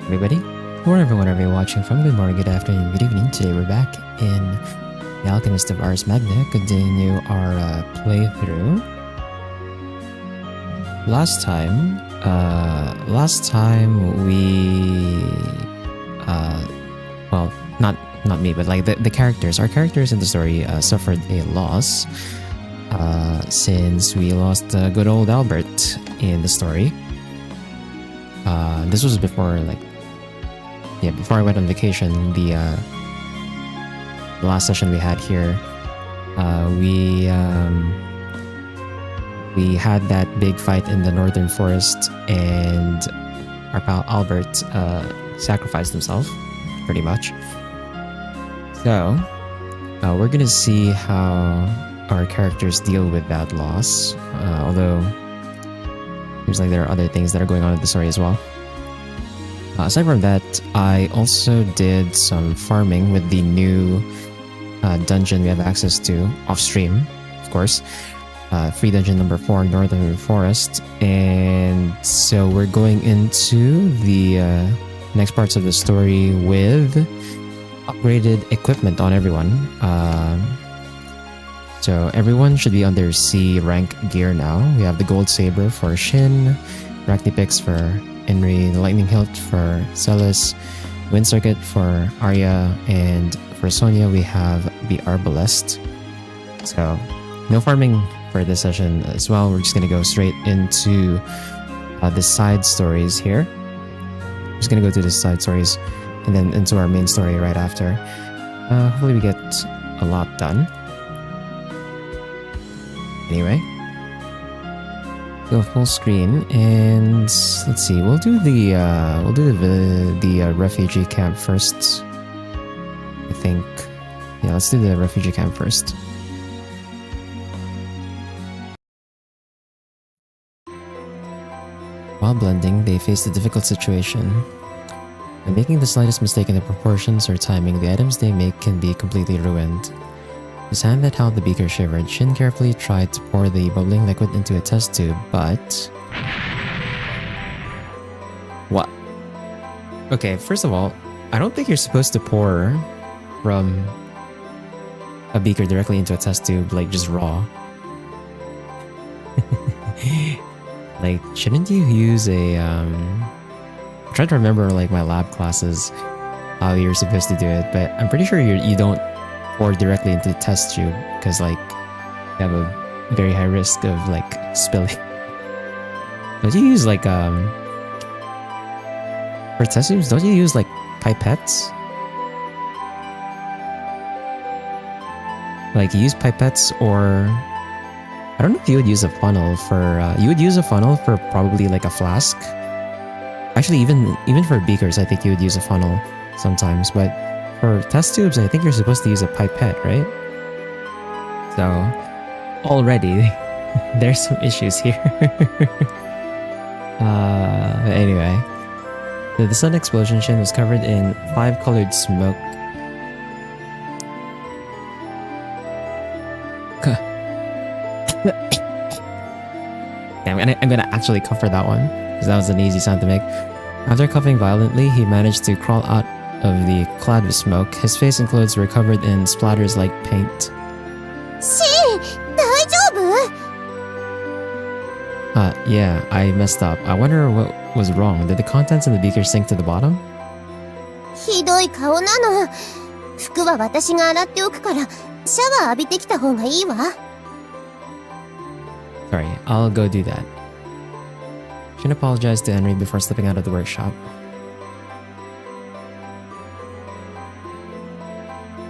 Everybody, wherever you're watching from, good morning, good afternoon, good evening. Today we're back in the Alchemist of Ars Magna, continue our playthrough. Last time we well, not me, but like the characters, our characters in the story suffered a loss since we lost good old Albert in the story. This was before before I went on vacation. The last session we had here, we had that big fight in the northern forest, and our pal Albert sacrificed himself, pretty much. So we're gonna see how our characters deal with that loss, although seems like there are other things that are going on in the story as well. Aside from that, I also did some farming with the new dungeon we have access to off stream, of course. Free dungeon number 4, Northern Forest. And so we're going into the next parts of the story with upgraded equipment on everyone. So everyone should be on their C rank gear now. We have the gold saber for Shin, Arachne picks for Henry, the lightning hilt for Celis, wind circuit for Arya, and for Sonia we have the arbalest. So no farming for this session as well. We're just gonna go straight into the side stories here. Just gonna go to the side stories and then into our main story right after. Hopefully we get a lot done. Anyway, go full screen and let's see. We'll do the refugee camp first. I think, yeah. Let's do the refugee camp first. While blending, they faced a difficult situation. By making the slightest mistake in the proportions or timing, the items they make can be completely ruined. His hand that held the beaker shivered. Shin carefully tried to pour the bubbling liquid into a test tube, but... What? Okay, first of all, I don't think you're supposed to pour from a beaker directly into a test tube, like just raw. Like, shouldn't you use a... I'm trying to remember like my lab classes, how you're supposed to do it, but I'm pretty sure you don't pour directly into the test tube, because like you have a very high risk of like spilling. Don't you use like for test tubes, don't you use like pipettes? Like you use pipettes, or I don't know if you would use a funnel for you would use a funnel for probably like a flask. Actually, even for beakers, I think you would use a funnel sometimes, but for test tubes, I think you're supposed to use a pipette, right? So, already, there's some issues here. Anyway. The sudden explosion Shin was covered in 5-colored smoke. I'm gonna actually cough for that one, because that was an easy sound to make. After coughing violently, he managed to crawl out of the cloud of smoke. His face and clothes were covered in splatters like paint. Shin, 大丈夫? Yeah, I messed up. I wonder what was wrong. Did the contents in the beaker sink to the bottom? ひどい顔なの。服は私が洗っておくから、シャワー浴びてきた方がいいわ。Sorry, I'll go do that. Shin apologized to Henry before slipping out of the workshop.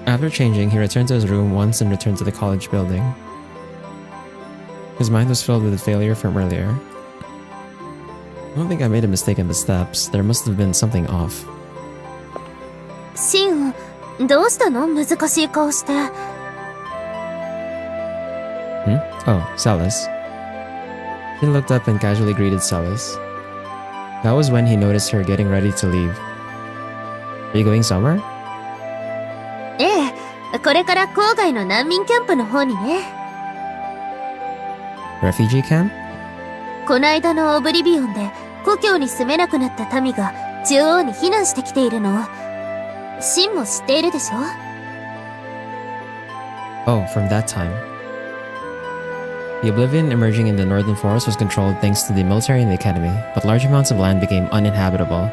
After changing, he returned to his room once and returned to the college building. His mind was filled with the failure from earlier. I don't think I made a mistake in the steps. There must have been something off. シン、どうしたの？難しい顔して。Oh, Celis. Shin looked up and casually greeted Celis. That was when he noticed her getting ready to leave. Are you going somewhere? ええ、これから郊外の難民キャンプの方にね。Refugee camp? こないだのオブリビオンで故郷に住めなくなった民が中央に避難してきているのをシンも知っているでしょ？ Oh, from that time. The oblivion emerging in the northern forest was controlled thanks to the military and the academy, but large amounts of land became uninhabitable.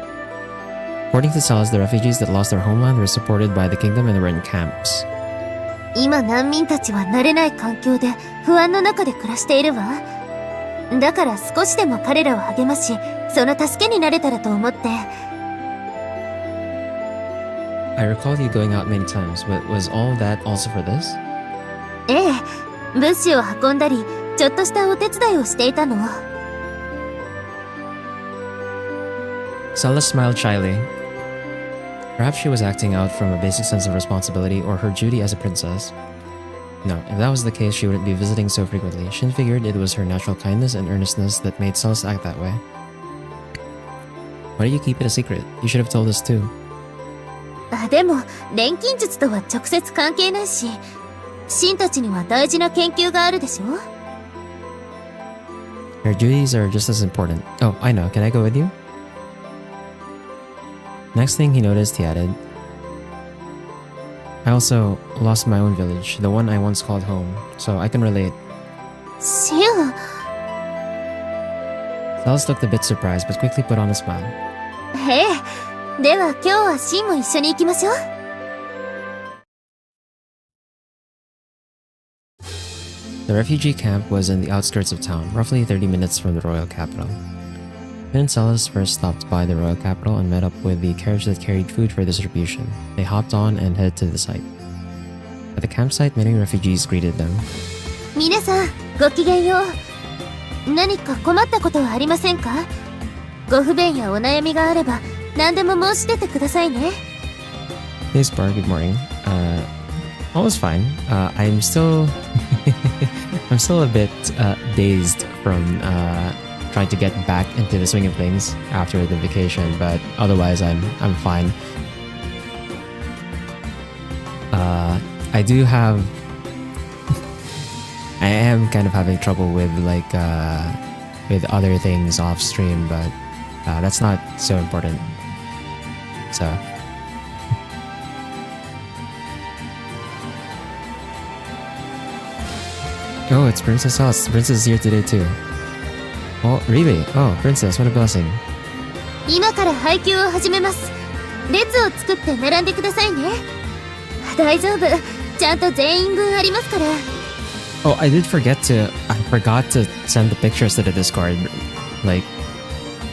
According to Salas, the refugees that lost their homeland were supported by the kingdom and were in camps. 今難民たちは慣れない環境で不安の中で暮らしているわ。だから少しでも彼らを励まし、その助けになれたらと思って。I recall you going out many times, but was all that also for this? ええ、物資を運んだり、ちょっとしたお手伝いをしていたの。Salas smiled shyly. Perhaps she was acting out from a basic sense of responsibility or her duty as a princess. No, if that was the case, she wouldn't be visiting so frequently. Shin figured it was her natural kindness and earnestness that made Salas act that way. Why do you keep it a secret? You should have told us too. でも、錬金術とは直接関係ないし、シンたちには大事な研究があるでしょ？ Your duties are just as important. Oh, I know. Can I go with you? Next thing he noticed, he added, I also lost my own village, the one I once called home, so I can relate. シン。Salas looked a bit surprised, but quickly put on a smile. へえ、では今日はシンも一緒に行きましょう。The refugee camp was in the outskirts of town, roughly 30 minutes from the royal capital. Finn and Salas first stopped by the royal capital and met up with the carriage that carried food for distribution. They hopped on and headed to the site. At the campsite, many refugees greeted them. 皆さん、ごきげんよう。何か困ったことはありませんか？ご不便やお悩みがあれば、何でも申し出てくださいね。Hey Spar, good morning. All is fine. I'm still a bit dazed from trying to get back into the swing of things after the vacation, but otherwise I'm fine. I do have I am kind of having trouble with with other things off stream, but that's not so important. So oh, it's Princess Sauce. Princess is here today too. Oh, really? Oh, Princess, what a blessing. 今から配給を始めます。列を作って並んでくださいね。大丈夫。ちゃんと全員分ありますから。Oh, I forgot to send the pictures to the Discord. Like,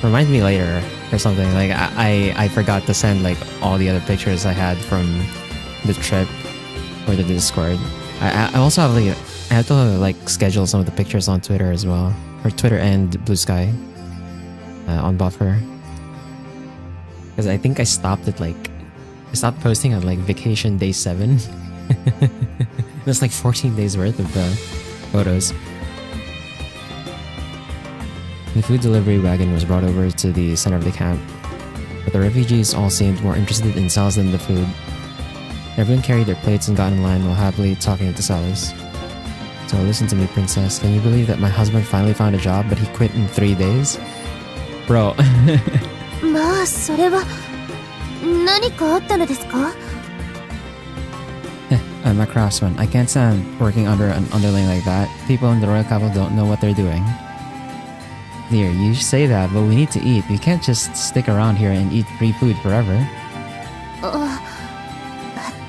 remind me later or something. Like, I forgot to send like all the other pictures I had from the trip or the Discord. I also have like I have to like schedule some of the pictures on Twitter as well, or Twitter and Blue Sky on Buffer, because I think I stopped posting at like vacation day 7. That's like 14 days worth of photos. The food delivery wagon was brought over to the center of the camp, but the refugees all seemed more interested in Salas than the food. Everyone carried their plates and got in line while happily talking to Salas. So listen to me, princess. Can you believe that my husband finally found a job, but he quit in 3 days? Bro. まあ、それは何かあったのですか？ I'm a craftsman. I can't stand working under an underling like that. People in the royal capital don't know what they're doing. Dear, you say that, but we need to eat. We can't just stick around here and eat free food forever.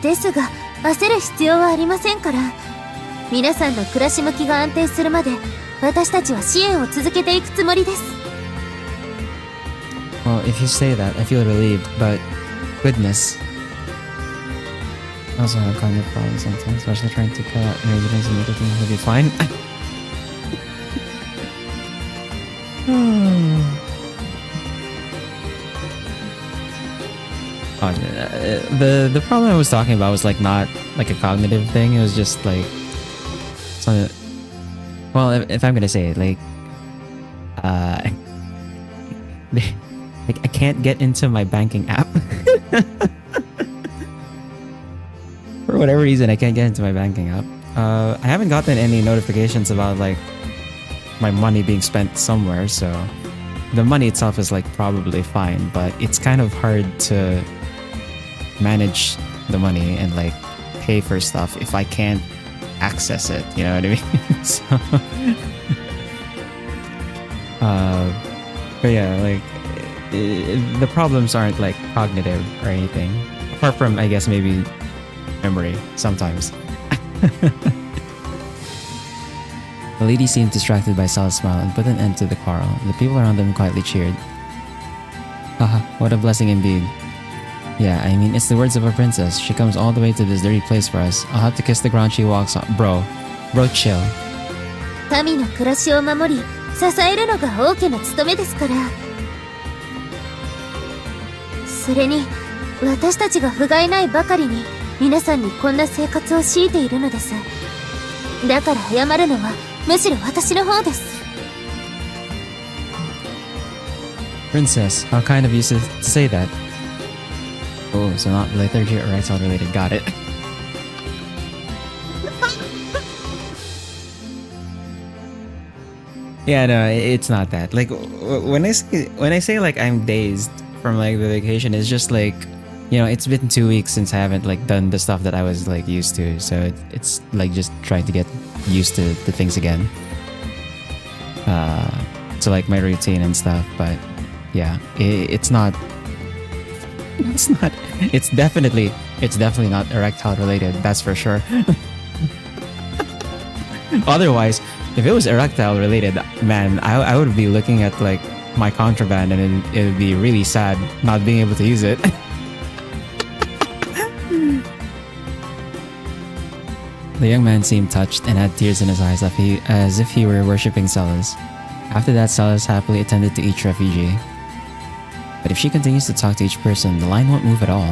ですが、焦る必要はありませんから。皆さんの暮らし向きが安定するまで、私たちは支援を続けていくつもりです。Well, if you say that, I feel relieved, but goodness. I also have cognitive problems sometimes, especially trying to cut out residents and make things will be fine. The problem I was talking about was like not like a cognitive thing. It was just like something. Well, if I'm gonna say it, like like I can't get into my banking app. For whatever reason, I can't get into my banking app. I haven't gotten any notifications about like my money being spent somewhere, so the money itself is like probably fine, but it's kind of hard to manage the money and like pay for stuff if I can't access it, you know what I mean? So, but yeah, like the problems aren't like cognitive or anything, apart from I guess maybe memory sometimes. The lady seemed distracted by Sal's smile and put an end to the quarrel. The people around them quietly cheered. Haha, what a blessing indeed. Yeah, I mean, it's the words of a princess. She comes all the way to this dirty place for us. I'll have to kiss the ground she walks on. Bro, chill. 民の暮らしを守り、支えるのが王家の務めですから。それに、私たちが不甲斐ないばかりに、皆さんにこんな生活を強いているのです。だから謝るのは、むしろ私の方です。Princess, how kind of you to say that. Oh, so not lethargy or exile related. Got it. Yeah, no, it's not that. Like when I say like I'm dazed from like the vacation, it's just like, you know, it's been 2 weeks since I haven't like done the stuff that I was like used to. So it's like just trying to get used to the things again. To like my routine and stuff. But yeah, it's not. It's definitely not erectile related. That's for sure. Otherwise, if it was erectile related, man, I would be looking at like my contraband and it would be really sad not being able to use it. The young man seemed touched and had tears in his eyes as if he were worshipping Celis. After that, Celis happily attended to each refugee. But if she continues to talk to each person, the line won't move at all.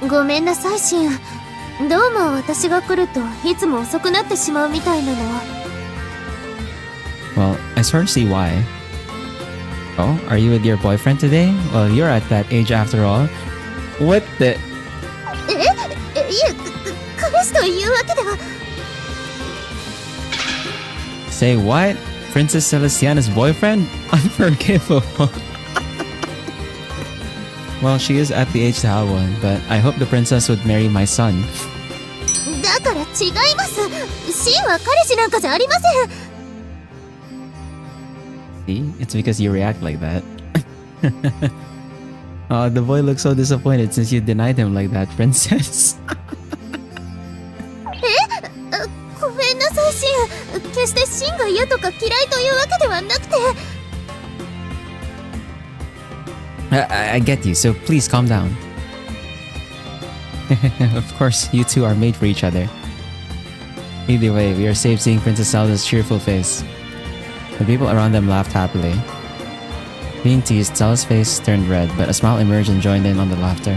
ごめんなさい、シン。どうも私が来るといつも遅くなってしまうみたいなの。Well, I sort of see why. Oh, are you with your boyfriend today? Well, you're at that age after all. What the... いや、彼氏というわけでは。Say what? Princess Celestiana's boyfriend? Unforgivable. Well, she is at the age to have one, but I hope the princess would marry my son. だから違います。シンは彼氏なんかじゃありません。See? It's because you react like that. Oh, the boy looks so disappointed since you denied him like that, princess. ごめんなさい、シン。決してシンが嫌とか嫌いというわけではなくて。I get you, so please calm down. Of course, you two are made for each other. Either way, we are safe seeing Princess Zelda's cheerful face. The people around them laughed happily. Being teased, Zelda's face turned red, but a smile emerged and joined in on the laughter.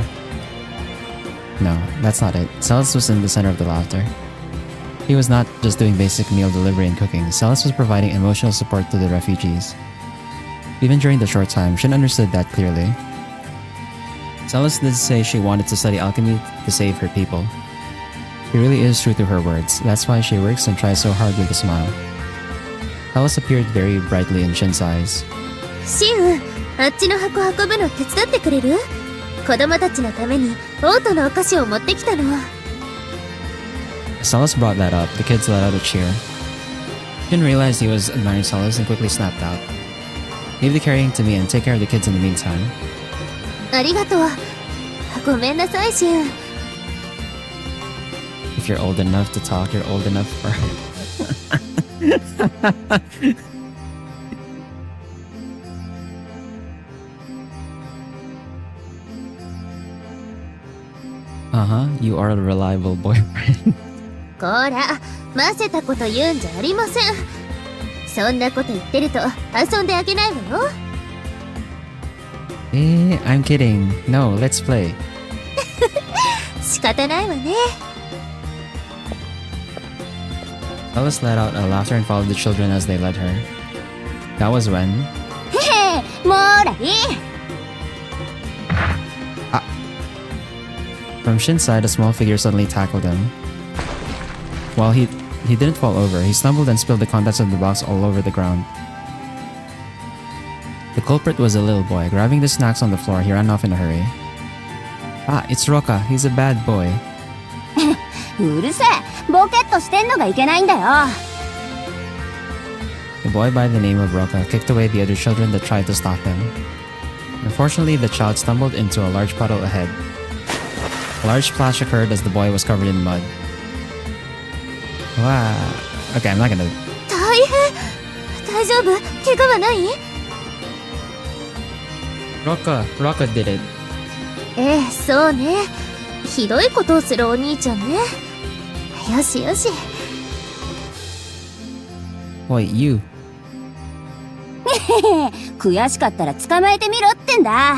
No, that's not it. Celis was in the center of the laughter. He was not just doing basic meal delivery and cooking. Celis was providing emotional support to the refugees. Even during the short time, Shin understood that clearly. Celis did say she wanted to study alchemy to save her people. She really is true to her words. That's why she works and tries so hard with a smile. Celis appeared very brightly in Shin's eyes. シン、あっちの箱運ぶの手伝ってくれる？子供たちのためにオートのお菓子を持ってきたの。As Celis brought that up, the kids let out a cheer. Shin realized he was admiring Celis and quickly snapped out. Leave the carrying to me and take care of the kids in the meantime. ありがとう。ごめんなさい、シン。If you're old enough to talk, you're old enough for... Uh-huh, you are a reliable boyfriend. こら、ませたこと言うんじゃありません。そんなこと言ってると遊んであげないわよ。I'm kidding. No, let's play. 仕方ないわね。Alice let out a laughter and followed the children as they led her. That was when... へへ、もーらい。From Shin's side, a small figure suddenly tackled him. While he didn't fall over, he stumbled and spilled the contents of the box all over the ground. The culprit was a little boy. Grabbing the snacks on the floor, he ran off in a hurry. Ah, it's Roka. He's a bad boy. うるせえ、ボケっとしてんのがいけないんだよ。The boy by the name of Roka kicked away the other children that tried to stop him. Unfortunately, the child stumbled into a large puddle ahead. A large splash occurred as the boy was covered in mud. Wow. Okay, I'm not gonna... 大変。大丈夫？怪我はない？ Roka did it. ええ、そうね。ひどいことをするお兄ちゃんね。よしよし。Wait, you. 悔しかったら捕まえてみろってんだ。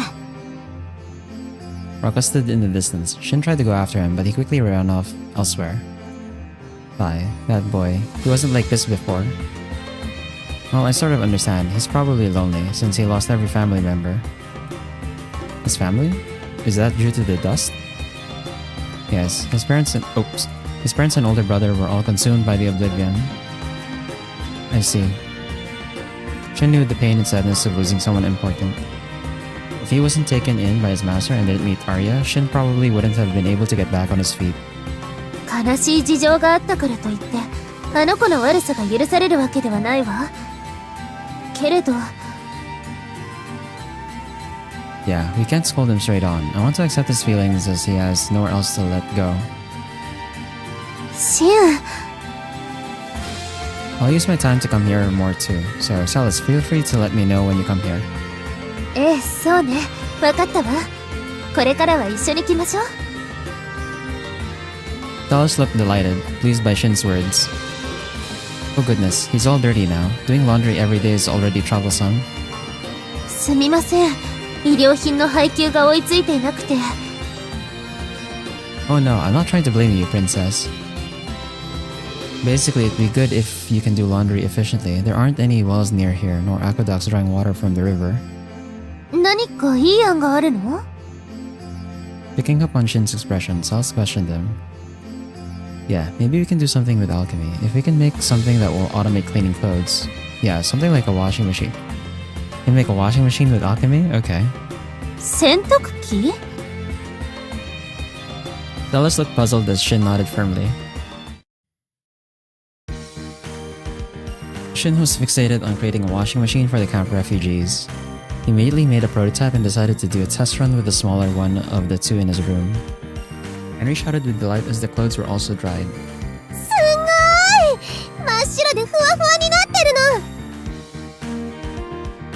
Roka stood in the distance. Shin tried to go after him, but he quickly ran off elsewhere. Bye, that boy. He wasn't like this before. Well, I sort of understand. He's probably lonely, since he lost every family member. His family? Is that due to the dust? Yes, his parents and older brother were all consumed by the oblivion. I see. Shin knew the pain and sadness of losing someone important. If he wasn't taken in by his master and didn't meet Arya, Shin probably wouldn't have been able to get back on his feet. 悲しい事情があったからといって、あの子の悪さが許されるわけではないわ。けれど。Yeah, we can't scold him straight on. I want to accept his feelings as he has nowhere else to let go. シン。I'll use my time to come here more too, so Celis, feel free to let me know when you come here. ええ、そうね。わかったわ。これからは一緒に来ましょう。Celis looked delighted, pleased by Shin's words. Oh goodness, he's all dirty now. Doing laundry every day is already troublesome. すみません。医療品の配給が追いついていなくて。Oh no, I'm not trying to blame you, princess. Basically, it'd be good if you can do laundry efficiently. There aren't any wells near here, nor aqueducts drawing water from the river. 何かいい案があるの？ Picking up on Shin's expression, Celis questioned him. Yeah, maybe we can do something with alchemy. If we can make something that will automate cleaning clothes. Yeah, something like a washing machine. You can make a washing machine with alchemy? Okay. 洗濯機？ Celis looked puzzled as Shin nodded firmly. Shin was fixated on creating a washing machine for the camp refugees. He immediately made a prototype and decided to do a test run with the smaller one of the two in his room. Henry shouted with delight as the clothes were also dried. すごい！真っ白でふわふわになってるの！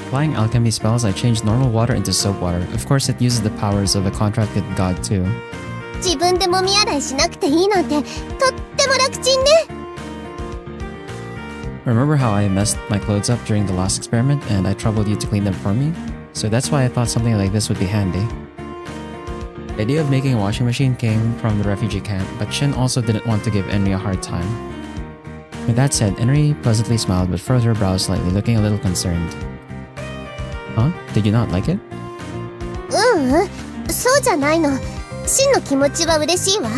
Applying alchemy spells, I changed normal water into soap water. Of course, it uses the powers of a contracted god too. 自分でもみ洗いしなくていいなんてとっても楽ちんね。 Remember how I messed my clothes up during the last experiment and I troubled you to clean them for me? So that's why I thought something like this would be handy. The idea of making a washing machine came from the refugee camp, but Shin also didn't want to give Enri a hard time. With that said, Enri pleasantly smiled but furrowed her brows slightly, looking a little concerned. Huh? Did you not like it? そうじゃないの。シンの気持ちは嬉しいわ。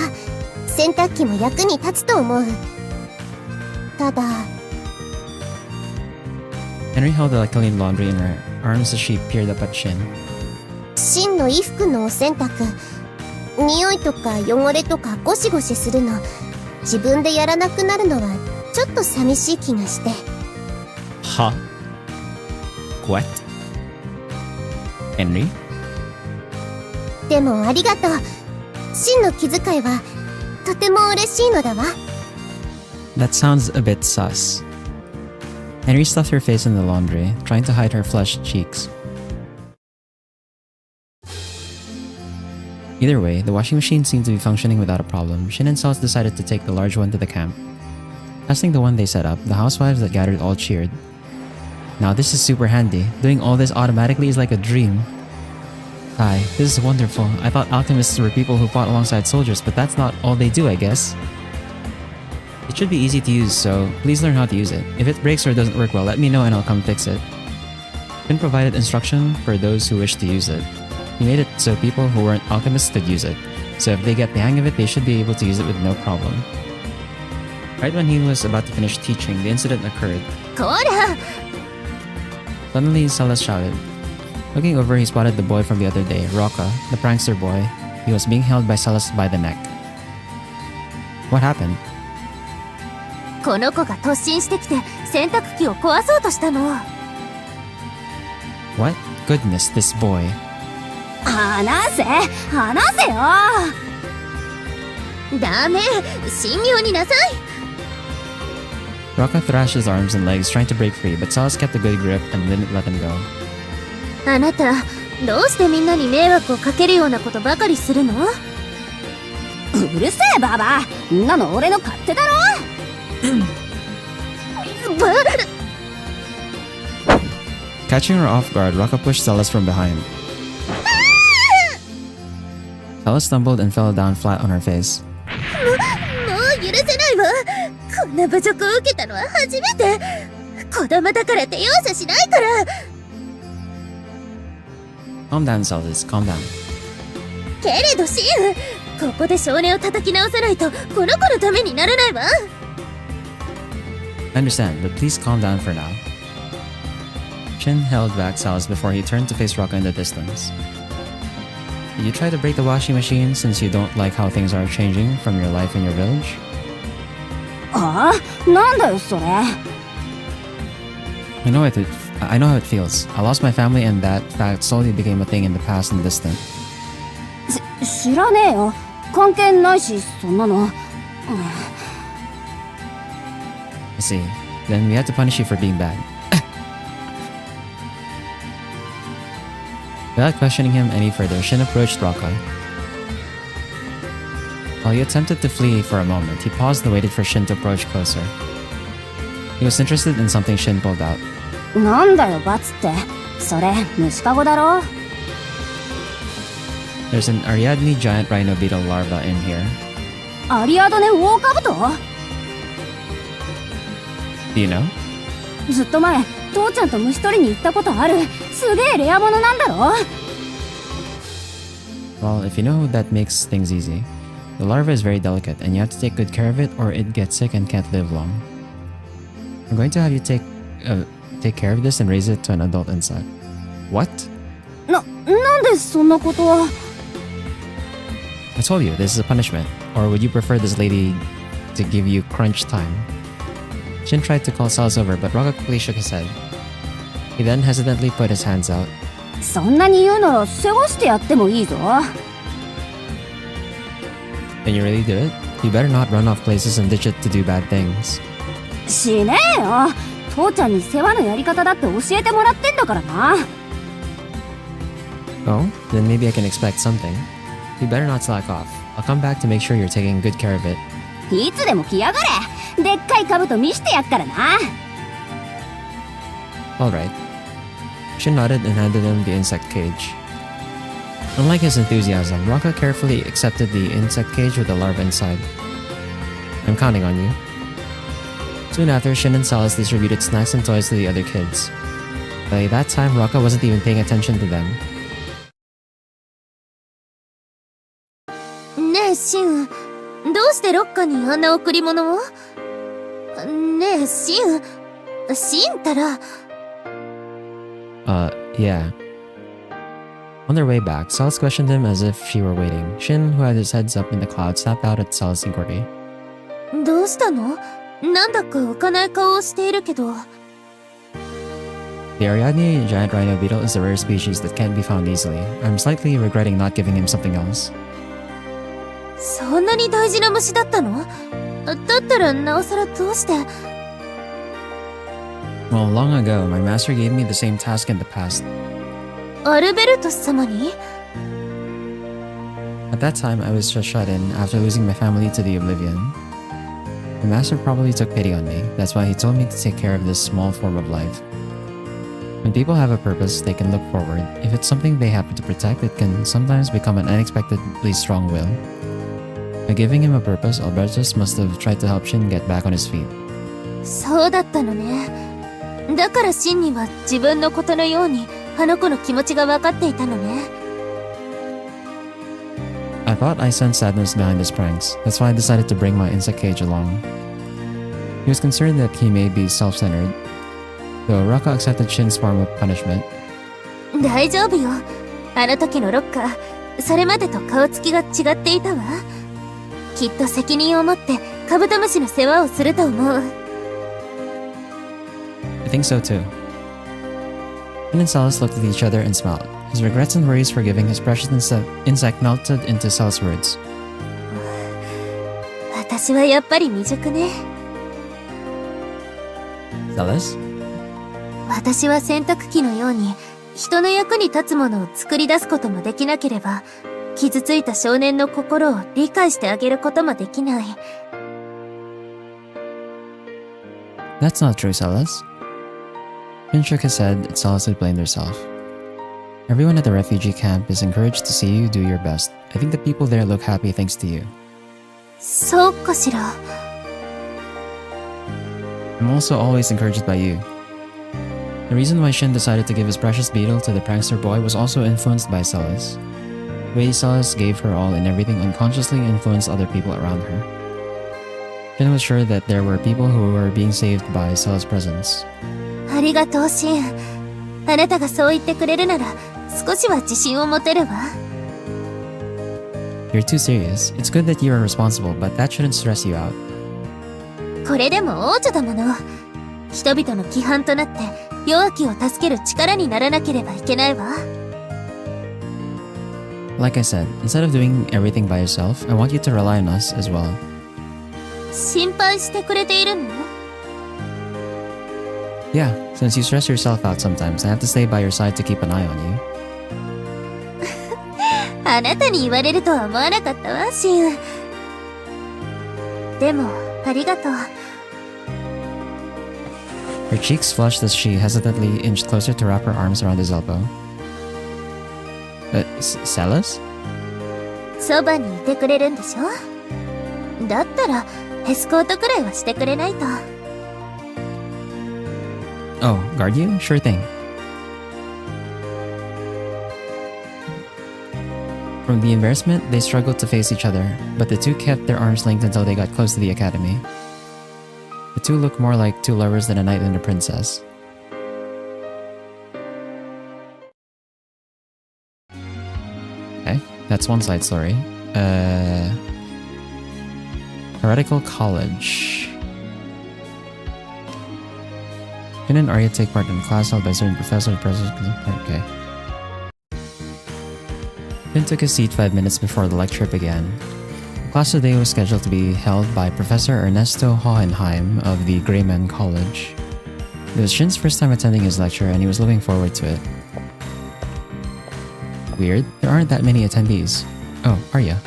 洗濯機も役に立つと思う。ただ。 Henry held the clean laundry in her arms as she peered up at Shin. シンの衣服のお洗濯、匂いとか汚れとかゴシゴシするの、自分でやらなくなるのはちょっと寂しい気がして。Huh? What? Henry? でもありがとう。シンの気遣いはとても嬉しいのだわ。That sounds a bit sus. Henry stuffed her face in the laundry, trying to hide her flushed cheeks. Either way, the washing machine seemed to be functioning without a problem. Shin and Celis decided to take the large one to the camp. Testing the one they set up, the housewives that gathered all cheered. Now this is super handy. Doing all this automatically is like a dream. Hi, this is wonderful. I thought alchemists were people who fought alongside soldiers, but that's not all they do, I guess. It should be easy to use, so please learn how to use it. If it breaks or doesn't work well, let me know and I'll come fix it. Shin provided instruction for those who wish to use it. He made it so people who weren't alchemists could use it. So if they get the hang of it, they should be able to use it with no problem. Right when he was about to finish teaching, the incident occurred. こら！ Suddenly, Celeste shouted. Looking over, he spotted the boy from the other day, Rocca, the prankster boy. He was being held by Celeste by the neck. What happened? この子が突進してきて洗濯機を壊そうとしたの。What? Goodness, this boy. 話せよ。ダメ、神妙になさい。Rocca thrashed his arms and legs, trying to break free, but Celeste kept a good grip and didn't let him go. あなた、どうしてみんなに迷惑をかけるようなことばかりするの？うるせえババア、んなの俺の勝手だろ。Catching her off guard, Rocca pushed Celeste from behind. Celeste stumbled and fell down flat on her face. もう許せないわ。こんな侮辱を受けたのは初めて。子供だからって容赦しないから。Calm down, Celeste. Calm down. けれどシン、ここで少年を叩き直さないとこの子のためにならないわ。I understand, but please calm down for now. Shin held back Celeste before he turned to face Rocca in the distance. Did you try to break the washing machine since you don't like how things are changing from your life in your village? ああ、なんだよそれ。I know how it feels. I lost my family and that fact slowly became a thing in the past and distant. 知らねえよ。関係ないし、そんなの。I see. Then we had to punish you for being bad. Without questioning him any further, Shin approached Rocca. While he attempted to flee for a moment, he paused and waited for Shin to approach closer. He was interested in something Shin pulled out. なんだよバツって。それ虫かごだろ。There's an Ariadne giant rhino beetle larva in here. アリアドネオオカブト？ Do you know? ずっと前、父ちゃんと虫取りに行ったことある。すげえレアものなんだろ。 Well, if you know, that makes things easy. The larva is very delicate, and you have to take good care of it, or it gets sick and can't live long. I'm going to have you take care of this and raise it to an adult insect. What? なんでそんなことは。I told you, this is a punishment. Or would you prefer this lady to give you crunch time? Shin tried to call Celeste over, but Rocca quickly shook his head. He then hesitantly put his hands out. そんなに言うなら世話してやってもいいぞ。Can you really do it? You better not run off places and ditch it to do bad things. しねえよ。父ちゃんに世話のやり方だって教えてもらってんだからな。Oh? Then maybe I can expect something. You better not slack off. I'll come back to make sure you're taking good care of it. いつでも来やがれ。でっかい兜見してやっからな。Alright. Shin nodded and handed him the insect cage. Unlike his enthusiasm, Rocca carefully accepted the insect cage with the larva inside. I'm counting on you. Soon after, Shin and Celeste distributed snacks and toys to the other kids. By that time, Rocca wasn't even paying attention to them. ねえシン、どうしてロッカーにあんな贈り物を？ねえシンったら。Yeah. On their way back, Celeste questioned him as if she were waiting. Shin, who had his heads up in the clouds, snapped out at Celeste's inquiry. どうしたの？なんだか浮かない顔をしているけど。The Ariadne giant rhino beetle is a rare species that can't be found easily. I'm slightly regretting not giving him something else. そんなに大事な虫だったの？だったらなおさらどうして？ Well, long ago, my master gave me the same task in the past. アルベルトス様に？ At that time, I was just shut in after losing my family to the oblivion. My master probably took pity on me. That's why he told me to take care of this small form of life. When people have a purpose, they can look forward. If it's something they happen to protect, it can sometimes become an unexpectedly strong will. By giving him a purpose, Albertus must have tried to help Shin get back on his feet. そうだったのね。だからシンには自分のことのようにあの子の気持ちが分かっていたのね。I thought I sensed sadness behind his pranks. That's why I decided to bring my insect cage along. He was concerned that he may be self-centered. So Raka accepted Shin's form of punishment. 大丈夫よ。あの時のロッカー、それまでと顔つきが違っていたわ。きっと責任を持ってカブトムシの世話をすると思う。I think so too. Shin and Celis looked at each other and smiled. His regrets and worries for giving his precious insect melted into Celis' words. 私はやっぱり未熟ね。Celis? 私は洗濯機のように人の役に立つものを作り出すこともできなければ、傷ついた少年の心を理解してあげることもできない。That's not true, Celis. Shin shook his head and Celis had blamed herself. Everyone at the refugee camp is encouraged to see you do your best. I think the people there look happy thanks to you. そうかしら。I'm also always encouraged by you. The reason why Shin decided to give his precious beetle to the prankster boy was also influenced by Celis. The way Celis gave her all and everything unconsciously influenced other people around her. Shin was sure that there were people who were being saved by Celis' presence. ありがとう、シン。あなたがそう言ってくれるなら少しは自信を持てるわ。You're too serious. It's good that you are responsible, but that shouldn't stress you out. これでも王女だもの。人々の規範となって弱きを助ける力にならなければいけないわ。Like I said, instead of doing everything by yourself, I want you to rely on us as well. 心配してくれているの？ Yeah, since you stress yourself out sometimes, I have to stay by your side to keep an eye on you. あなたに言われるとは思わなかったわ、シン。でも、ありがとう。Her cheeks flushed as she hesitantly inched closer to wrap her arms around his elbow. Celis? そばにいてくれるんでしょ？だったら、エスコートくらいはしてくれないと。Oh, guard you? Sure thing. From the embarrassment, they struggled to face each other, but the two kept their arms linked until they got close to the academy. The two looked more like two lovers than a knight and a princess. Okay, that's one side story. Heretical College. Shin and Arya take part in a class held by certain professors. Okay. Shin took his seat 5 minutes before the lecture began. The class today was scheduled to be held by Professor Ernesto Hohenheim of the Greyman College. It was Shin's first time attending his lecture and he was looking forward to it. Weird, there aren't that many attendees. Oh, Arya.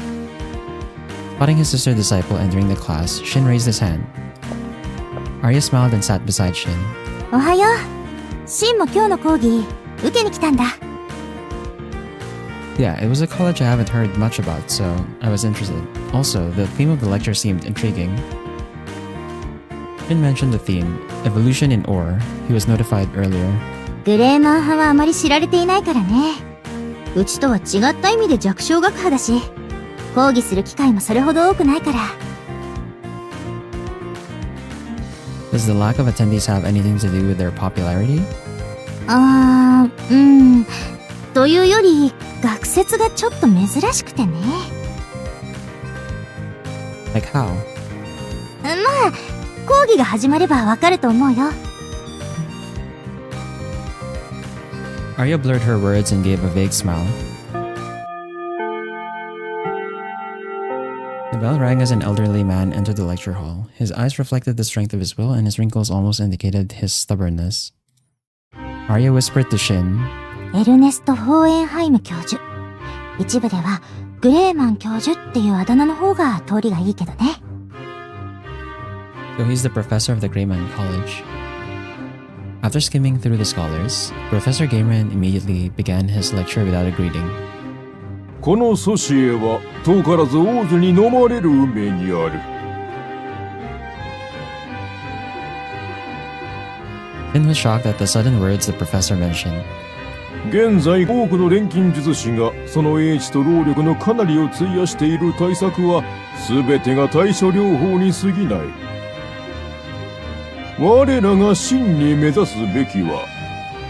Spotting his sister disciple entering the class, Shin raised his hand. Arya smiled and sat beside Shin. おはよう。シンも今日の講義、受けに来たんだ。Yeah, it was a college I haven't heard much about, so I was interested. Also, the theme of the lecture seemed intriguing. Shin mentioned the theme, evolution in ore. He was notified earlier. グレーマン派はあまり知られていないからね。うちとは違った意味で弱小学派だし、講義する機会もそれほど多くないから。Does the lack of attendees have anything to do with their popularity? というより、学説がちょっと珍しくてね。Like how? まあ、講義が始まればわかると思うよ。Arya blurred her words and gave a vague smile. The bell rang as an elderly man entered the lecture hall. His eyes reflected the strength of his will and his wrinkles almost indicated his stubbornness. Arya whispered to Shin, エルネスト・ホーエンハイム教授。一部ではグレーマン教授っていうあだ名の方が通りがいいけどね。So he's the professor of the Greyman College. After skimming through the scholars, Professor Greyman immediately began his lecture without a greeting. この祖師へは遠からず王女に飲まれる運命にある。Shin was shocked at the sudden words the professor mentioned. 現在多くの錬金術師がその英知と労力のかなりを費やしている対策は全てが対処療法に過ぎない。我らが真に目指すべきは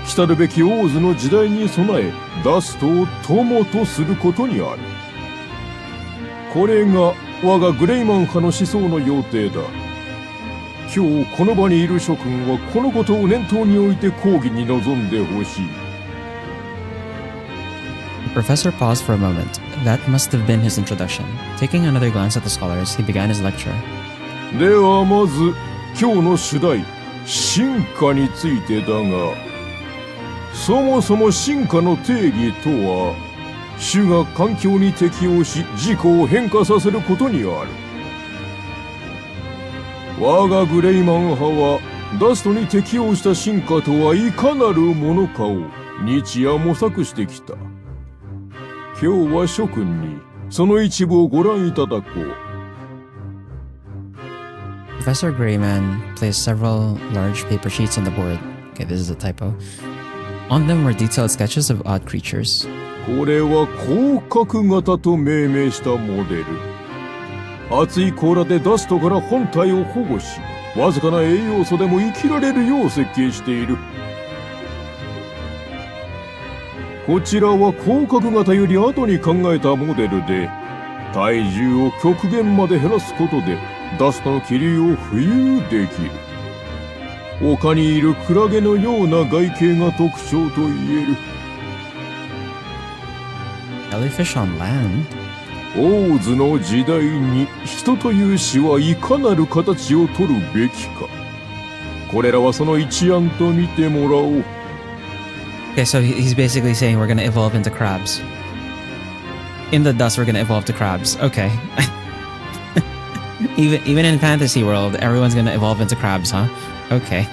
来るべき王図の時代に備えダストを友とすることにある。これが我がグレイマン派の思想の要諦だ。今日この場にいる諸君はこのことを念頭に置いて講義に臨んでほしい。 The professor paused for a moment. That must have been his introduction. Taking another glance at the scholars, he began his lecture. ではまず今日の主題進化についてだが、そもそも進化の定義とは種が環境に適応し自己を変化させることにある。我がグレイマン派はダストに適応した進化とはいかなるものかを日夜模索してきた。今日は諸君にその一部をご覧いただこう。Professor Greyman placed several large paper sheets on the board. Okay, this is a typo. On them were detailed sketches of odd creatures. これは広角型と命名したモデル。熱い甲羅でダストから本体を保護し、わずかな栄養素でも生きられるよう設計している。こちらは広角型より後に考えたモデルで、体重を極限まで減らすことでダストの気流を浮遊できる。丘にいるクラゲのような外形が特徴と言える。Jellyfish on land? 王図の時代に人という死はいかなる形をとるべきか。これらはその一案と見てもらおう。Okay, so he's basically saying we're gonna evolve into crabs. In the dust, we're gonna evolve to crabs. Okay. Even in fantasy world, everyone's gonna evolve into crabs, huh? Okay.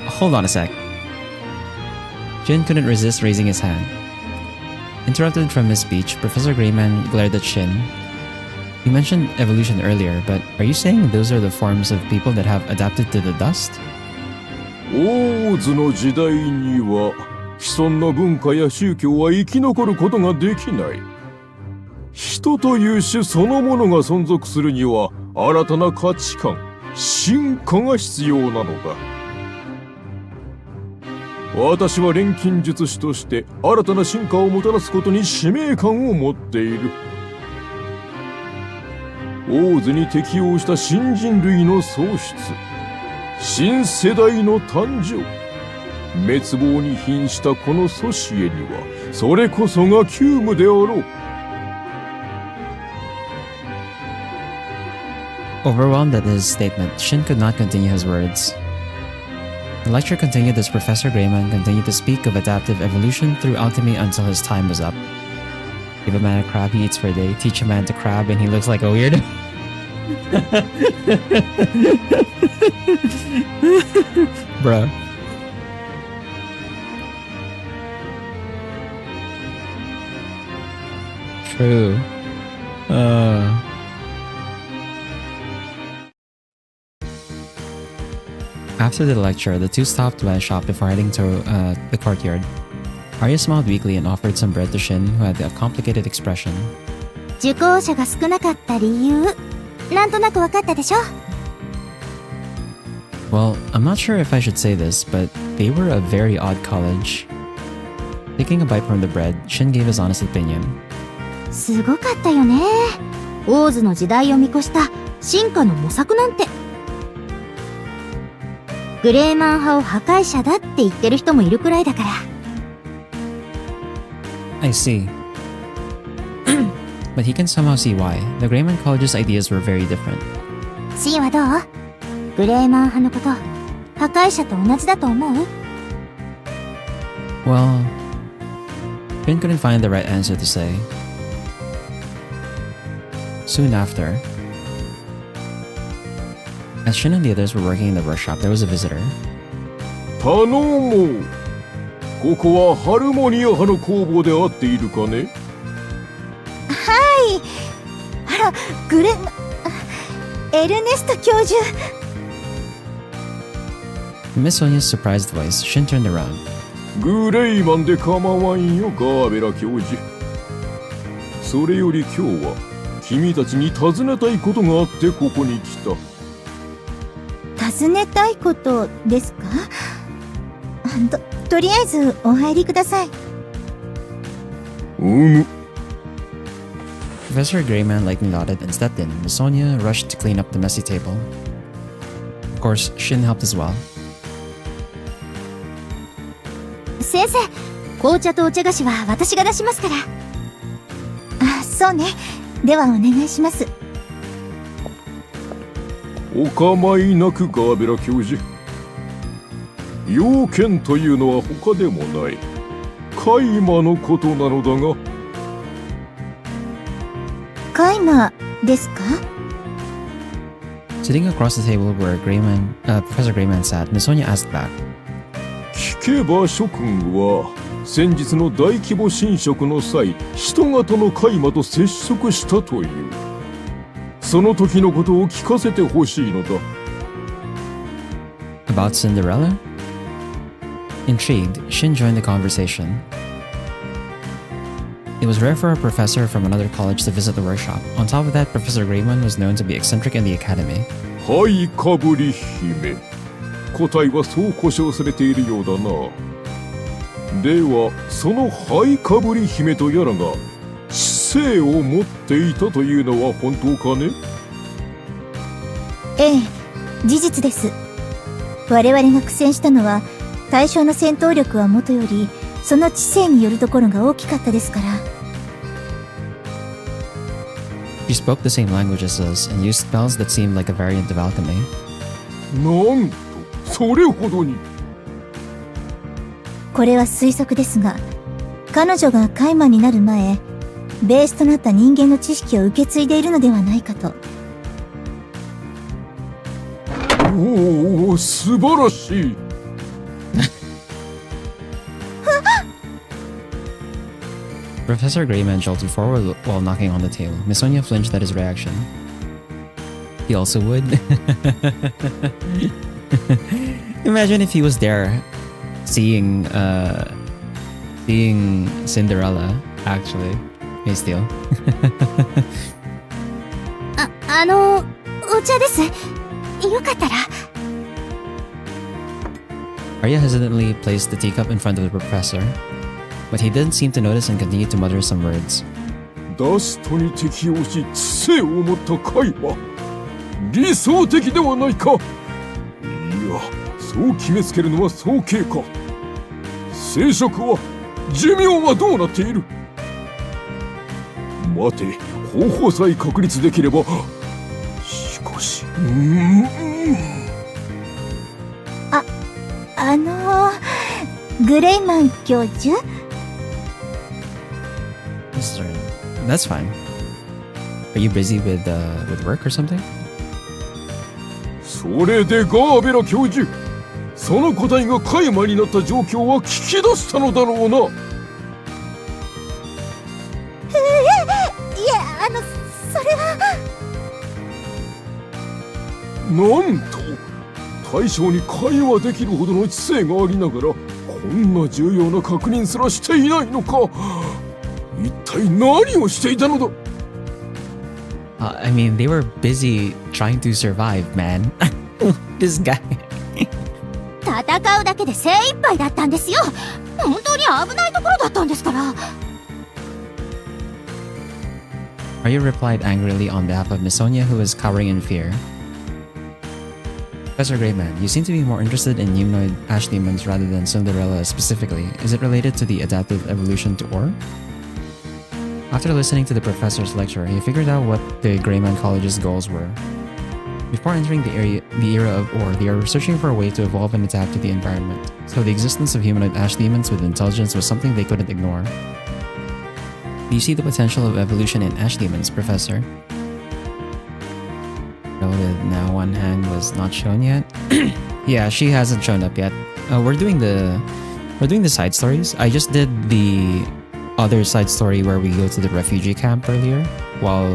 Hold on a sec. Jin couldn't resist raising his hand. Interrupted from his speech, Professor Greyman glared at Shin. You mentioned evolution earlier, but are you saying those are the forms of people that have adapted to the dust? 王図の時代には既存の文化や宗教は生き残ることができない。人という種そのものが存続するには新たな価値観、進化が必要なのだ。私は錬金術師として新たな進化をもたらすことに使命感を持っている。王図に適応した新人類の創出、新世代の誕生、滅亡に瀕したこの祖師へにはそれこそが急務であろう。Overwhelmed at his statement, Shin could not continue his words. The lecture continued as Professor Greyman continued to speak of adaptive evolution through alchemy until his time was up. Give a man a crab he eats for a day, teach a man to crab and he looks like a weirdo. Bruh. True. After the lecture, the two stopped by a shop before heading to the courtyard. Arya smiled weakly and offered some bread to Shin, who had a complicated expression. 受講者が少なかった理由、なんとなく分かったでしょ? Well, I'm not sure if I should say this, but they were a very odd college. Taking a bite from the bread, Shin gave his honest opinion. すごかったよね。王図の時代を見越した進化の模索なんて。グレーマン派を破壊者だって言ってる人もいるくらいだから。I see. But he can somehow see why. The Greyman College's ideas were very different. シンはどう？グレーマン派のこと破壊者と同じだと思う？ Well, Shin couldn't find the right answer to say. Soon after, as Shin and the others were working in the workshop, there was a visitor. 頼もう。ここはハルモニア派の工房で合っているかね？はい。あら、エルネスト教授。Miss Sonia's surprised voice, Shin turned around. グレイマンで構わんよ、ガーベラ教授。それより今日は君たちに尋ねたいことがあってここに来た。尋ねたいことですか？とりあえずお入りください。Professor Greyman lightly nodded and stepped in. Miss Sonia rushed to clean up the messy table. Of course, Shin helped as well. 先生、紅茶とお茶菓子は私が出しますから。あ、そうね。ではお願いします。お構いなくガーベラ教授。要件というのは他でもないカイマのことなのだが。カイマですか？ Sitting across the table where Professor Greyman sat, Miss Sonia asked back. 聞けば諸君は先日の大規模侵食の際、人型のカイマと接触したという。その時のことを聞かせてほしいのだ。About Cinderella? Intrigued, Shin joined the conversation. It was rare for a professor from another college to visit the workshop. On top of that, Professor Greyman was known to be eccentric in the academy. はい、かぶり姫。答えはそう呼称されているようだな。では、そのはいかぶり姫とやらが知性を持っていたというのは本当かね？ええ、事実です。我々が苦戦したのは対象の戦闘力はもとよりその知性によるところが大きかったですから。She spoke the same language as us and used spells that seemed like a variant of alchemy. なんと、それほどに。これは推測ですが、彼女がカイマになる前、ベースとなった人間の知識を受け継いでいるのではないかと。おお、素晴らしい。Professor Greyman jolted forward while knocking on the table. Miss Sonia flinched at his reaction. He also would. Imagine if he was there, seeing Cinderella. Actually, hey, Steele. お茶です。よかったら。Arya hesitantly placed the teacup in front of the professor, but he didn't seem to notice and continued to mutter some words. ダストに適応し知性を持ったカイマ。理想的ではないか。いや、そう決めつけるのは早計か。生殖は寿命はどうなっている？待て、方法さえ確立できれば。しかし、グレイマン教授？ That's fine. Are you busy with work or something? それでガーベラ教授、その個体がカイマになった状況は聞き出したのだろうな。いや、それは。なんと、対象に会話できるほどの知性がありながら、こんな重要な確認すらしていないのか。一体何をしていたのだ。I mean, they were busy trying to survive, man. This guy. 戦うだけで精一杯だったんですよ。本当に危ないところだったんですから。Arya replied angrily on behalf of Miss Sonia, who was cowering in fear. Professor Greyman, you seem to be more interested in humanoid ash demons rather than Cinderella specifically. Is it related to the adaptive evolution to Ore? After listening to the professor's lecture, he figured out what the Greyman College's goals were. Before entering the era of Ore, they are searching for a way to evolve and adapt to the environment. So the existence of humanoid ash demons with intelligence was something they couldn't ignore. Do you see the potential of evolution in ash demons, Professor? With now one hand was not shown yet. Yeah, she hasn't shown up yet. We're doing the side stories. I just did the other side story where we go to the refugee camp earlier while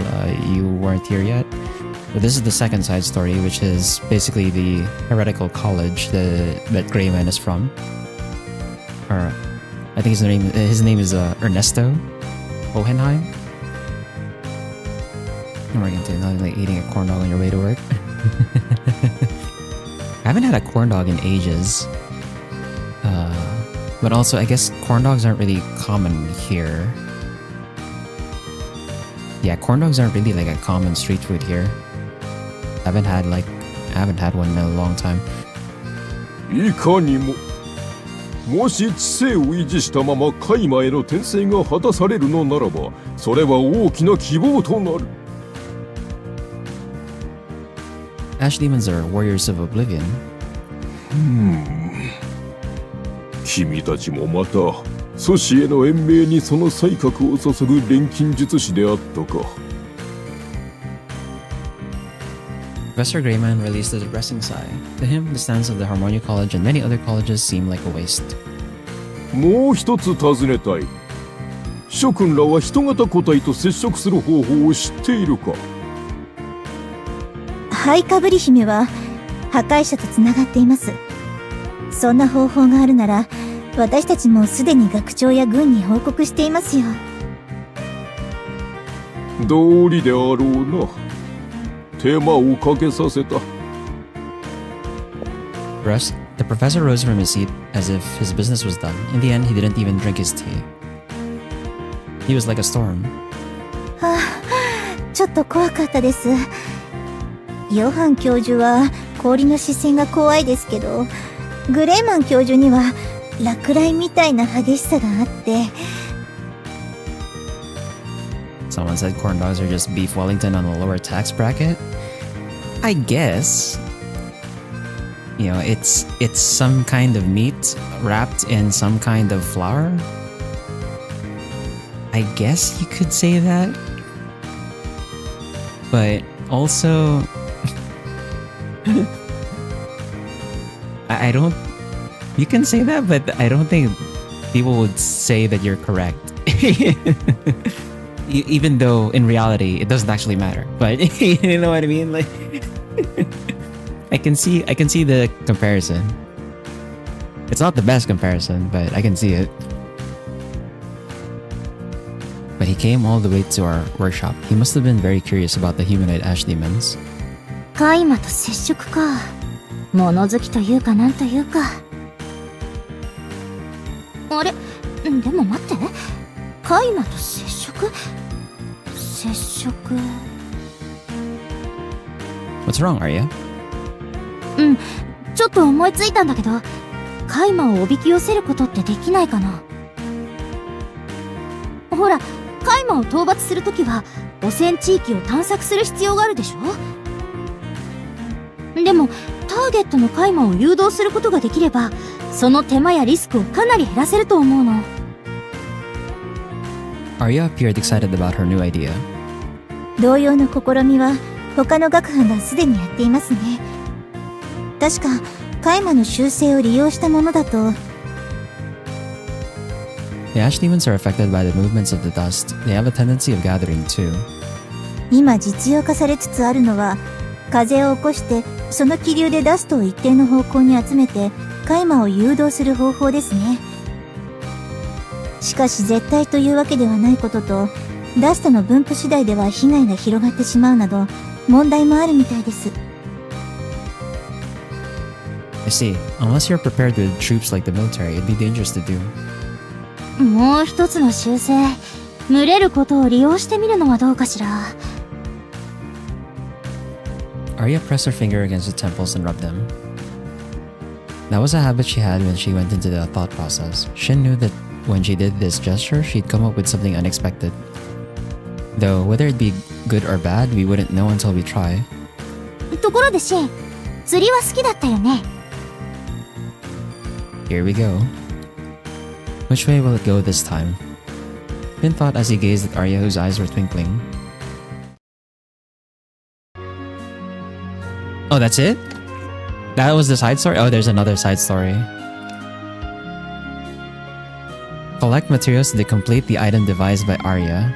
you weren't here yet. But this is the second side story, which is basically the heretical college that Greyman is from. Or I think his name is Ernesto Hohenheim. And we're going to not like eating a corn dog on your way to work. I haven't had a corn dog in ages. But also, I guess corn dogs aren't really common here. Yeah, corn dogs aren't really like a common street food here. I haven't had one in a long time. いかにも。もし知性を維持したまま海馬への転生が果たされるのならば、それは大きな希望となる。Ash demons are warriors of oblivion. 君たちもまた祖師への延命にその才覚を注ぐ錬金術師であったか。Professor Greyman released a depressing sigh. To him, the stance of the Harmonia College and many other colleges seemed like a waste. もう一つ尋ねたい。諸君らは人型個体と接触する方法を知っているか？ハイカブリ姫は破壊者とつながっています。そんな方法があるなら、私たちもすでに学長や軍に報告していますよ。道理であろうな。手間をかけさせた。The professor rose from his seat as if his business was done. In the end, he didn't even drink his tea. He was like a storm. ちょっと怖かったです。ヨハン教授は氷の視線が怖いですけど、グレーマン教授には落雷みたいな激しさがあって。Someone said corn dogs are just beef Wellington on the lower tax bracket. I guess. You know, it's some kind of meat wrapped in some kind of flour. I guess you could say that. But also I don't. You can say that, but I don't think people would say that you're correct. Even though in reality it doesn't actually matter. But you know what I mean? Like, I can see the comparison. It's not the best comparison, but I can see it. But he came all the way to our workshop. He must have been very curious about the humanoid ash demons. カイマと接触か。物好きというかなんというか。あれ？でも待って。カイマと接触？接触。What's wrong, Arya? ちょっと思いついたんだけど、カイマをおびき寄せることってできないかな。ほら、カイマを討伐するときは汚染地域を探索する必要があるでしょ。でもターゲットのカイマを誘導することができれば、その手間やリスクをかなり減らせると思うの。Arya appeared excited about her new idea. 同様の試みは他の学派がすでにやっていますね。確かカイマの習性を利用したものだと。The ash demons are affected by the movements of the dust. They have a tendency of gathering too. 今実用化されつつあるのは、風を起こしてその気流でダストを一定の方向に集めてカイマを誘導する方法ですね。しかし絶対というわけではないことと、ダストの分布次第では被害が広がってしまうなど問題もあるみたいです。I see. Unless you're prepared with troops like the military, it'd be dangerous to do. もう一つの習性、群れることを利用してみるのはどうかしら。Arya pressed her finger against the temples and rubbed them. That was a habit she had when she went into the thought process. Shin knew that when she did this gesture, she'd come up with something unexpected. Though whether it'd be good or bad, we wouldn't know until we try. ところでシン、釣りは好きだったよね。Here we go. Which way will it go this time? Finn thought as he gazed at Arya, whose eyes were twinkling. Oh, that's it? That was the side story? Oh, there's another side story. Collect materials to complete the item devised by Arya.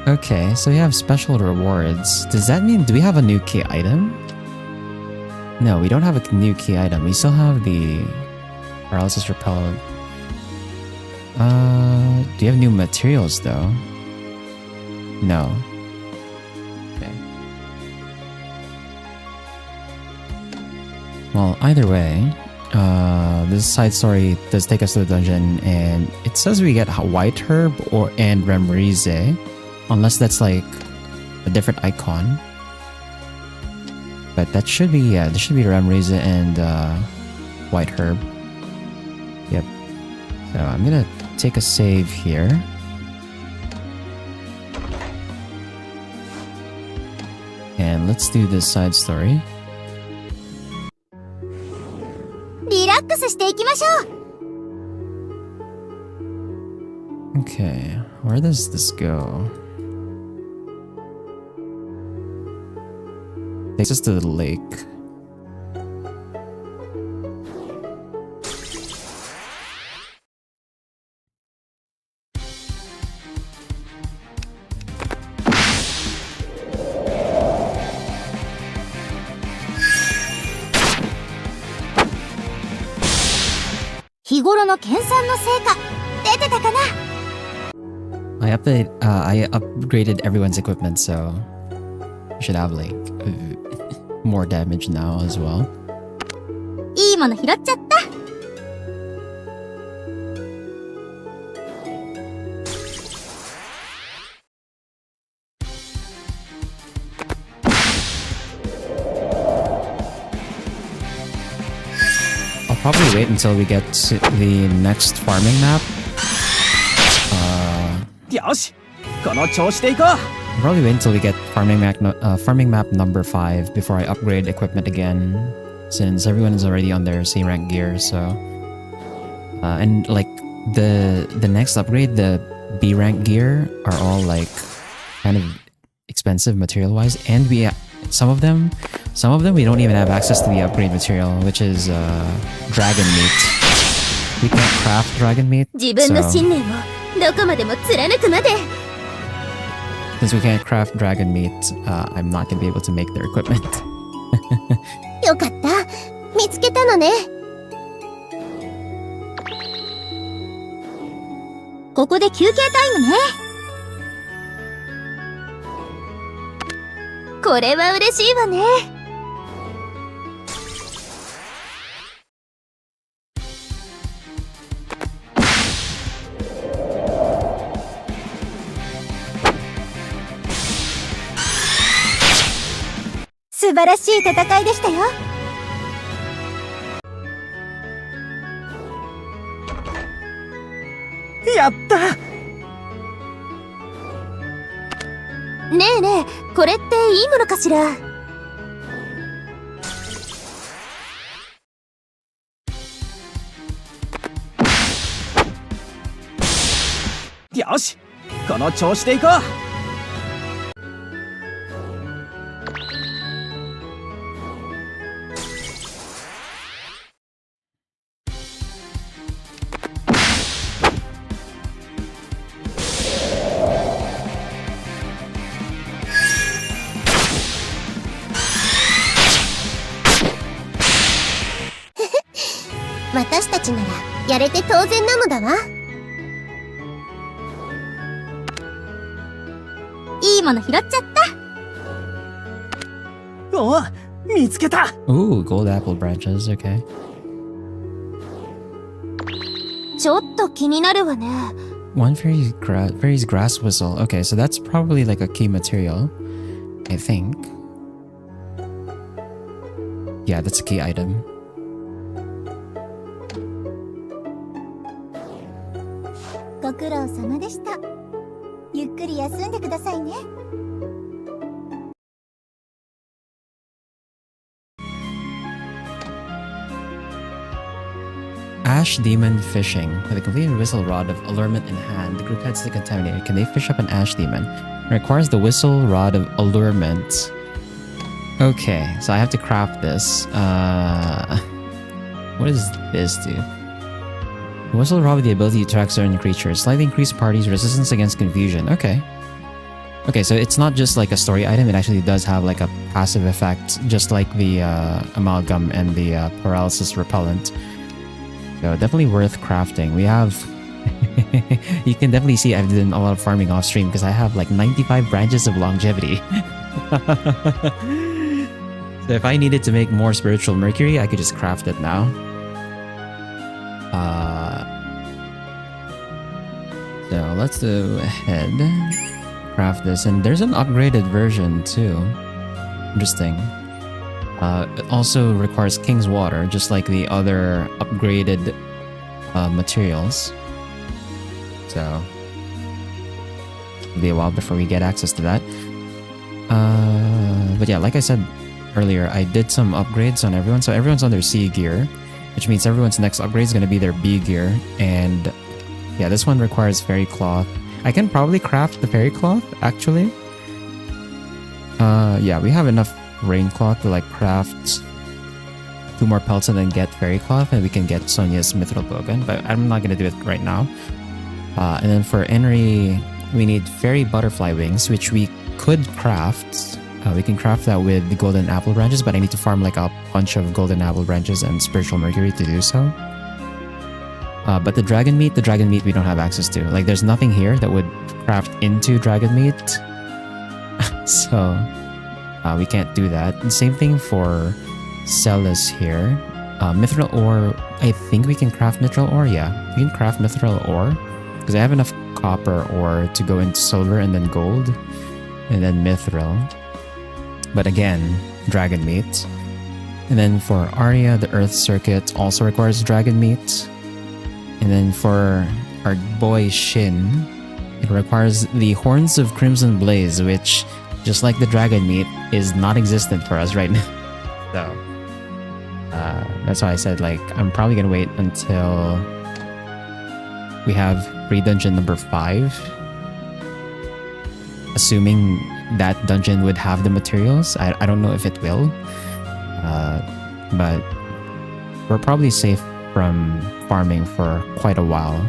Okay, so we have special rewards. Does that mean, do we have a new key item? No, we don't have a new key item. We still have the paralysis repellent. Do you have new materials though? No. Okay. Well, either way, this side story does take us to the dungeon, and it says we get white herb and remrize, unless that's like a different icon. But that should be there should be remrize and white herb. Yep. So I'm gonna take a save here. And let's do this side story. リラックスしていきましょう。 Okay, where does this go? Takes us to the lake. “日頃の研鑽の成果出てたかな。 I upgraded everyone's equipment, so we should have like more damage now as well. いいもの拾っちゃった。 I'll probably wait until we get to the next farming map. よし、この調子でいこう。 I'll probably wait until we get farming map number 5 before I upgrade equipment again, since everyone is already on their C rank gear. So, and like the next upgrade, the B rank gear are all like kind of expensive material wise, and some of them we don't even have access to the upgrade material, which is dragon meat. We can't craft dragon meat. 自分の so- 信念をどこまでも貫くまで。 Since we can't craft dragon meat, I'm not gonna be able to make their equipment. よかった。見つけたのね。ここで休憩タイムね。これは嬉しいわね。 素晴らしい戦いでしたよ。やった。ねえねえ、これっていいものかしら。 よし、この調子でいこう。 私たちならやれて当然なのだわ。いいもの拾っちゃった。 おお、見つけた。 Ooh, gold apple branches, okay. ちょっと気になるわね。 One fairy's grass whistle. Okay, so that's probably like a key material, I think. Yeah, that's a key item. ご苦労様でした。ゆっくり休んでくださいね。 Ash Demon Fishing. With a completed whistle rod of allurement in hand, the group heads to the contaminated. Can they fish up an Ash Demon? It requires the whistle rod of allurement. Okay, so I have to craft this. What does this do? The whistle rod with the ability to track certain creatures. Slightly increase party's resistance against confusion. Okay. Okay, so it's not just like a story item, it actually does have like a passive effect, just like the amalgam and the paralysis repellent. So definitely worth crafting. We have... you can definitely see I've done a lot of farming off stream because I have like 95 branches of longevity. So if I needed to make more spiritual mercury, I could just craft it now. So let's go ahead, craft this, and there's an upgraded version too. Interesting. It also requires King's Water, just like the other upgraded materials. So it'll be a while before we get access to that. But yeah, like I said earlier, I did some upgrades on everyone. So everyone's on their C gear, which means everyone's next upgrade is going to be their B gear. And yeah, this one requires fairy cloth. I can probably craft the fairy cloth, actually. Yeah, we have enough rain cloth to like craft 2 more pelts and then get fairy cloth, and we can get Sonia's mithril bogan, but I'm not going to do it right now. And then for Enri, we need fairy butterfly wings, which we could craft. We can craft that with the golden apple branches, but I need to farm like a bunch of golden apple branches and spiritual mercury to do so. But the dragon meat we don't have access to. Like there's nothing here that would craft into dragon meat. So we can't do that. And same thing for Celis here. Mithril ore, I think we can craft mithril ore. Yeah, we can craft mithril ore because I have enough copper ore to go into silver and then gold and then mithril. But again, dragon meat. And then for Arya, the earth circuit also requires dragon meat. And then for our boy Shin, it requires the horns of Crimson Blaze, which, just like the dragon meat, is not existent for us right now. So that's why I said, like, I'm probably gonna wait until we have re-dungeon number 5. Assuming that dungeon would have the materials. I don't know if it will. But we're probably safe from farming for quite a while.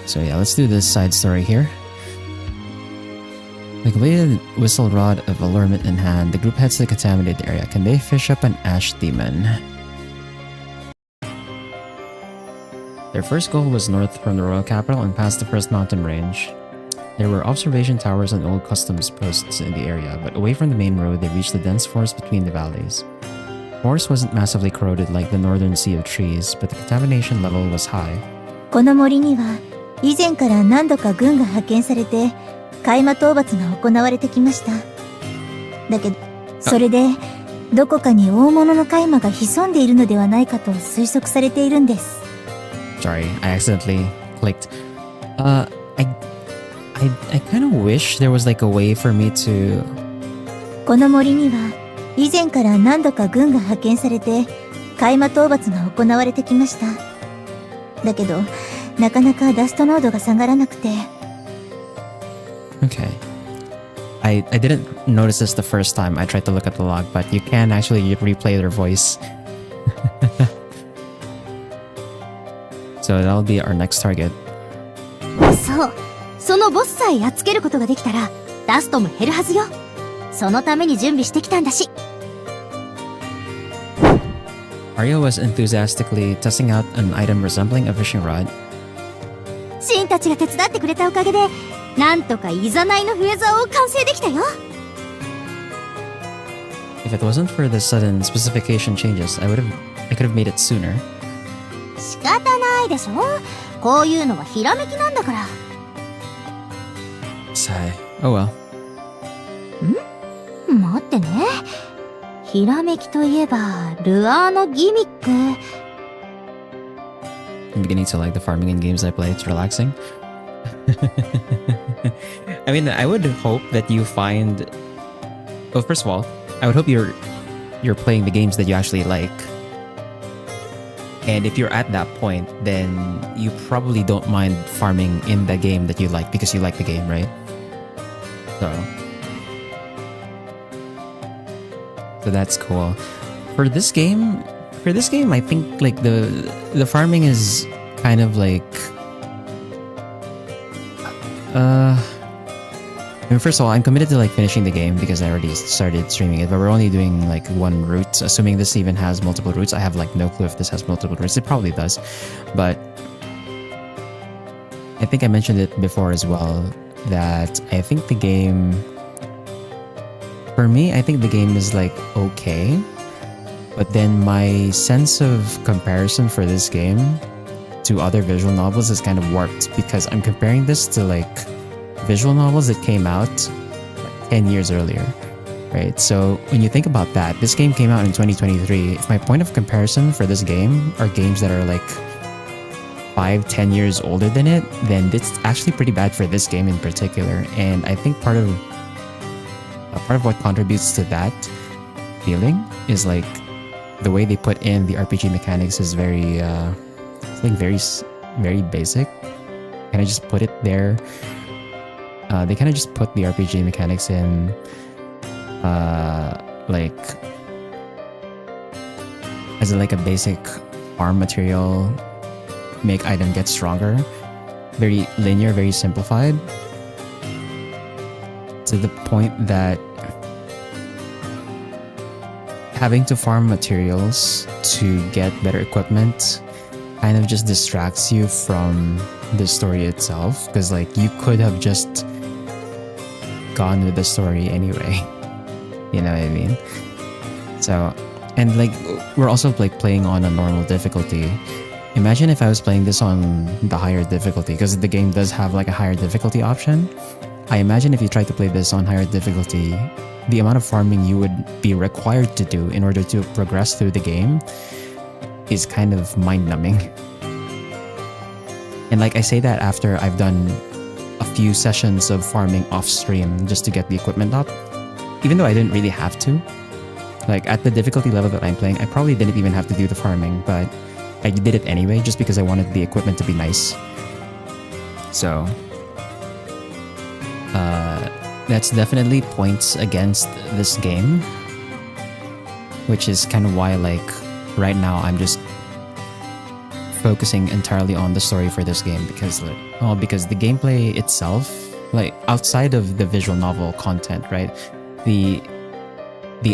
So yeah, let's do this side story here. The completed whistle rod of allurement in hand, the group heads to the contaminated area. Can they fish up an ash demon? Their first goal was north from the royal capital and past the first mountain range. There were observation towers and old customs posts in the area, but away from the main road they reached the dense forest between the valleys. The forest wasn't massively corroded like the northern sea of trees, but the contamination level was high. この森には以前から何度か軍が派遣されて海馬討伐が行われてきました。だけどそれでどこかに大物の海馬が潜んでいるのではないかと推測されているんです。 Sorry, I accidentally clicked. I kind of wish there was like a way for me to... この森には以前から何度か軍が派遣されて海馬討伐が行われてきました。だけどなかなかダスト濃度が下がらなくて。 Okay. I didn't notice this the first time I tried to look at the log, but you can actually replay their voice. So that'll be our next target. そう、そのボスさえやっつけることができたらダストも減るはずよ。そのために準備してきたんだし。 Arya was enthusiastically testing out an item resembling a fishing rod. シンたちが手伝ってくれたおかげでなんとかイザナイの笛竿を完成できたよ。 If it wasn't for the sudden specification changes, I could have made it sooner. 仕方ないでしょ。こういうのはひらめきなんだから。 Sigh. Oh well. 待ってね。ひらめきといえばルアーのギミック。 I'm beginning to like the farming in games I play. It's relaxing. I mean, I would hope that you find... Well, first of all, I would hope you're playing the games that you actually like. And if you're at that point, then you probably don't mind farming in the game that you like because you like the game, right? So that's cool. For this game, I think like the farming is kind of like I mean, first of all, I'm committed to like finishing the game because I already started streaming it, but we're only doing like one route, assuming this even has multiple routes. I have like no clue if this has multiple routes. It probably does, but I think I mentioned it before as well that I think the game for me, I think the game is like okay, but then my sense of comparison for this game to other visual novels is kind of warped because I'm comparing this to like visual novels that came out like 10 years earlier, right? So when you think about that, this game came out in 2023. If my point of comparison for this game are games that are like 5-10 years older than it, then it's actually pretty bad for this game in particular. And I think part of what contributes to that feeling is like the way they put in the RPG mechanics is very it's like very basic. Kind of just put it there. They kind of just put the RPG mechanics in like as like a basic farm material, make item get stronger. Very linear, very simplified. To the point that having to farm materials to get better equipment kind of just distracts you from the story itself, because like you could have just gone with the story anyway. You know what I mean? So, and like we're also like playing on a normal difficulty. Imagine if I was playing this on the higher difficulty, because the game does have like a higher difficulty option. I imagine if you tried to play this on higher difficulty, the amount of farming you would be required to do in order to progress through the game is kind of mind-numbing. And like I say that after I've done a few sessions of farming off stream just to get the equipment up, even though I didn't really have to. Like at the difficulty level that I'm playing, I probably didn't even have to do the farming, but I did it anyway just because I wanted the equipment to be nice. So that's definitely points against this game, which is kind of why like right now I'm just focusing entirely on the story for this game, because because the gameplay itself, like outside of the visual novel content, right, the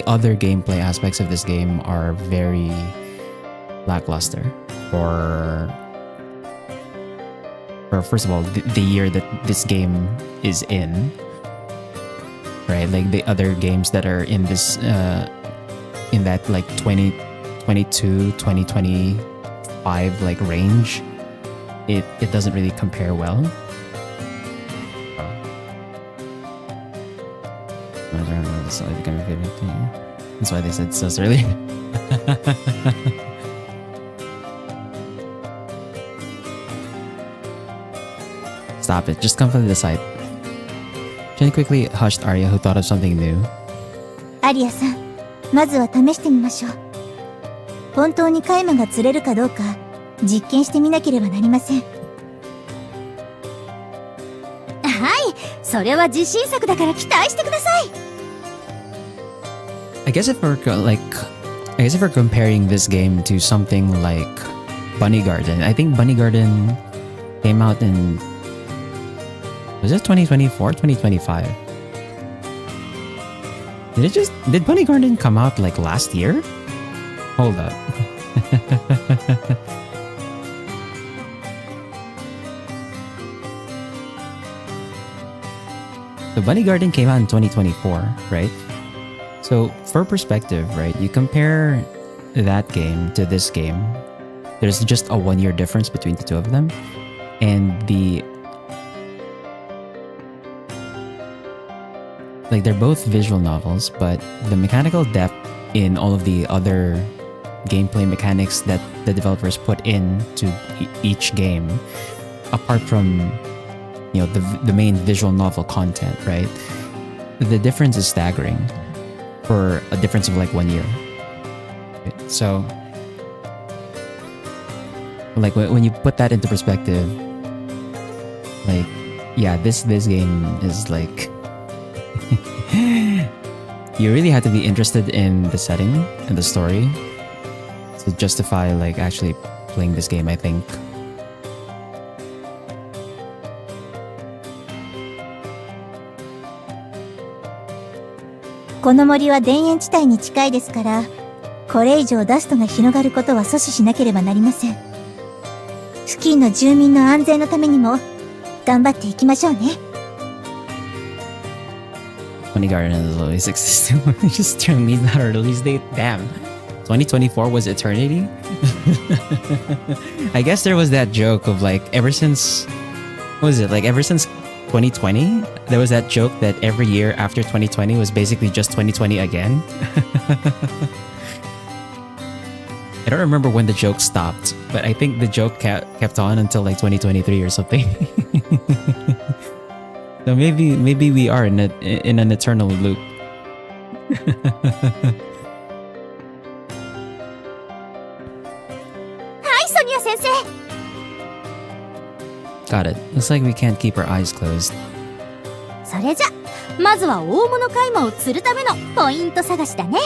other gameplay aspects of this game are very lackluster for first of all the year that this game is in, right? Like the other games that are in this in that like 2022 2025 like range, it doesn't really compare well. That's why they said so early. Stop it, just come from the side. Jenny quickly hushed Arya, who thought of something new. アリアさん、まずは試してみましょう。本当にカイマが釣れるかどうか実験してみなければなりません。はい、それは自信作だから期待してください。I guess if we're comparing this game to something like Bunny Garden, I think Bunny Garden came out in, was it 2024, 2025? Did Bunny Garden come out like last year? Hold up. So Bunny Garden came out in 2024, right? So for perspective, right, you compare that game to this game, there's just a 1-year difference between the two of them. And they're both visual novels, but the mechanical depth in all of the other gameplay mechanics that the developers put into each game, apart from the main visual novel content, right, the difference is staggering for a difference of like 1 year. Right? So like when you put that into perspective, like yeah, this game is like you really have to be interested in the setting and the story to justify like actually playing this game, I think.「この森は田園地帯に近いですから、これ以上ダストが広がることは阻止しなければなりません。付近の住民の安全のためにも頑張っていきましょうね。Funny Garden has always existed. Just turn me that release date. Damn. 2024 was eternity? I guess there was that joke of like ever since 2020, there was that joke that every year after 2020 was basically just 2020 again. I don't remember when the joke stopped, but I think the joke kept on until like 2023 or something. So maybe we are in an eternal loop. Hi, Sonia sensei! Got it. Looks like we can't keep our eyes closed. それじゃ、まずは大物カイマを釣るためのポイント探しだね。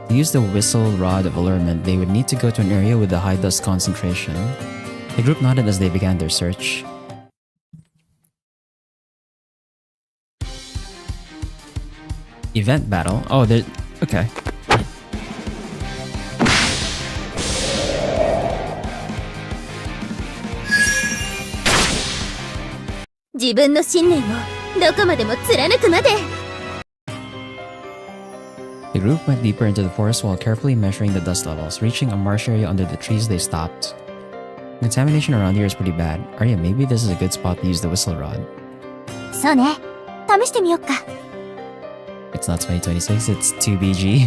To use the whistle rod of allurement, they would need to go to an area with a high dust concentration. The group nodded as they began their search. Event battle? Oh, there... Okay. 自分の信念をどこまでも貫くまで。The group went deeper into the forest while carefully measuring the dust levels. Reaching a marsh area under the trees, they stopped. Contamination around here is pretty bad. Arya, maybe this is a good spot to use the whistle rod. そうね。試してみよっか。It's not 2026, it's 2BG.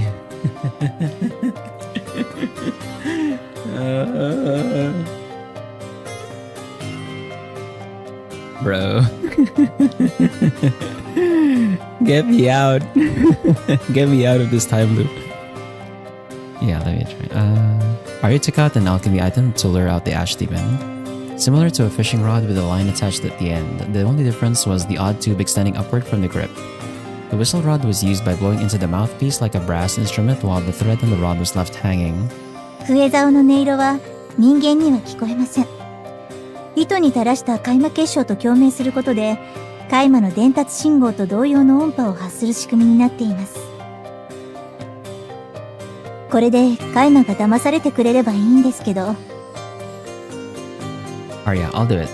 Bro. Get me out. Get me out of this time loop. Yeah, let me try. Arya took out an alchemy item to lure out the ash demon. Similar to a fishing rod with a line attached at the end, the only difference was the odd tube extending upward from the grip. The whistle rod was used by blowing into the mouthpiece like a brass instrument while the thread on the rod was left hanging. 笛竿の音色は人間には聞こえません。糸に垂らしたカイマ結晶と共鳴することで、カイマの伝達信号と同様の音波を発する仕組みになっています。これでカイマが騙されてくれればいいんですけど。Arya, I'll do it.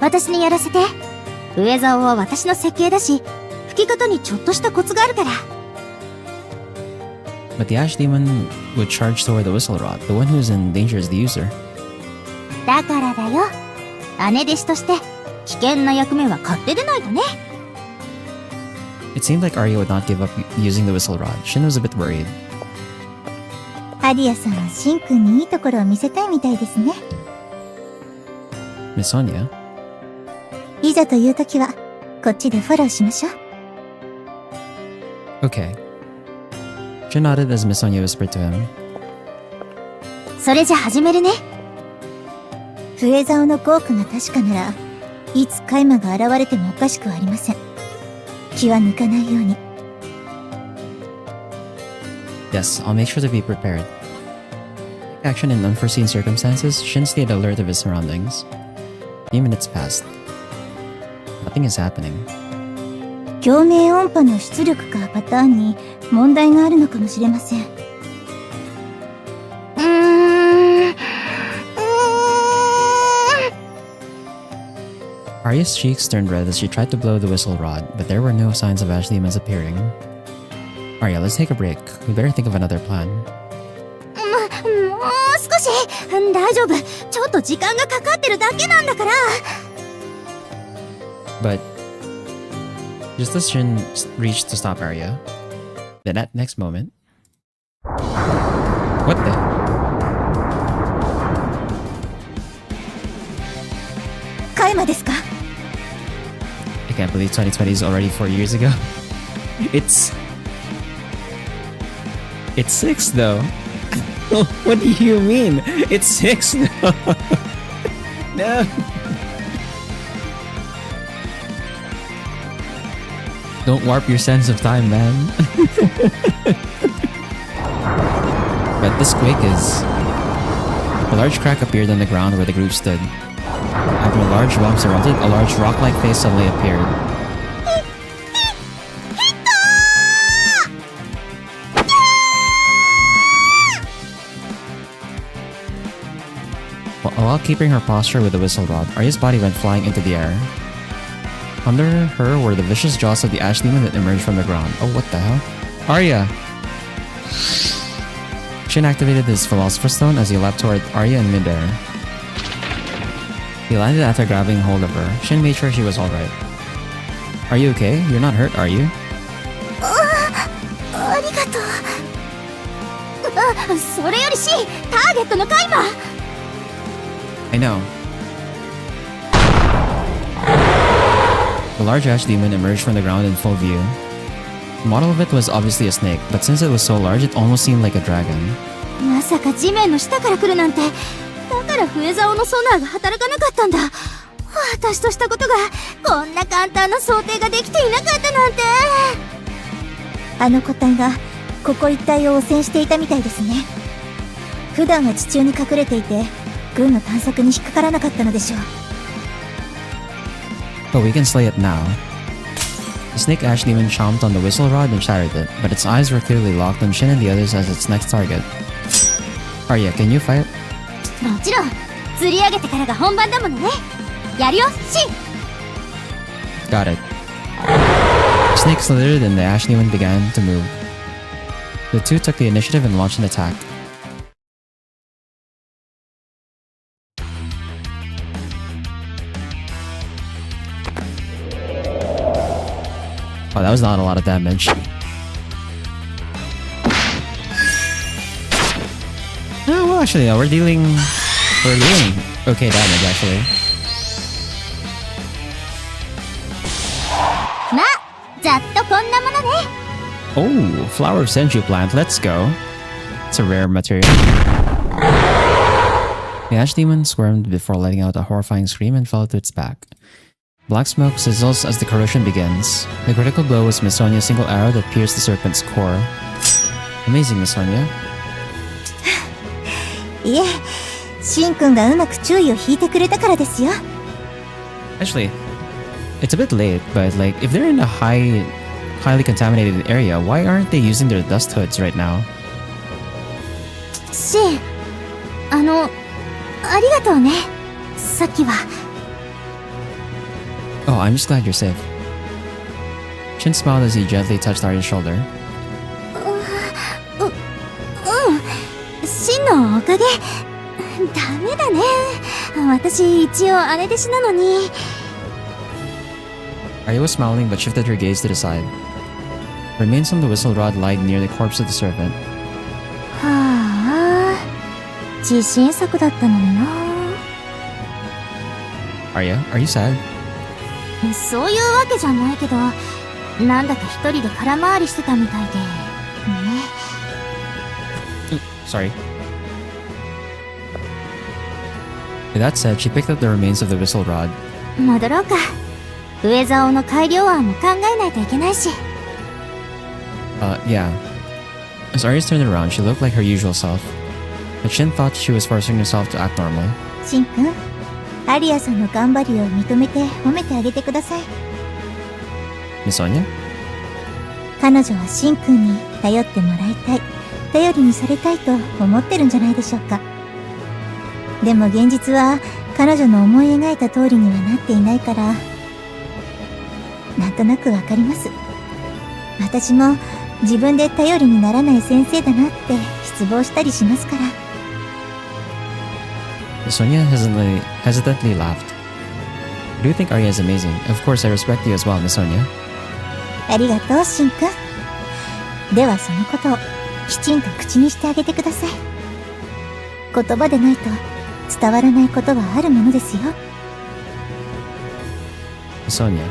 私にやらせて。笛竿は私の設計だし、吹き方にちょっとしたコツがあるから。But the ash demon would charge toward the whistle rod. The one who's in danger is the user. だからだよ。姉弟子として危険な役目は買って出ないとね。It seemed like Arya would not give up using the whistle rod. Shin was a bit worried. アリアさんはシンくんにいいところを見せたいみたいですね。Miss Sonia? いざという時はこっちでフォローしましょう。Okay. Shin nodded as Miss Sonia whispered to him. それじゃ始めるね。笛竿の効果が確かなら、いつカイマが現れてもおかしくはありません。気は抜かないように。Yes, I'll make sure to be prepared. Action in unforeseen circumstances, Shin stayed alert of his surroundings. A few minutes passed. Nothing is happening. 共鳴音波の出力かパターンに問題があるのかもしれません。Arya's cheeks turned red as she tried to blow the whistle rod, but there were no signs of ash demons appearing. Arya, let's take a break. We better think of another plan. もう少し。大丈夫。ちょっと時間がかかってるだけなんだから。But just as Shin reached to stop Arya, then at next moment... What the? Kaima ですか? I can't believe 2020 is already 4 years ago. It's 6 though. What do you mean? It's 6 though. No. Don't warp your sense of time, man. But this quake is... A large crack appeared on the ground where the group stood. After large bumps erupted, a large rock-like face suddenly appeared. While keeping her posture with the whistle rod, Arya's body went flying into the air. Under her were the vicious jaws of the ash demon that emerged from the ground. Oh, what the hell? Arya! Shin activated his Philosopher's Stone as he leapt toward Arya in midair. He landed after grabbing hold of her. Shin made sure she was alright. Are you okay? You're not hurt, are you? ありがとう。それよりし、ターゲットのカイマ。 I know. The large ash demon emerged from the ground in full view. The model of it was obviously a snake, but since it was so large, it almost seemed like a dragon. まさか地面の下から来るなんて。だから笛竿のソナーが働かなかったんだ。私としたことがこんな簡単な想定ができていなかったなんて。あの個体がここ一帯を汚染していたみたいですね。普段は地中に隠れていて軍の探索に引っかからなかったのでしょう。 But we can slay it now. The snake ash demon chomped on the whistle rod and shattered it, but its eyes were clearly locked on Shin and the others as its next target. Arya, can you fight? もちろん釣り上げてからが本番だものね。やるよ、シン。 Got it. The snake slithered and the ash demon began to move. The two took the initiative and launched an attack. Oh, that was not a lot of damage. Oh, well, actually, we're dealing okay damage, actually. まあ、ざっとこんなものね。 Oh, flower of senju plant, let's go. It's a rare material. The ash demon squirmed before letting out a horrifying scream and fell to its back. Black smoke sizzles as the corrosion begins. The critical blow was Miss Sonia's single arrow that pierced the serpent's core. Amazing, Miss Sonia. いえ、シンくんがうまく注意を引いてくれたからですよ。 Actually, it's a bit late, but like, if they're in a highly contaminated area, why aren't they using their dust hoods right now? シン、ありがとうね。さっきは。 Oh, I'm just glad you're safe. Shin smiled as he gently touched Arya's shoulder. シンのおかげ。ダメだね。私一応姉弟子なのに。 Arya was smiling but shifted her gaze to the side. Remains on the whistle rod lied near the corpse of the serpent. はあ、自信作だったのにな。 Arya, are you sad? そういうわけじゃないけど、なんだか一人で空回りしてたみたいで。ね。 Sorry. With that said, she picked up the remains of the whistle rod. 戻ろうか。笛竿の改良案も考えないといけないし。 Yeah. As Arya turned around, she looked like her usual self. But Shin thought she was forcing herself to act normal. シンくん、アリアさんの頑張りを認めて褒めてあげてください。 Miss Sonia? 彼女はシンくんに頼ってもらいたい、頼りにされたいと思ってるんじゃないでしょうか。でも現実は彼女の思い描いた通りにはなっていないから、なんとなくわかります。私も自分で頼りにならない先生だなって失望したりしますから。 Miss Sonia hesitantly laughed. I do think Arya is amazing. Of course, I respect you as well, Miss Sonia. ありがとう、シンくん。ではそのことをきちんと口にしてあげてください。言葉でないと伝わらないことはあるものですよ。 Miss Sonia.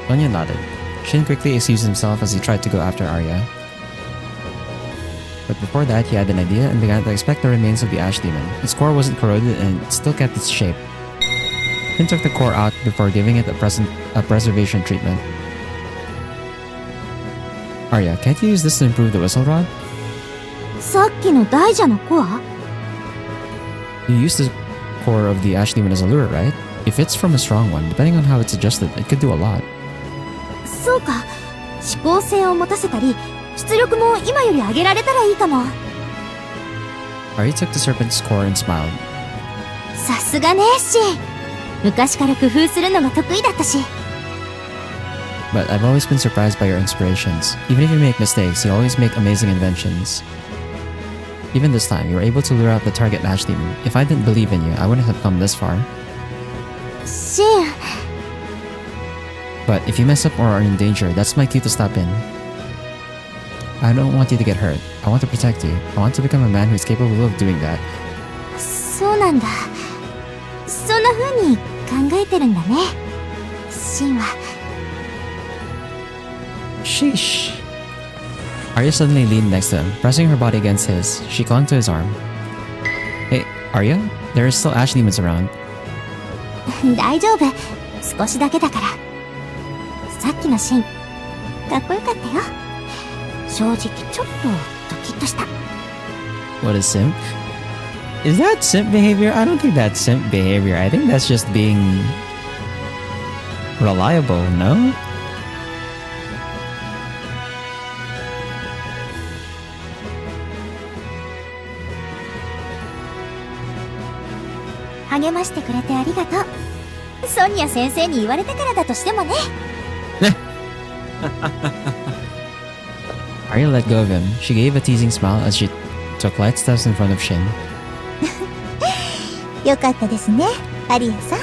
Sonia nodded. Shin quickly excused himself as he tried to go after Arya. But before that, he had an idea and began to inspect the remains of the ash demon. Its core wasn't corroded and it still kept its shape. Shin took the core out before giving it a preservation treatment. Arya, can't you use this to improve the whistle rod? さっきの大蛇のコア？ You used the core of the ash demon as a lure, right? If it's from a strong one, depending on how it's adjusted, it could do a lot. そうか。指向性を持たせたり、出力も今より上げられたらいいかも。 Arya took the serpent's core and smiled. さすがね、シン。昔から工夫するのが得意だったし。but I've always been surprised by your inspirations. Even if you make mistakes, you always make amazing inventions. Even this time, you were able to lure out the target ash demon. If I didn't believe in you, I wouldn't have come this far. シン But if you mess up or are in danger, that's my cue to stop in. I don't want you to get hurt. I want to protect you. I want to become a man who's capable of doing that. そうなんだ。そんな風に考えてるんだね。シンは。Sheesh. Arya suddenly leaned next to him, pressing her body against his. She clung to his arm. Hey, Arya? There are still ash demons around. 大丈夫。少しだけだから。さっきのシーン、かっこよかったよ。正直ちょっとドキッとした。What is simp? Is that simp behavior? I don't think that's simp behavior. I think that's just being reliable, no?「励ましてくれてありがとう」「ソニア先生に言われたからだとしてもね」Arya let go of him. She gave a teasing smile as she took light steps in front of Shin. よかったですね、アリアさん。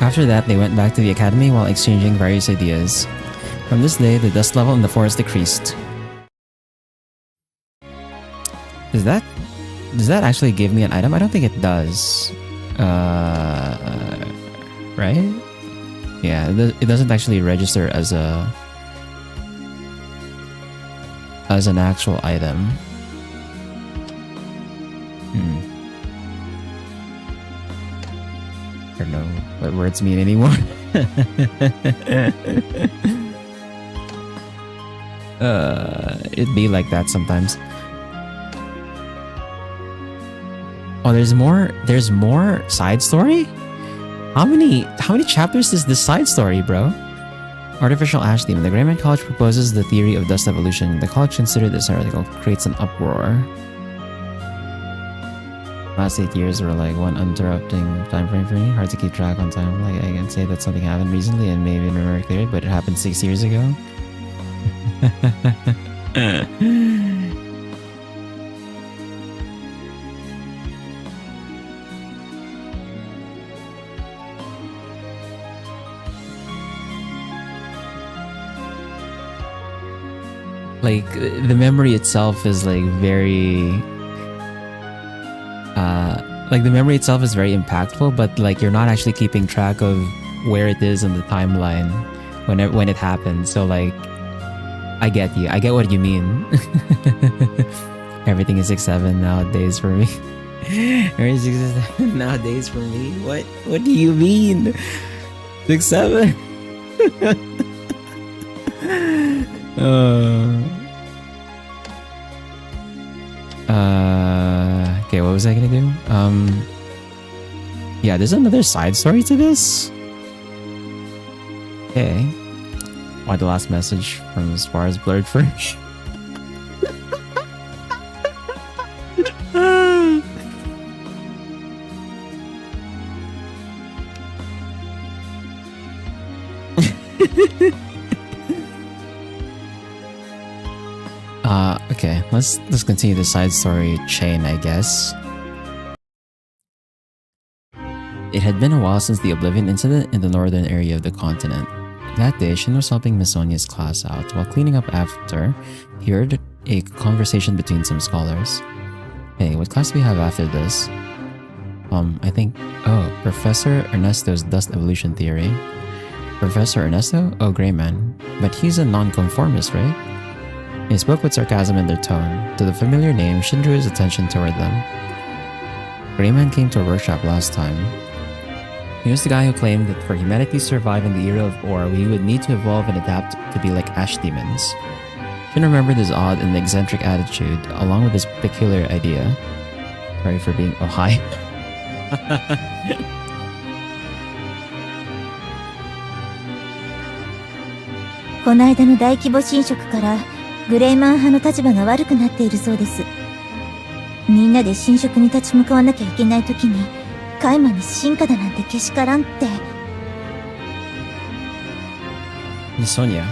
After that, they went back to the academy while exchanging various ideas. From this day, the dust level in the forest decreased. Does that actually give me an item? I don't think it does. Right? Yeah, it doesn't actually register as an actual item. I don't know what words mean anymore. It'd be like that sometimes. Oh, there's more side story? How many chapters is this side story, bro? Artificial ash demon. The Greyman College proposes the theory of dust evolution. The college considered this article creates an uproar. Last 8 years were like one uninterrupting time frame for me. Hard to keep track on time. Like I can say that something happened recently and maybe remember clearly, but it happened 6 years ago. Like the memory itself is like very the memory itself is very impactful, but like you're not actually keeping track of where it is in the timeline when it happened. So like I get you. I get what you mean. Everything is 6-7 nowadays for me. Everything is 6-7 nowadays for me. What do you mean? 6-7? Okay, what was I gonna do? Yeah, there's another side story to this. Okay. Why the last message from as far as blurred first? Okay, let's continue the side story chain, I guess. It had been a while since the Oblivion incident in the northern area of the continent. That day, Shin was helping Miss Sonia's class out. While cleaning up after, he heard a conversation between some scholars. Hey, what class do we have after this? I think... Oh, Professor Ernesto's dust evolution theory. Professor Ernesto? Oh, Greyman. But he's a non-conformist, right? He spoke with sarcasm in their tone. To the familiar name, Shin drew his attention toward them. Greyman came to a workshop last time. He was the guy who claimed that for humanity to survive in the era of Ore, we would need to evolve and adapt to be like ash demons. Shin remembered his odd and eccentric attitude, along with his peculiar idea. Sorry for being... Oh, hi. この間の大規模侵食からグレイマン派の立場が悪くなっているそうです。みんなで侵食に立ち向かわなきゃいけない時にカイマに進化だなんてけしからんって。Miss Sonia.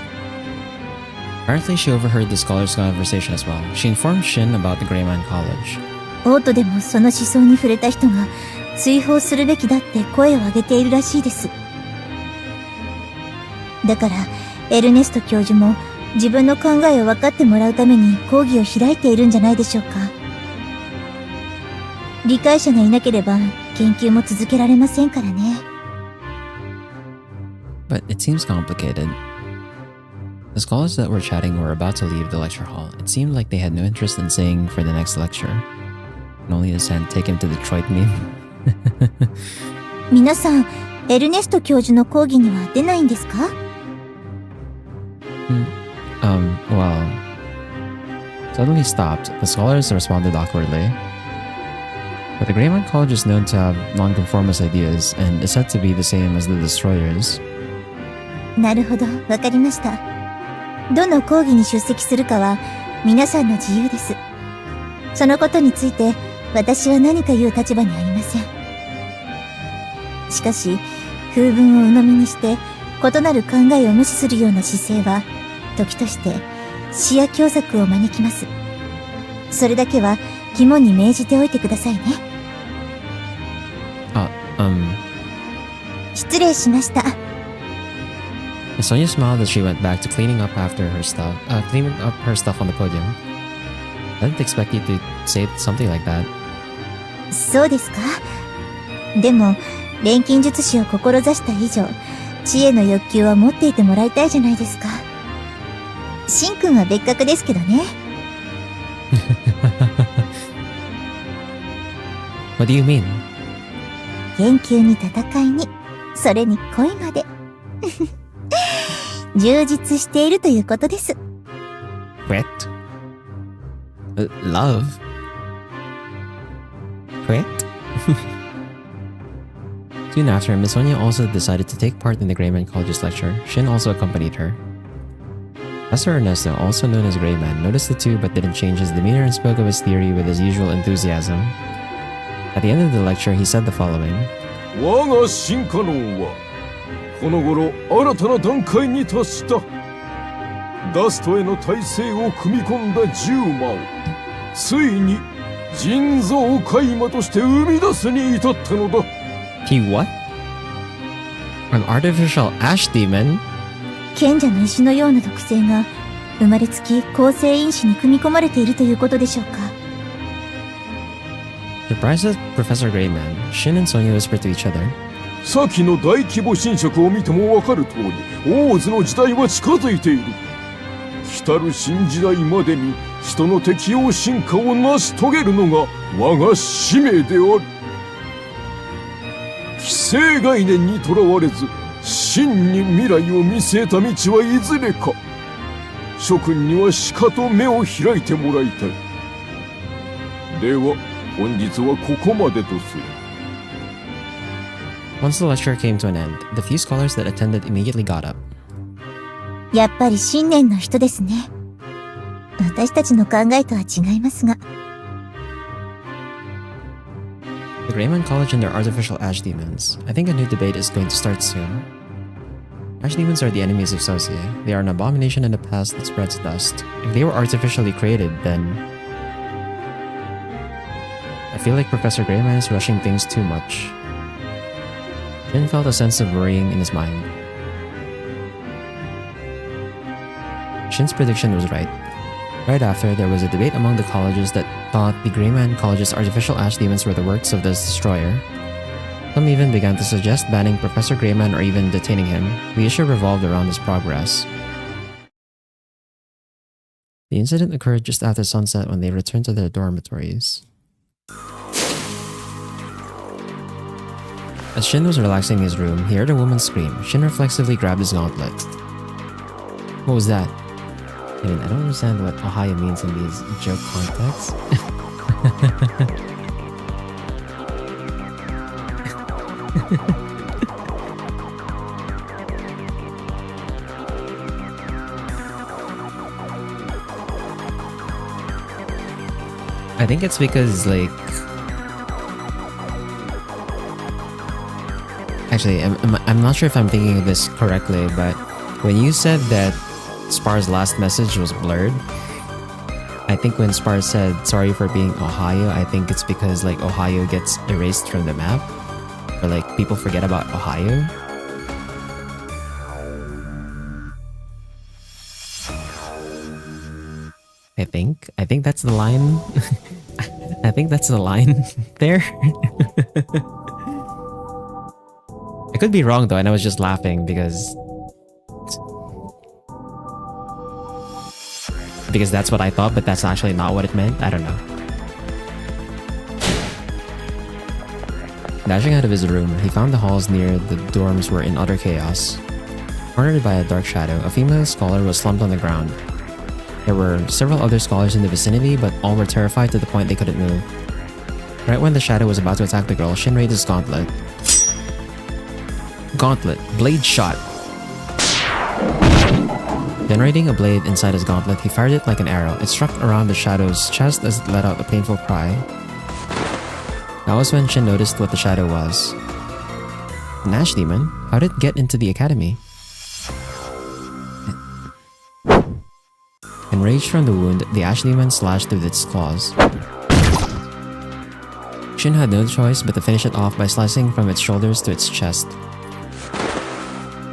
Apparently, she overheard the scholars' conversation as well. She informed Shin about the Greyman College. オートでもその思想に触れた人が追放するべきだって声を上げているらしいです。だからエルネスト教授も自分の考えを分かってもらうために講義を開いているんじゃないでしょうか。理解者がいなければ研究も続けられませんからね。But it seems complicated. The scholars that were chatting were about to leave the lecture hall. It seemed like they had no interest in staying for the next lecture. And only a sent take him to Detroit meme. 皆さん、エルネスト教授の講義には出ないんですか？ Well... Suddenly stopped, the scholars responded awkwardly. But the Greyman College is known to have nonconformist ideas and is said to be the same as the Destroyers. なるほど、わかりました。どの講義に出席するかは皆さんの自由です。そのことについて私は何か言う立場にありません。しかし、風聞を鵜呑みにして異なる考えを無視するような姿勢は時として視野狭窄を招きます。それだけは肝に銘じておいてくださいね。失礼しました。Sonia smiled as she went back to cleaning up her stuff on the podium. I didn't expect you to say something like that. そうですか。でも、錬金術師を志した以上、知恵の欲求は持っていてもらいたいじゃないですか。シンくんは別格ですけどね。What do you mean? 研究に戦いに、それに恋まで。充実しているということです。Quit? Love? Quit? Soon after, Miss Sonia also decided to take part in the Greyman College's lecture. Shin also accompanied her. Professor Ernesto, also known as Greyman, noticed the two but didn't change his demeanor and spoke of his theory with his usual enthusiasm. At the end of the lecture, he said the following. 我が進化論はこの頃新たな段階に達した。ダストへの耐性を組み込んだ10魔をついに人造海魔として生み出すに至ったのだ。He what? An artificial ash demon? 賢者の石のような特性が生まれつき構成因子に組み込まれているということでしょうか。Surprised at Professor Greyman, Shin and Sonia whispered to each other. 先の大規模侵食を見てもわかる通り、オーズの時代は近づいている。来たる新時代までに人の適応進化を成し遂げるのが我が使命である。既成概念にとらわれず真に未来を見据えた道はいずれか。諸君にはしかと目を開いてもらいたい。では本日はここまでとする。Once the lecture came to an end, the few scholars that attended immediately got up. やっぱり信念の人ですね。私たちの考えとは違いますが。The Greyman College and their artificial ash demons. I think a new debate is going to start soon. Ash demons are the enemies of Sosie. They are an abomination in the past that spreads dust. If they were artificially created, then... I feel like Professor Greyman is rushing things too much. Jin felt a sense of worrying in his mind. Shin's prediction was right. Right after, there was a debate among the colleges that thought the Greyman College's artificial ash demons were the works of the Destroyer. Some even began to suggest banning Professor Greyman or even detaining him. The issue revolved around his progress. The incident occurred just after sunset when they returned to their dormitories. As Shin was relaxing in his room, he heard a woman scream. Shin reflexively grabbed his gauntlet. What was that? I mean, I don't understand what Ohio means in these joke contexts. I think it's because, like... Actually, I'm not sure if I'm thinking of this correctly, but When you said that Spar's last message was blurred, I think when Spar said sorry for being Ohio, I think it's because like Ohio gets erased from the map. Or like people forget about Ohio. I think that's the line. I think that's the line there. I could be wrong though, and I was just laughing because that's what I thought, but that's actually not what it meant. I don't know. Dashing out of his room, he found the halls near the dorms were in utter chaos. Cornered by a dark shadow, a female scholar was slumped on the ground. There were several other scholars in the vicinity, but all were terrified to the point they couldn't move. Right when the shadow was about to attack the girl, Shin raised his gauntlet. Blade shot. Generating a blade inside his gauntlet, he fired it like an arrow. It struck around the shadow's chest as it let out a painful cry. That was when Shin noticed what the shadow was. An ash demon? How did it get into the academy? Enraged from the wound, the ash demon slashed with its claws. Shin had no choice but to finish it off by slicing from its shoulders to its chest.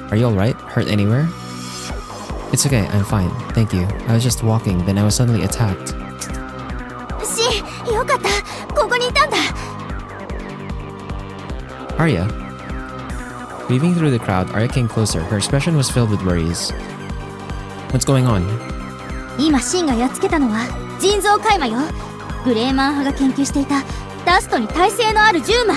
Are you alright? Hurt anywhere? It's okay, I'm fine. Thank you. I was just walking, then I was suddenly attacked. Shin, よかった。ここにいたんだ。Arya. Weaving through the crowd, Arya came closer. Her expression was filled with worries. What's going on? 今シンがやっつけたのは人造海馬よ。グレーマン派が研究していたダストに耐性のあるジューマ。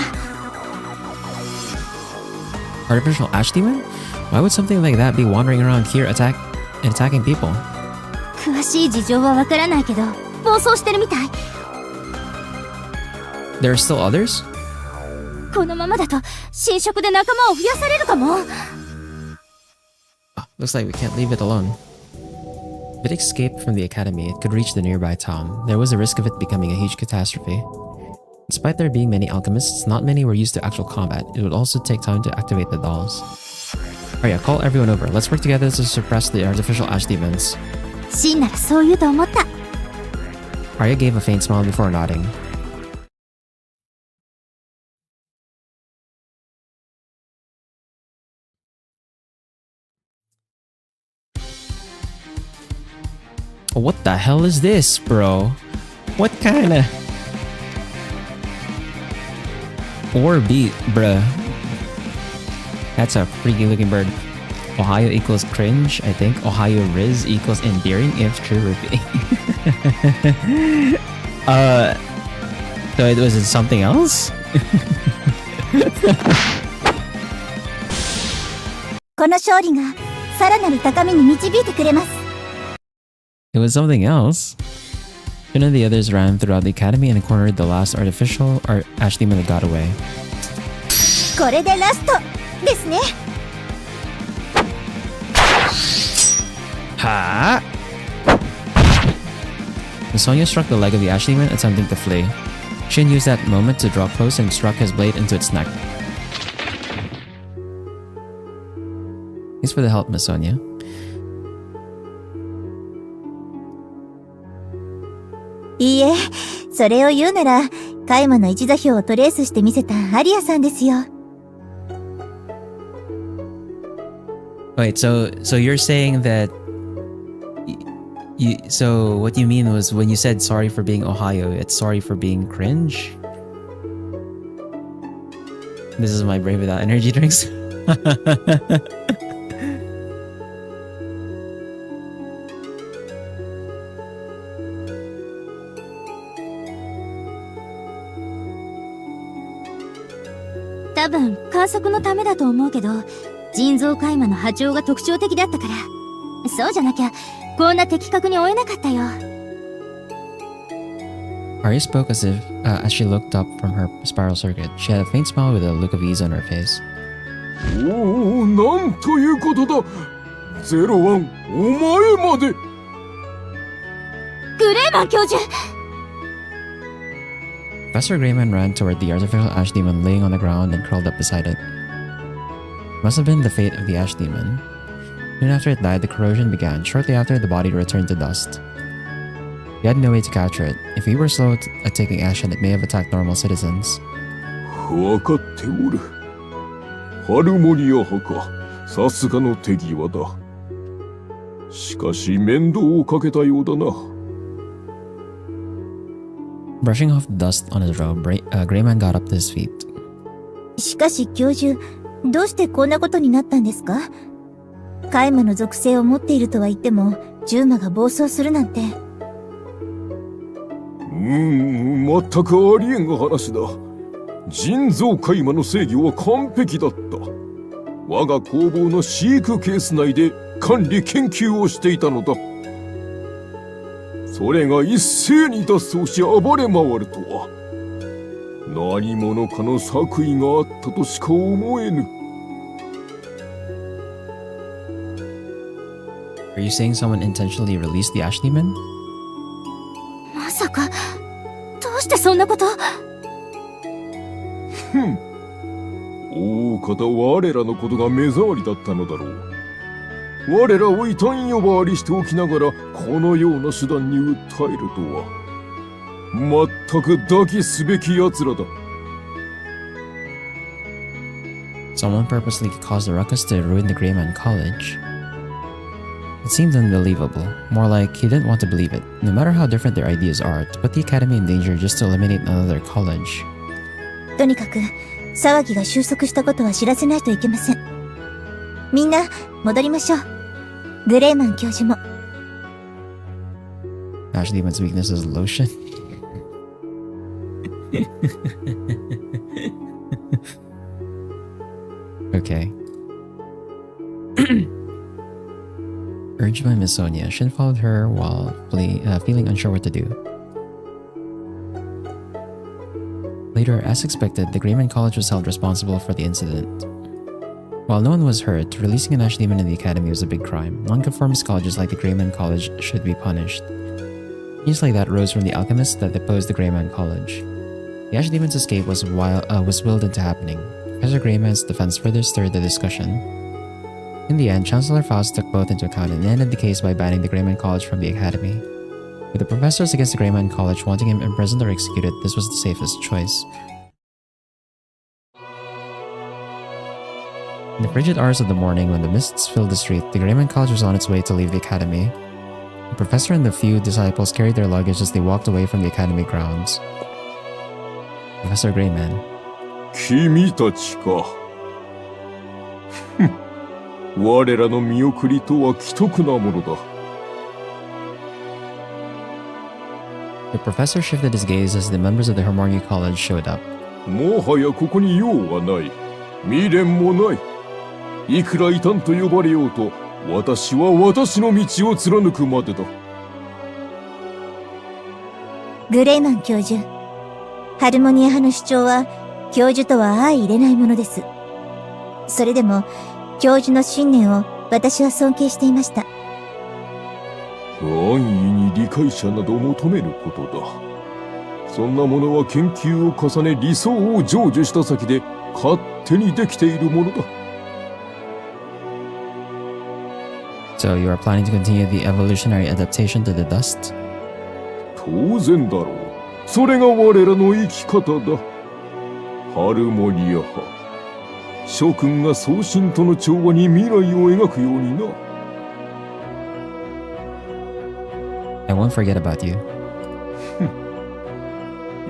Artificial ash demon? Why would something like that be wandering around here attacking people? 詳しい事情はわからないけど暴走してるみたい。There are still others? このままだと侵食で仲間を増やされるかも。Looks like we can't leave it alone. If it escaped from the academy, it could reach the nearby town. There was a risk of it becoming a huge catastrophe. Despite there being many alchemists, not many were used to actual combat. It would also take time to activate the dolls. Arya, call everyone over. Let's work together to suppress the artificial ash demons. シンならそう言うと思った。Arya gave a faint smile before nodding. What the hell is this, bro? What kind of beat, bruh? That's a freaky looking bird. Ohio equals cringe, I think. Ohio Riz equals endearing, if true. So it was something else? この勝利がさらなる高みに導いてくれます。It was something else. Shin and the others ran throughout the academy and cornered the last artificial ash demon that got away. これでラストですね。Ha! Sonya struck the leg of the ash demon, attempting to flee. Shin used that moment to draw close and struck his blade into its neck. Thanks for the help, Miss Sonya.「いいえ、それを言うならカイマの一座標をトレースしてみせたアリアさんですよ。」 Wait, so you're saying that so what you mean was when you said sorry for being Ohio, it's sorry for being cringe? This is my Brave Without Energy drinks.「多分観測のためだと思うけど、人造海馬の波長が特徴的だったから。そうじゃなきゃこんな的確に追えなかったよ。」 Arya spoke as she looked up from her spiral circuit. She had a faint smile with a look of ease on her face. おお、なんということだ。ゼロワン、お前まで。グレーマン教授。 Professor Greyman ran toward the artificial ash demon laying on the ground and curled up beside it. Must have been the fate of the ash demon. Soon after it died, the corrosion began. Shortly after, the body returned to dust. We had no way to capture it. If we were slow at taking action, it may have attacked normal citizens. わかっておる。ハルモニア派か。さすがの手際だ。しかし面倒をかけたようだな。Brushing off dust on his robe, Greyman got up to his feet. しかし教授、どうしてこんなことになったんですか？カイマの属性を持っているとは言っても、ジューマが暴走するなんて。全くありえんが話だ。人造カイマの制御は完璧だった。我が工房の飼育ケース内で管理研究をしていたのだ。それが一斉に脱走し暴れ回るとは。何者かの作為があったとしか思えぬ。Are you saying someone intentionally released the Ash Demon? まさか、どうしてそんなこと？大方我らのことが目障りだったのだろう。我らを異端呼ばわりしておきながらこのような手段に訴えるとは。全く抱きすべき奴らだ。Someone purposely caused a ruckus to ruin the Greyman College. It seemed unbelievable, more like he didn't want to believe it, no matter how different their ideas are, to put the academy in danger just to eliminate another college. とにかく、騒ぎが収束したことは知らせないといけません。みんな、戻りましょう。グレイマン教授も。Ash Demon's weakness is lotion. Okay. Urged by Miss Sonia, Shin followed her while feeling unsure what to do. Later, as expected, the Greyman College was held responsible for the incident. While no one was hurt, releasing an Ash Demon in the academy was a big crime. Non-conformist colleges like the Greyman College should be punished. News like that rose from the Alchemists that deposed the Greyman College. The Ash Demon's escape was willed into happening. Professor Greyman's defense further stirred the discussion. In the end, Chancellor Faust took both into account and ended the case by banning the Greyman College from the academy. With the professors against the Greyman College wanting him imprisoned or executed, this was the safest choice. In the frigid hours of the morning, when the mists filled the street, the Greyman College was on its way to leave the academy. The professor and the few disciples carried their luggage as they walked away from the academy grounds. Professor Greyman. 君たちか。我らの見送りとは奇特なものだ。The professor shifted his gaze as the members of the Harmonia College showed up. もはやここに用はない。未練もない。いくら異端と呼ばれようと、私は私の道を貫くまでだ。グレイマン教授。ハルモニア派の主張は、教授とは相入れないものです。それでも、教授の信念を私は尊敬していました。安易に理解者など求めることだ。そんなものは研究を重ね理想を成就した先で勝手にできているものだ。So you are planning to continue the evolutionary adaptation to the dust? 当然だろう。それが我らの生き方だ。ハルモニア派。諸君が送信との調和に未来を描くようにな。I won't forget about you.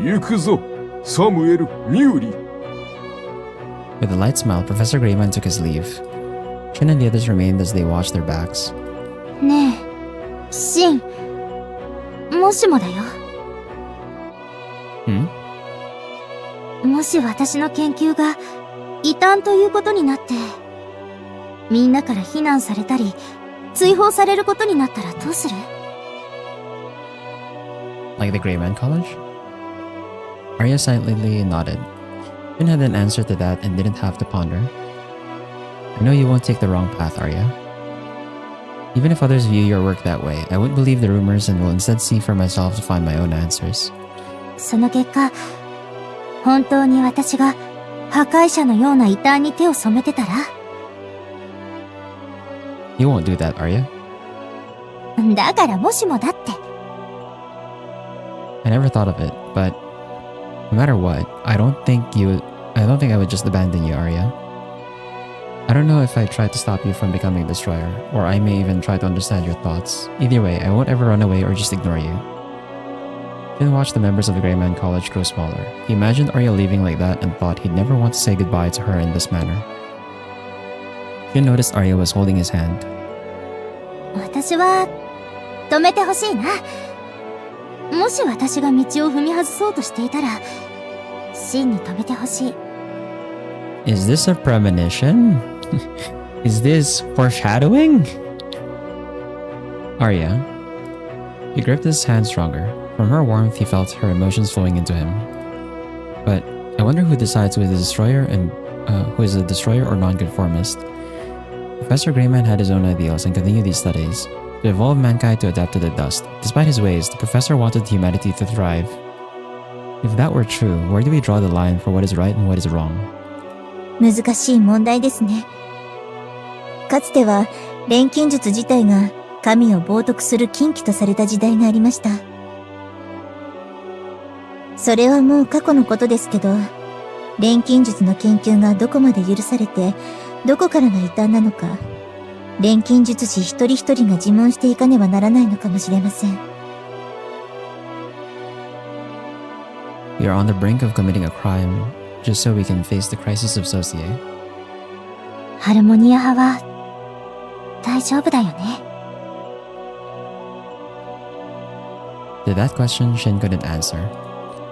行くぞ、サムエル・ミューリ。With a light smile, Professor Greyman took his leave. Shin and the others remained as they watched their backs. ねえ、シン。もしもだよ。もし私の研究が異端ということになって、みんなから非難されたり、追放されることになったらどうする？ Like the Greyman College? Arya silently nodded. Shin had an answer to that and didn't have to ponder. I know you won't take the wrong path, Arya. Even if others view your work that way, I won't believe the rumors and will instead see for myself to find my own answers. その結果、本当に私が破壊者のような異端に手を染めてたら？ You won't do that, are you? だからもしもだって。I never thought of it, but no matter what, I don't think I would just abandon you, Arya. I don't know if I tried to stop you from becoming a destroyer, or I may even try to understand your thoughts. Either way, I won't ever run away or just ignore you. Finn watched the members of the Greyman College grow smaller. He imagined Arya leaving like that and thought he'd never want to say goodbye to her in this manner. Finn noticed Arya was holding his hand. 私は止めてほしいな。もし私が道を踏み外そうとしていたら、真に止めてほしい。Is this a premonition? Is this foreshadowing? Arya. He gripped his hand stronger. From her warmth, he felt her emotions flowing into him. But I wonder who decides who is a destroyer and who is a destroyer or non-conformist. Professor Greyman had his own ideals and continued these studies to evolve mankind to adapt to the dust. Despite his ways, the professor wanted humanity to thrive. If that were true, where do we draw the line for what is right and what is wrong? 難しい問題ですね。かつては錬金術自体が神を冒涜する禁忌とされた時代がありました。それはもう過去のことですけど、錬金術の研究がどこまで許されて、どこからが異端なのか、錬金術師一人一人が自問していかねばならないのかもしれません。We are on the brink of committing a crime just so we can face the crisis of Sosie. ハルモニア派は大丈夫だよね。To that question, Shin couldn't answer.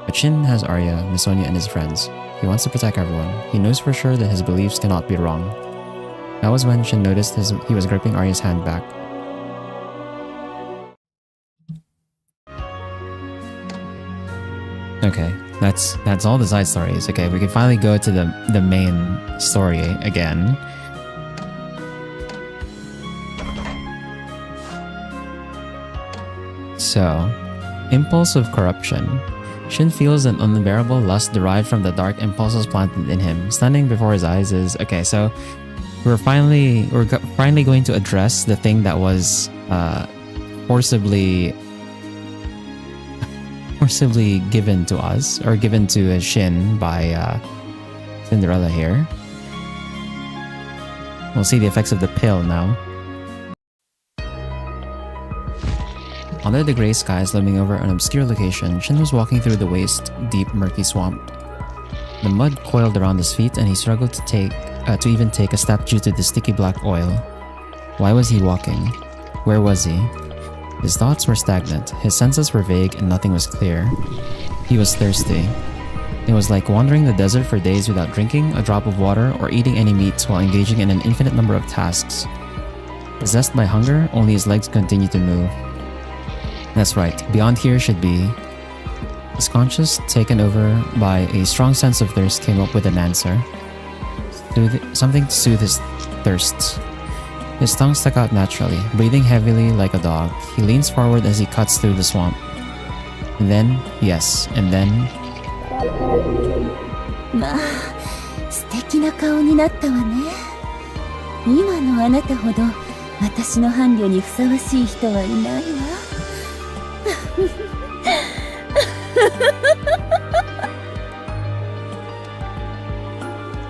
But Shin has Arya, Misonia, and his friends. He wants to protect everyone. He knows for sure that his beliefs cannot be wrong. That was when Shin noticed he was gripping Arya's hand back. Okay, that's all the side stories. Okay, we can finally go to the main story again. So, impulse of corruption. Shin feels an unbearable lust derived from the dark impulses planted in him. Standing before his eyes is... Okay, so we're finally going to address the thing that was forcibly given to us, or given to Shin by Cinderella here. We'll see the effects of the pill now. Under the grey skies looming over an obscure location, Shin was walking through the waist-deep, murky swamp. The mud coiled around his feet, and he struggled to even take a step due to the sticky black oil. Why was he walking? Where was he? His thoughts were stagnant, his senses were vague, and nothing was clear. He was thirsty. It was like wandering the desert for days without drinking a drop of water or eating any meat while engaging in an infinite number of tasks. Possessed by hunger, only his legs continued to move. That's right, beyond here should be... His conscience, taken over by a strong sense of thirst, came up with an answer. Something to soothe his thirst. His tongue stuck out naturally, breathing heavily like a dog. He leans forward as he cuts through the swamp. And then, yes, and then... まあ、素敵な顔になったわね。今のあなたほど私の伴侶にふさわしい人はいないわ。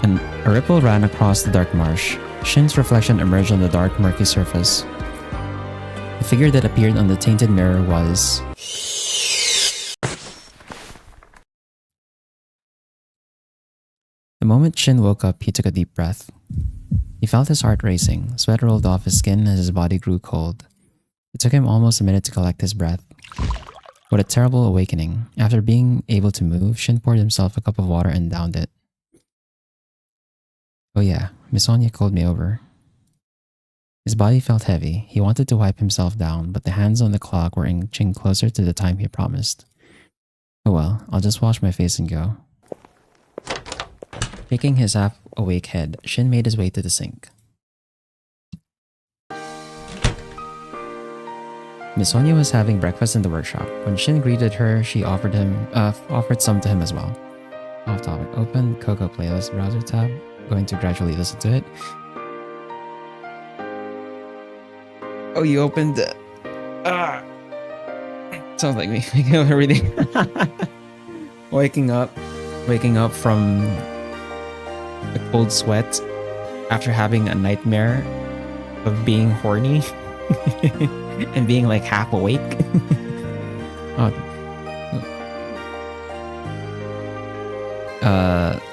And a ripple ran across the dark marsh. Shin's reflection emerged on the dark, murky surface. The figure that appeared on the tainted mirror was... The moment Shin woke up, he took a deep breath. He felt his heart racing. Sweat rolled off his skin as his body grew cold. It took him almost a minute to collect his breath. What a terrible awakening. After being able to move, Shin poured himself a cup of water and downed it. Oh yeah, Miss Sonia called me over. His body felt heavy. He wanted to wipe himself down, but the hands on the clock were inching closer to the time he promised. Oh well, I'll just wash my face and go. Shaking his half-awake head, Shin made his way to the sink. Miss Sonia was having breakfast in the workshop. When Shin greeted her, she offered some to him as well. Off topic. Open Coco playlist browser tab. Going to gradually listen to it. Oh, you opened. Sounds like me making up everything. Waking up from a cold sweat after having a nightmare of being horny and being like half awake. Oh.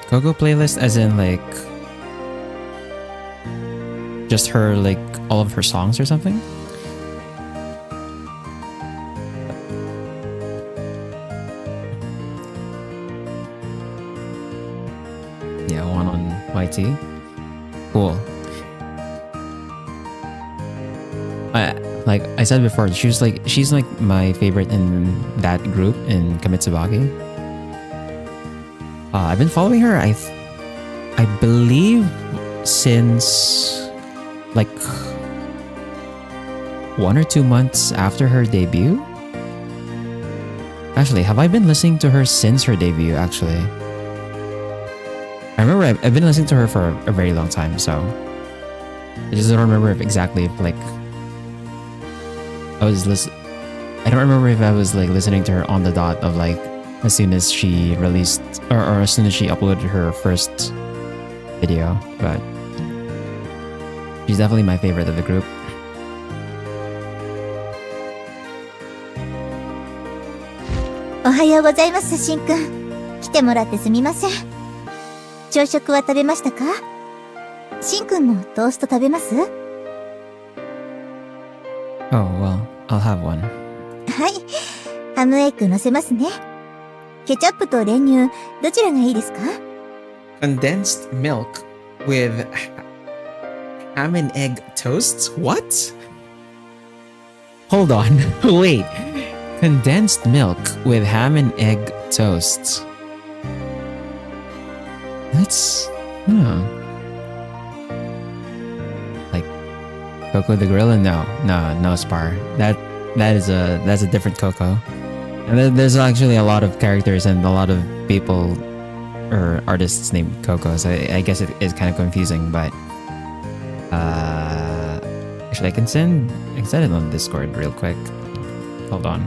Coco playlist, as in like just her, like all of her songs or something. Yeah, one on YT. Cool. Like I said before, she's like my favorite in that group in Kamitsubaki. I've been following her. I believe since like 1 or 2 months after her debut. Actually, have I been listening to her since her debut? Actually, I remember I've been listening to her for a very long time. So I just don't remember if exactly if like I don't remember if I was like listening to her on the dot of like as soon as she released or as soon as she uploaded her first video, but she's definitely my favorite of the group. Ohayou gozaimasu, Shin kun. 来てもらってすみません。朝食は食べましたか？シンくんもトースト食べます？ Oh, well, I'll have one. はい。ハムエッグ乗せますね。ケチャップと練乳、どちらがいいですか？ Condensed milk with ham and egg toasts? What? Hold on. Wait. Condensed milk with ham and egg toasts. That's... Like Coco the Gorilla? No, Spar. That's a different Coco. And there's actually a lot of characters and a lot of people or artists named Coco, so I guess it is kind of confusing, but actually I can send it on Discord real quick. Hold on.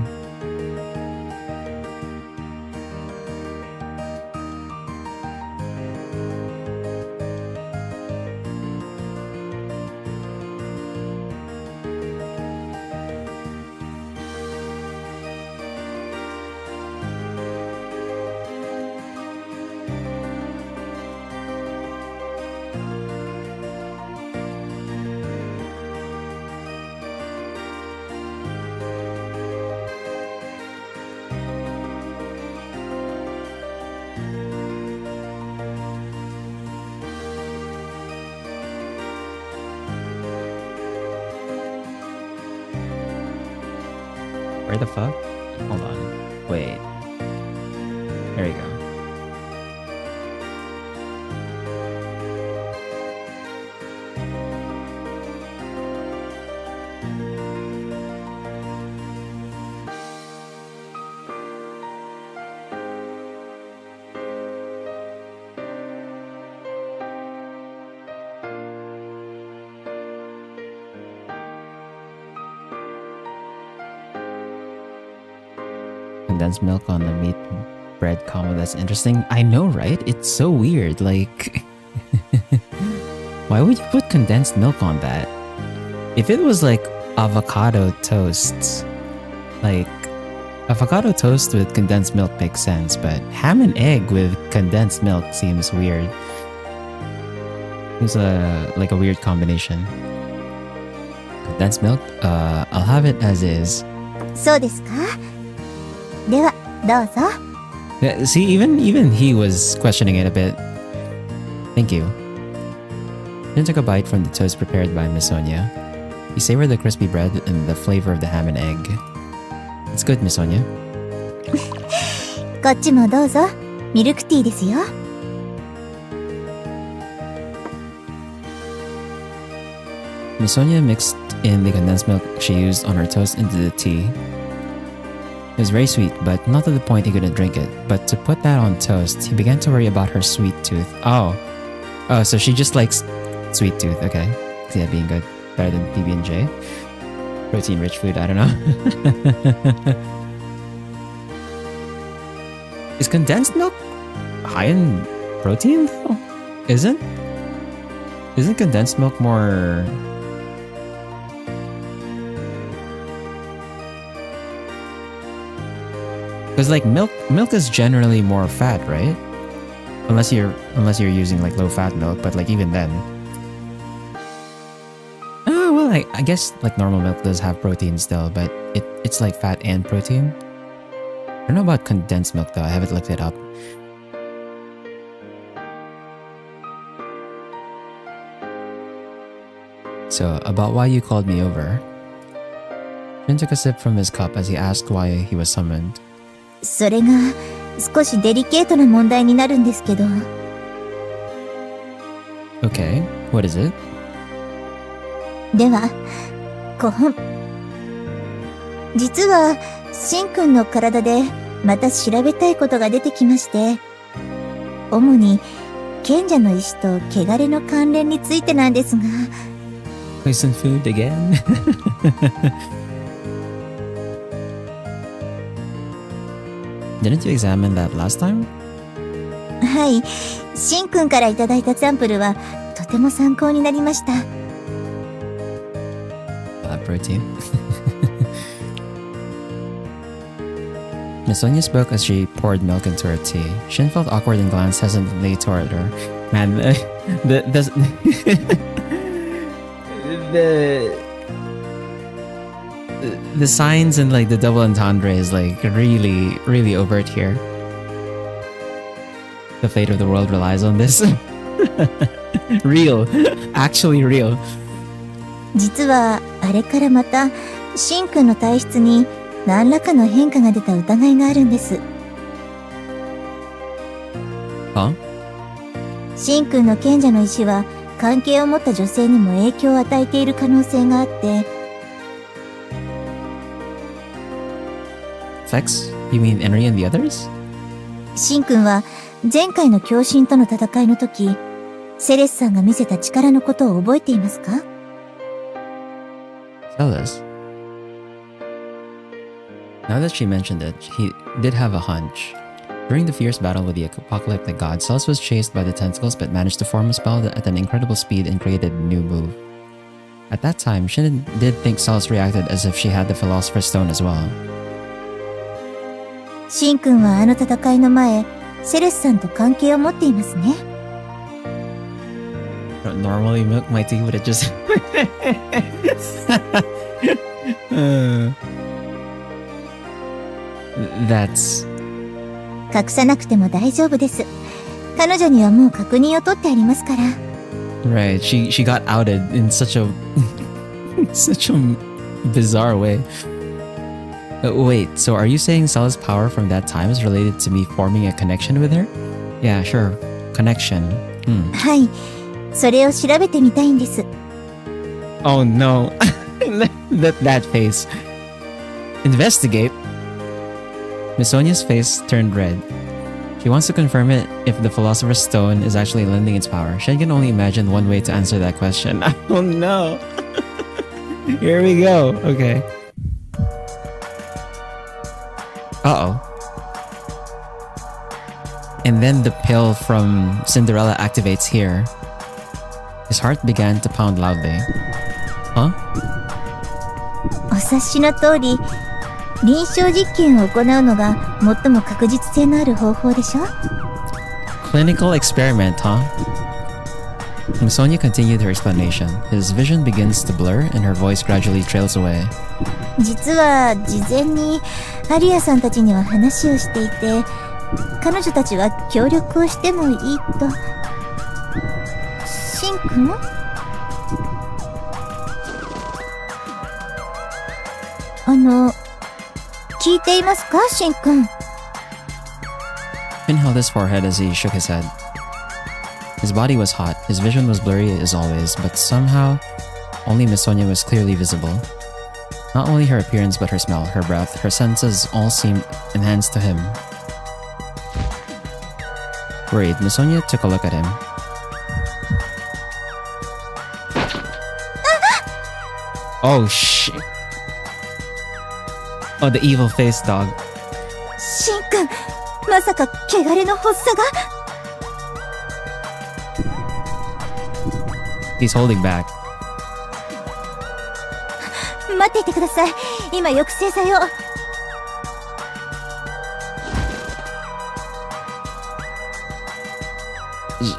Where the fuck? Hold on. Wait. There you go. Condensed milk on the meat bread combo. That's interesting. I know, right? It's so weird. Like, why would you put condensed milk on that? If it was like avocado toast, like avocado toast with condensed milk makes sense, but ham and egg with condensed milk seems weird. It's like a weird combination. Condensed milk? I'll have it as is. そうですか？では、どうぞ。 Yeah, see, even he was questioning it a bit. Thank you. Then took a bite from the toast prepared by Miss Sonia. He savored the crispy bread and the flavor of the ham and egg. It's good, Miss Sonia. こっちもどうぞ。ミルクティーですよ。 Miss Sonia mixed in the condensed milk she used on her toast into the tea. It was very sweet, but not to the point he couldn't drink it. But to put that on toast, he began to worry about her sweet tooth. Oh, so she just likes sweet tooth. Okay, see that being good, better than PB&J. protein-rich food. I don't know. Is condensed milk high in protein? Oh, isn't condensed milk more? Because like milk is generally more fat, right? Unless you're using like low-fat milk, but like even then. Oh well, I guess like normal milk does have protein still, but it's like fat and protein. I don't know about condensed milk though. I haven't looked it up. So about why you called me over. Shin took a sip from his cup as he asked why he was summoned. それが少しデリケートな問題になるんですけど。Okay, what is it? では、5本。実は、シンくんの体でまた調べたいことが出てきまして、主に賢者の石と汚れの関連についてなんですが。Poison food again? Didn't you examine that last time? はい、シンくんからいただいたサンプルはとても参考になりました。Protein. Miss Sonia spoke as she poured milk into her tea. Shin felt awkward and glanced hesitantly toward her. Man, the signs and like the double entendre is like really, really overt here. The fate of the world relies on this. Real. Actually real. 実はあれからまたシンくんの体質に何らかの変化が出た疑いがあるんです。Huh? シンくんの賢者の石は関係を持った女性にも影響を与えている可能性があって。Effects? You mean Henry and the others? シンくんは前回の狂神との戦いの時、セレスさんが見せた力のことを覚えていますか？ Tell us. Now that she mentioned it, he did have a hunch. During the fierce battle with the apocalyptic god, Celes was chased by the tentacles but managed to form a spell at an incredible speed and created a new move. At that time, Shin did think Celes reacted as if she had the Philosopher's Stone as well. シンくんはあの戦いの前、セレスさんと関係を持っていますね。Normally milk my tea would have just... That's... 隠さなくても大丈夫です。彼女にはもう確認を取ってありますから。Right, she got outed in such a... such a bizarre way. Wait, so are you saying Celes' power from that time is related to me forming a connection with her? Yeah, sure. Connection. はい。それを調べてみたいんです。Oh no. that face. Investigate? Miss Sonia's face turned red. She wants to confirm it if the Philosopher's Stone is actually lending its power. Shen can only imagine one way to answer that question. Oh no. Here we go. Okay. Uh-oh. And then the pill from Cinderella activates here. His heart began to pound loudly. Huh? お察しの通り、臨床実験を行うのが最も確実性のある方法でしょ？ Clinical experiment, huh? Sonia continued her explanation. His vision begins to blur and her voice gradually trails away. 実は事前にアリアさんたちには話をしていて、彼女たちは協力をしてもいいと。シンくん？聞いていますか、シンくん？ Finn held his forehead as he shook his head. His body was hot, his vision was blurry as always, but somehow, only Miss Sonia was clearly visible. Not only her appearance but her smell, her breath, her senses all seemed enhanced to him. Worried, Miss Sonia took a look at him. Oh shit. Oh, the evil face dog. シンくん、まさか汚れの発作が。 He's holding back. 待っていてください。今抑制剤を。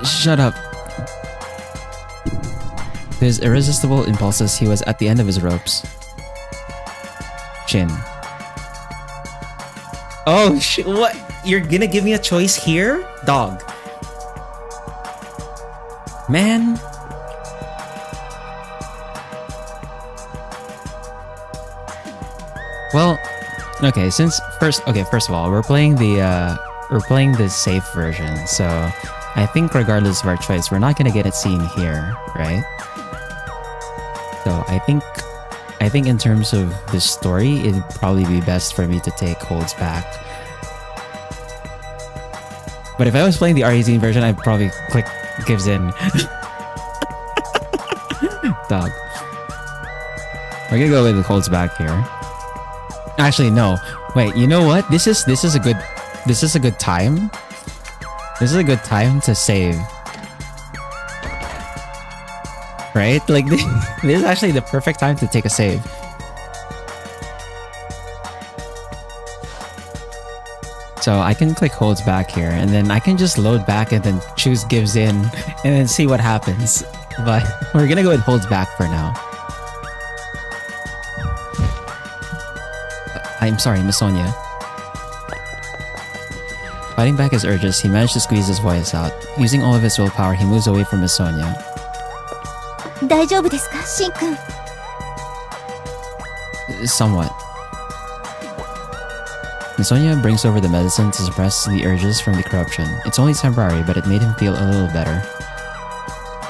Shut up. His irresistible impulses, he was at the end of his ropes. Shin. Oh, what? You're gonna give me a choice here? Dog. Man. Well, okay, first of all, we're playing the safe version, so I think regardless of our choice, we're not gonna get it seen here, right? So I think in terms of the story, it'd probably be best for me to take holds back. But if I was playing the R18 version, I'd probably click gives in. Dog. We're gonna go with the holds back here. Actually, no. Wait, you know what? This is a good time. This is a good time to save. Right? Like, this is actually the perfect time to take a save. So I can click holds back here, and then I can just load back and then choose gives in, and then see what happens. But we're gonna go with holds back for now. I'm sorry, Miss Sonia. Fighting back his urges, he managed to squeeze his voice out. Using all of his willpower, he moves away from Miss Sonia. 大丈夫ですか、シンくん。 Somewhat. Miss Sonia brings over the medicine to suppress the urges from the corruption. It's only temporary, but it made him feel a little better.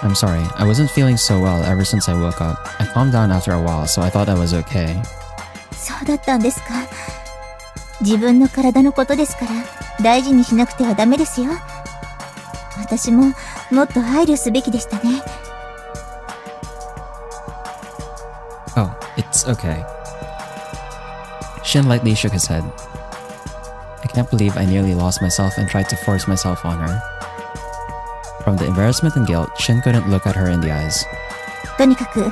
I'm sorry, I wasn't feeling so well ever since I woke up. I calmed down after a while, so I thought I was okay. そうだったんですか。自分の体のことですから大事にしなくてはダメですよ。私ももっと配慮すべきでしたね。Oh, it's okay. Shin lightly shook his head. I can't believe I nearly lost myself and tried to force myself on her. From the embarrassment and guilt, Shin couldn't look at her in the eyes. とにかく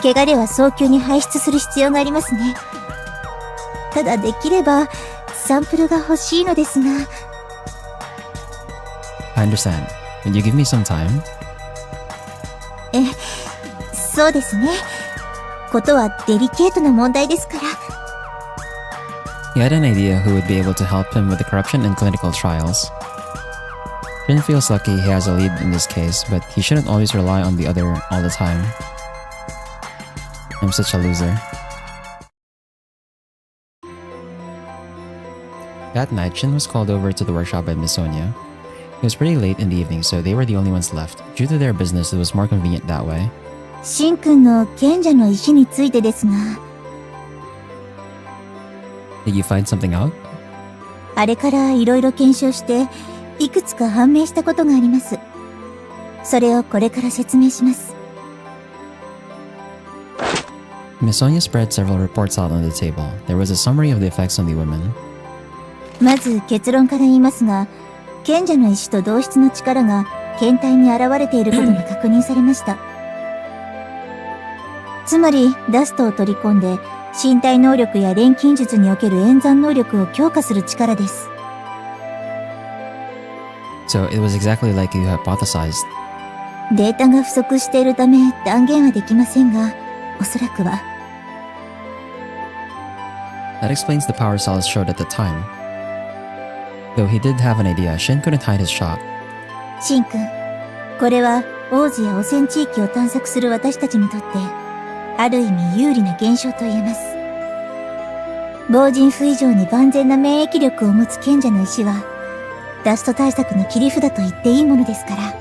怪我では早急に排出する必要がありますね。ただできればサンプルが欲しいのですが。 I understand. Will you give me some time? そうですね。ことはデリケートな問題ですから。 He had an idea who would be able to help him with the corruption in clinical trials. Shin feels lucky he has a lead in this case, but he shouldn't always rely on the other all the time. I'm such a loser. That night, Shin was called over to the workshop by Miss Sonia. It was pretty late in the evening, so they were the only ones left. Due to their business, it was more convenient that way. シンくんの賢者の石についてですが。 Did you find something out? あれからいろいろ検証していくつか判明したことがあります。それをこれから説明します。 Miss Sonia spread several reports out on the table. There was a summary of the effects on the women. まず結論から言いますが、賢者の石と同質の力が検体に現れていることが確認されました。つまりダストを取り込んで身体能力や錬金術における演算能力を強化する力です。 So it was exactly like you hypothesized. データが不足しているため断言はできませんが、おそらくは。 That explains the power cells showed at the time. Though he did have an idea, Shin couldn't hide his shock. シンくん、これはオーズや汚染地域を探索する私たちにとってある意味有利な現象と言えます。防塵符以上に万全な免疫力を持つ賢者の石はダスト対策の切り札と言っていいものですから。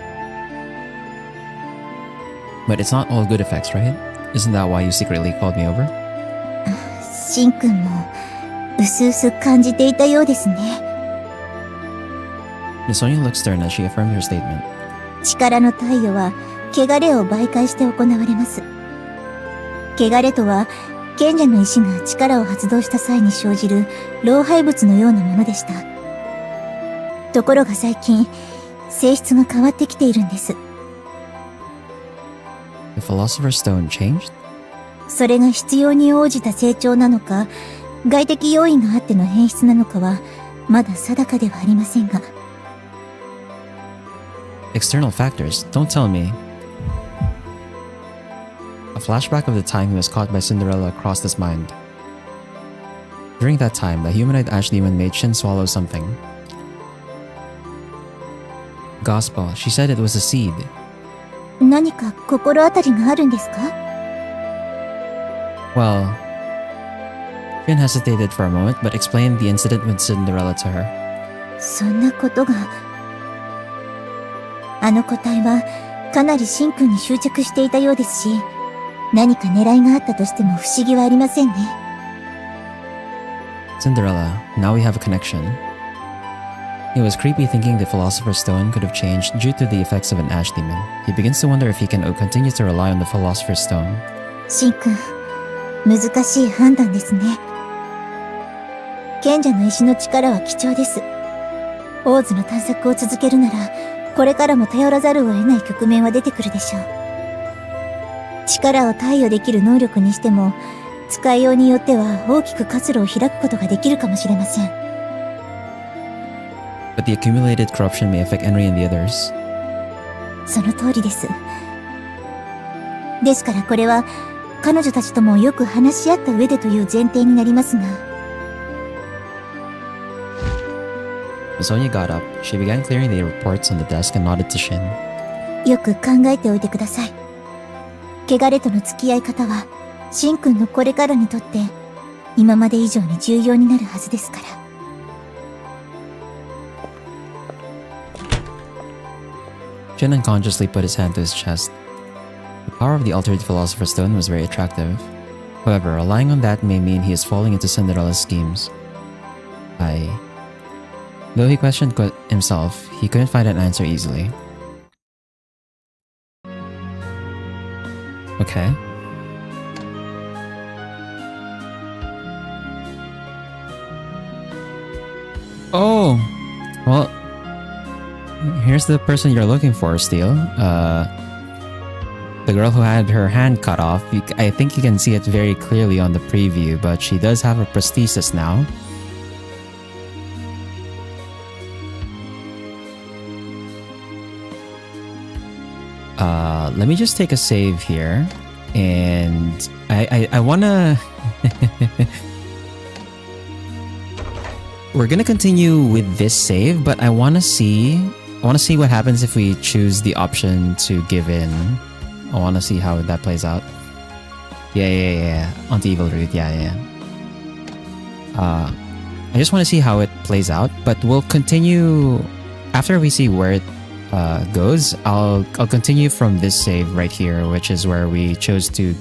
But it's not all good effects, right? Isn't that why you secretly called me over? シンくんもうすうす感じていたようですね。 Miss Sonia looked stern as she affirmed her statement. 力の貸与は汚れを媒介して行われます。汚れとは賢者の石が力を発動した際に生じる老廃物のようなものでした。ところが最近、性質が変わってきているんです。The Philosopher's Stone changed? それが必要に応じた成長なのか、外的要因があっての変質なのかは、まだ定かではありませんが。External factors? Don't tell me. A flashback of the time he was caught by Cinderella crossed his mind. During that time, the humanoid ash demon made Shin swallow something. Gospel, she said it was a seed. 何か心当たりがあるんですか？ Well, Shin hesitated for a moment but explained the incident with Cinderella to her. そんなことが。あの個体はかなりシンくんに執着していたようですし、何か狙いがあったとしても不思議はありませんね。Cinderella, now we have a connection. It was creepy thinking the Philosopher's Stone could have changed due to the effects of an ash demon. He begins to wonder if he can continue to rely on the Philosopher's Stone. シンくん、難しい判断ですね。賢者の石の力は貴重です。オーズの探索を続けるなら、これからも頼らざるを得ない局面は出てくるでしょう。力を貸与できる能力にしても、使いようによっては大きく活路を開くことができるかもしれません。But the accumulated corruption may affect Henry and the others. その通りです。ですからこれは、彼女たちともよく話し合った上でという前提になりますが。Sonia got up. She began clearing the reports on the desk and nodded to Shin. よく考えておいてください。汚れとの付き合い方は、シンくんのこれからにとって、今まで以上に重要になるはずですから。Shin unconsciously put his hand to his chest. The power of the altered Philosopher's Stone was very attractive. However, relying on that may mean he is falling into Cinderella's schemes. Though he questioned himself, he couldn't find an answer easily. Okay. Oh! Well, here's the person you're looking for, Steel. The girl who had her hand cut off. I think you can see it very clearly on the preview, but she does have a prosthesis now. Let me just take a save here, and I wanna we're gonna continue with this save, but I wanna see what happens if we choose the option to give in. I wanna see how that plays out. Yeah. Anti-evil route, yeah. I just wanna see how it plays out, but we'll continue after we see where it goes. I'll continue from this save right here, which is where we chose to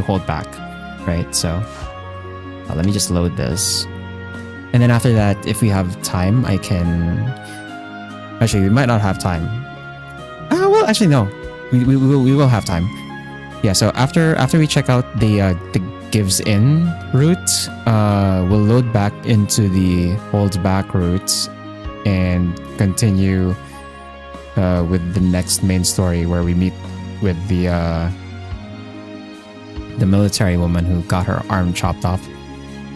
hold back, right? So let me just load this, and then after that, if we have time, I can. Actually, we might not have time. Well, actually, no, we will have time. Yeah. So after we check out the gives in route, we'll load back into the holds back route and continue with the next main story where we meet with the military woman who got her arm chopped off.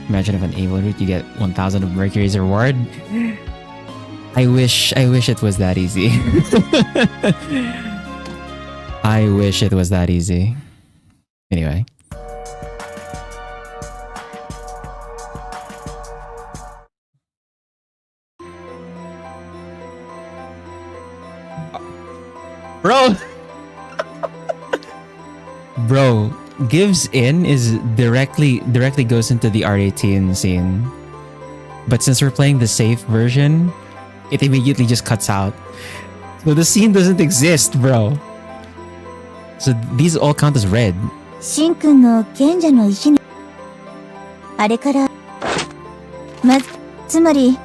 Imagine if an evil route you get 1,000 of Mercury's reward. I wish it was that easy. I wish it was that easy. Anyway. Bro, gives in is directly goes into the R18 scene. But since we're playing the safe version, it immediately just cuts out. So the scene doesn't exist, bro. So these all count as red. シンくんの賢者の石に、あれから、つまり、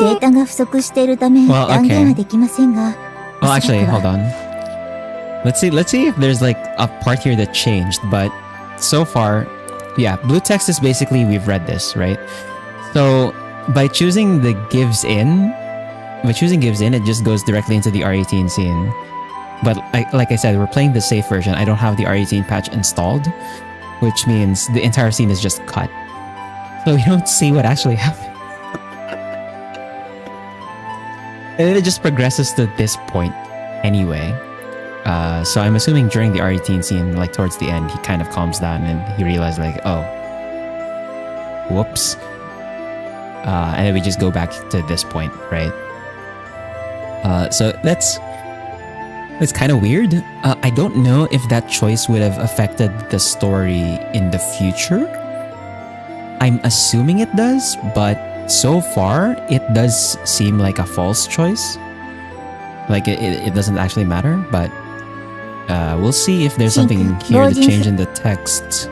データが不足しているため、断言はできませんが。Well, actually, hold on. Let's see if there's like a part here that changed, but so far, yeah, blue text is basically we've read this, right? So by choosing the gives in, it just goes directly into the R18 scene. But like I said, we're playing the safe version. I don't have the R18 patch installed, which means the entire scene is just cut. So we don't see what actually happened. And it just progresses to this point anyway. So I'm assuming during the R18 scene, like towards the end, he kind of calms down and he realized like, oh, whoops. And then we just go back to this point, right? So that's kind of weird. I don't know if that choice would have affected the story in the future. I'm assuming it does, but so far it does seem like a false choice. Like it doesn't actually matter, but we'll see if there's something here to change in the text.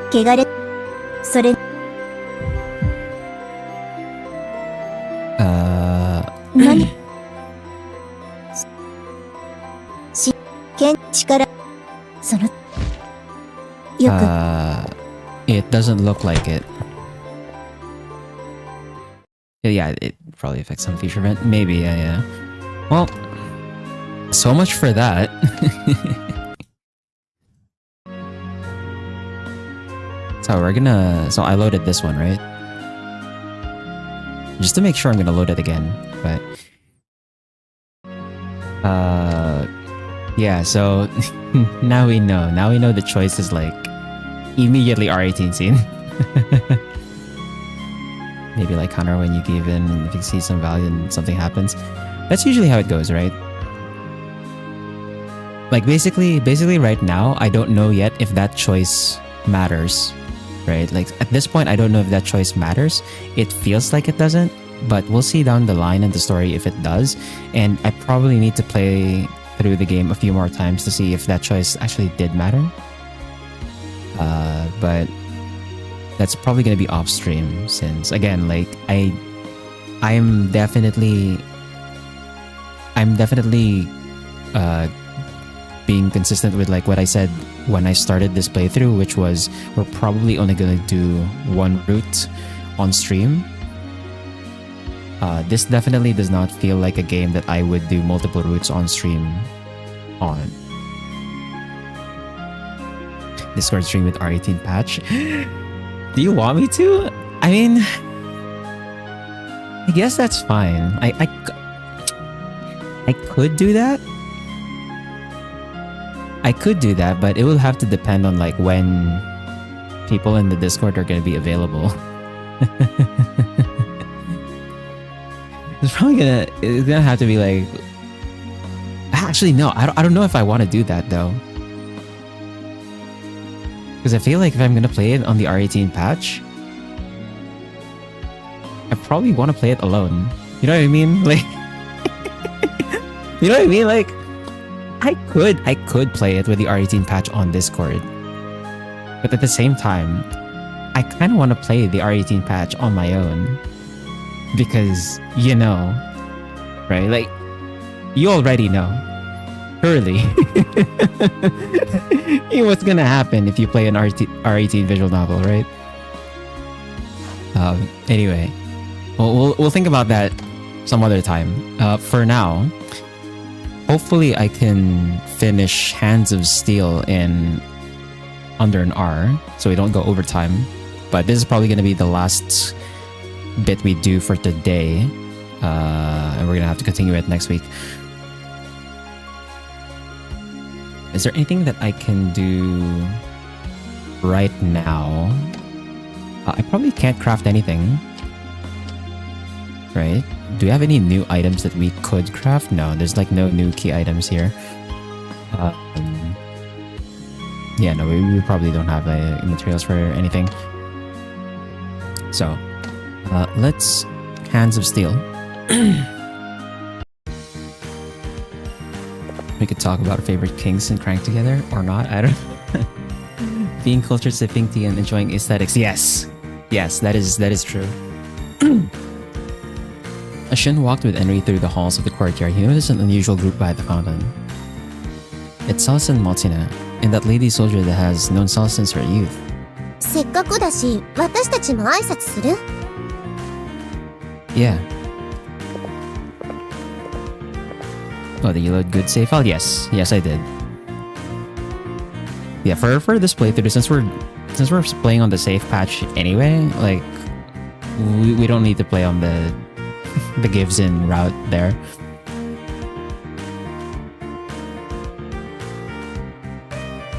汚れそれ何し剣力そのよく It doesn't look like it. Yeah, it probably affects some future event. Maybe, yeah. Well, so much for that. So I loaded this one, right? Just to make sure I'm gonna load it again, but yeah, so now we know the choice is like immediately R18 scene. Maybe like counter when you give in, if you see some value and something happens. That's usually how it goes, right? Like basically right now, I don't know yet if that choice matters, right? Like at this point, I don't know if that choice matters. It feels like it doesn't, but we'll see down the line in the story if it does. And I probably need to play through the game a few more times to see if that choice actually did matter. But that's probably going to be off stream since, again, like I'm definitely being consistent with like what I said when I started this playthrough, which was we're probably only going to do one route on stream. This definitely does not feel like a game that I would do multiple routes on stream on. Discord stream with R18 patch. Do you want me to? I mean, I guess that's fine. I could do that. I could do that, but it will have to depend on like when people in the Discord are going to be available. It's gonna have to be like. Actually, no. I don't know if I want to do that though. Because I feel like if I'm gonna play it on the R18 patch, I probably want to play it alone. You know what I mean? Like, you know what I mean? Like, I could play it with the R18 patch on Discord, but at the same time, I kind of want to play the R18 patch on my own because you know, right? Like, you already know. Surely, what's gonna happen if you play an R18 visual novel, right? Anyway, we'll think about that some other time. For now, hopefully I can finish Hands of Steel in under an hour, so we don't go overtime. But this is probably gonna be the last bit we do for today, and we're gonna have to continue it next week. Is there anything that I can do right now? I probably can't craft anything. Right? Do we have any new items that we could craft? No, there's like no new key items here. Yeah, no, we probably don't have materials for anything. So, let's Hands of Steel. We could talk about our favorite kings and crank together, or not, I don't know. Being cultured, sipping tea, and enjoying aesthetics. Yes! Yes, that is true. Shin walked with Henry through the halls of the courtyard. He noticed an unusual group by the fountain. It's Salson Maltina, and that lady soldier that has known Sal since her youth. せっかくだし、私たちも挨拶する？ Yeah. Oh, did you load good save file? Yes. Yes, I did. Yeah, for this playthrough, since we're playing on the safe patch anyway, like we don't need to play on the gives in route there.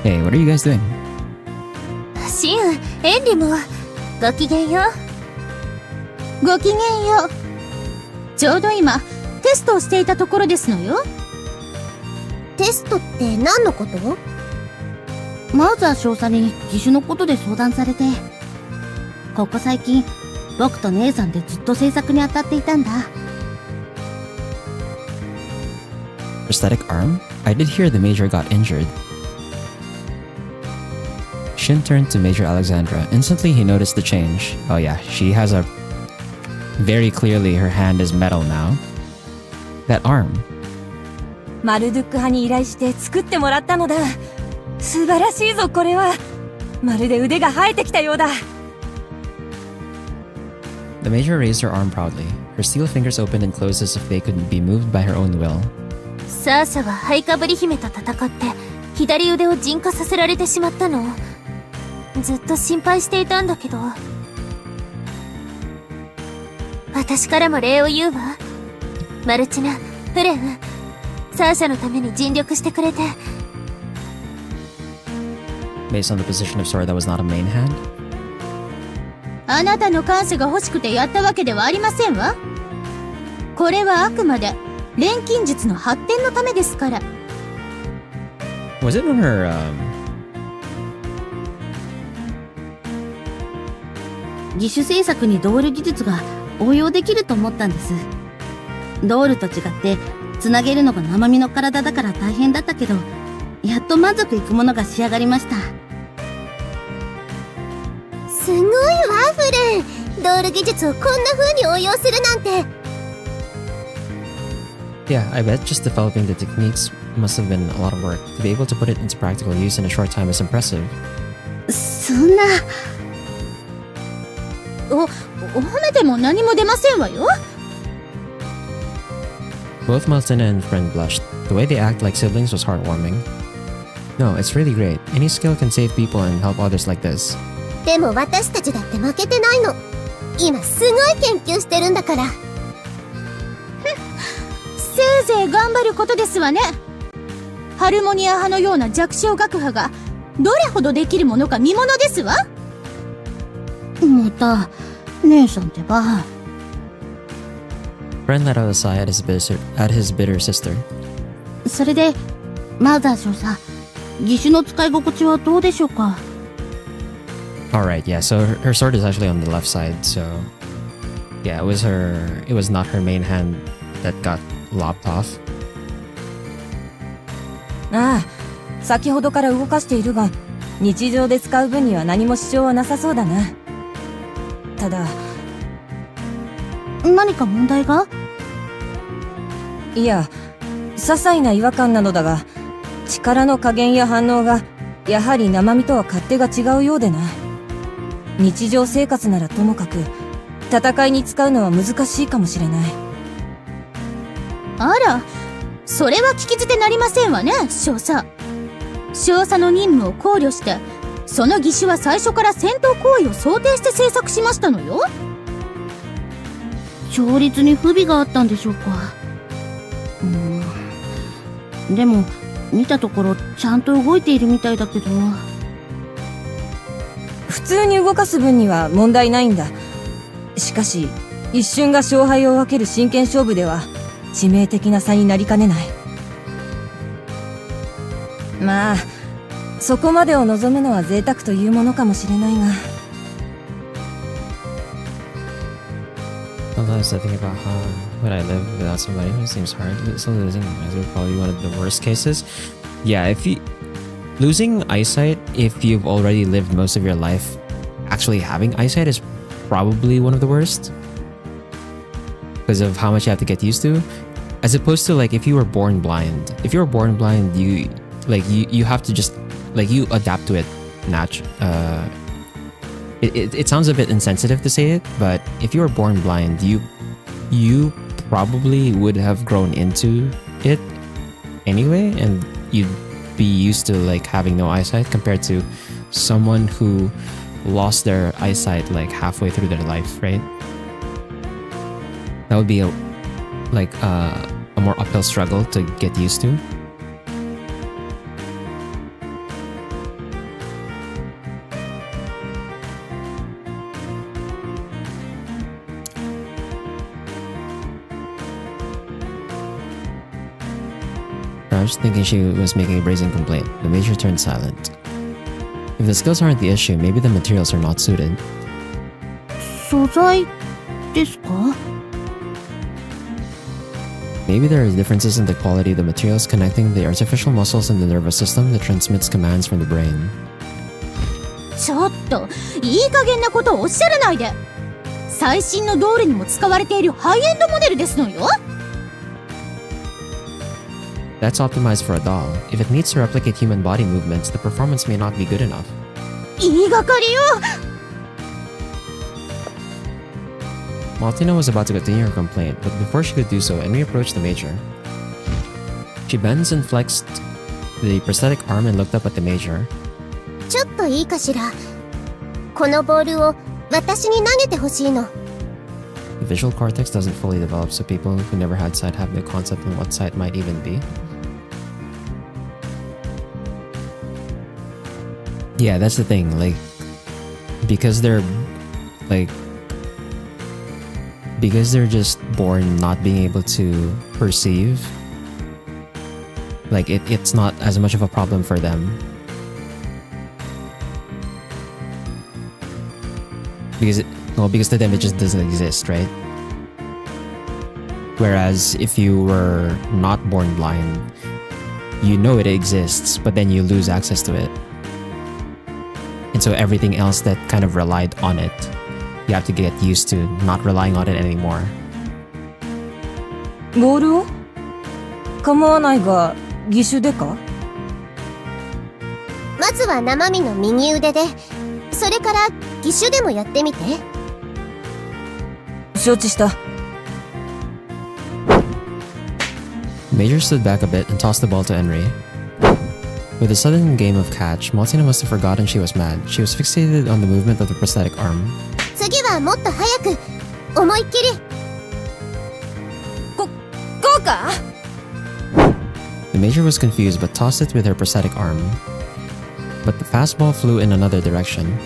Hey, what are you guys doing? シン、エンリも、ごきげんよう。ごきげんよう。ちょうど今、テストをしていたところですのよ。テストって何のこと？マウザー少佐に義手のことで相談されて、ここ最近、僕と姉さんでずっと制作に当たっていたんだ。Prosthetic arm? I did hear the Major got injured. Shin turned to Major Alexandra. Instantly, he noticed the change. Oh yeah, she has a... Very clearly, her hand is metal now. That arm. マルドゥック派に依頼して作ってもらったのだ。素晴らしいぞこれは。まるで腕が生えてきたようだ。The Major raised her arm proudly. Her steel fingers opened and closed as if they could be moved by her own will. サーシャはハイカブリ姫と戦って左腕を陣化させられてしまったの。ずっと心配していたんだけど。私からも礼を言うわ。マルチナ、フレン、サーシャのために尽力してくれて。Based on the position of sword that was not a main hand? あなたの感謝が欲しくてやったわけではありませんわ。これはあくまで錬金術の発展のためですから。Was it on her, 義手製作にドール技術が応用できると思ったんです。ドールと違ってつなげるのが生身の体だから大変だったけど、やっと満足いくものが仕上がりました。すごいわ、フレン。ドール技術をこんな風に応用するなんて。Yeah, I bet just developing the techniques must have been a lot of work. To be able to put it into practical use in a short time is impressive. そんな。お褒めても何も出ませんわよ。Both Maltina and Friend blushed. The way they act like siblings was heartwarming. No, it's really great. Any skill can save people and help others like this. でも私たちだって負けてないの。今すごい研究してるんだから。せいぜい頑張ることですわね。ハルモニア派のような弱小学派がどれほどできるものか見ものですわ。また、姉さんってば。Friend let out a sigh at his bitter sister. それで、マザー少佐、義手の使い心地はどうでしょうか？ Alright, yeah, so her sword is actually on the left side, so... Yeah, it was not her main hand that got lopped off. ああ、先ほどから動かしているが、日常で使う分には何も支障はなさそうだな。ただ、何か問題が？いや、些細な違和感なのだが、力の加減や反応が、やはり生身とは勝手が違うようでな。日常生活ならともかく、戦いに使うのは難しいかもしれない。あら、それは聞き捨てなりませんわね、少佐。少佐の任務を考慮して、その義手は最初から戦闘行為を想定して制作しましたのよ。調律に不備があったんでしょうか。でも、見たところちゃんと動いているみたいだけど。普通に動かす分には問題ないんだ。しかし、一瞬が勝敗を分ける真剣勝負では、致命的な差になりかねない。まあ、そこまでを望むのは贅沢というものかもしれないが。Sometimes I think about how would I live without somebody who seems hard. So losing eyesight would probably be one of the worst cases. Yeah, losing eyesight, if you've already lived most of your life actually having eyesight, is probably one of the worst. Because of how much you have to get used to. As opposed to like if you were born blind. If you were born blind, like you have to just like you adapt to it it sounds a bit insensitive to say it, but if you were born blind, you probably would have grown into it anyway, and you'd be used to like having no eyesight compared to someone who lost their eyesight like halfway through their life, right? That would be a more uphill struggle to get used to. I was thinking she was making a brazen complaint. The major turned silent. If the skills aren't the issue, maybe the materials are not suited. 素材ですか？ Maybe there are differences in the quality of the materials connecting the artificial muscles in the nervous system that transmits commands from the brain. ちょっといい加減なことをおっしゃらないで。最新のドールにも使われているハイエンドモデルですのよ。 That's optimized for a doll. If it needs to replicate human body movements, the performance may not be good enough. 言いがかりよ。 Maltina was about to continue her complaint, but before she could do so, Enri approached the major. She bends and flexed the prosthetic arm and looked up at the major. ちょっといいかしら。このボールを私に投げてほしいの。 The visual cortex doesn't fully develop, so people who never had sight have no concept of what sight might even be. Yeah, that's the thing. Like, because they're just born not being able to perceive, like it's not as much of a problem for them. Because to them it just doesn't exist, right? Whereas if you were not born blind, you know it exists, but then you lose access to it. And so everything else that kind of relied on it, you have to get used to not relying on it anymore. ボールを構わないが義手でか？まずは生身の右腕で、それから義手でもやってみて。承知した。 Major stood back a bit and tossed the ball to Enri. With a sudden game of catch, Maltina must have forgotten she was mad. She was fixated on the movement of the prosthetic arm. 次はもっと早く、思いっきり。こうか？ The major was confused but tossed it with her prosthetic arm. But the fastball flew in another direction.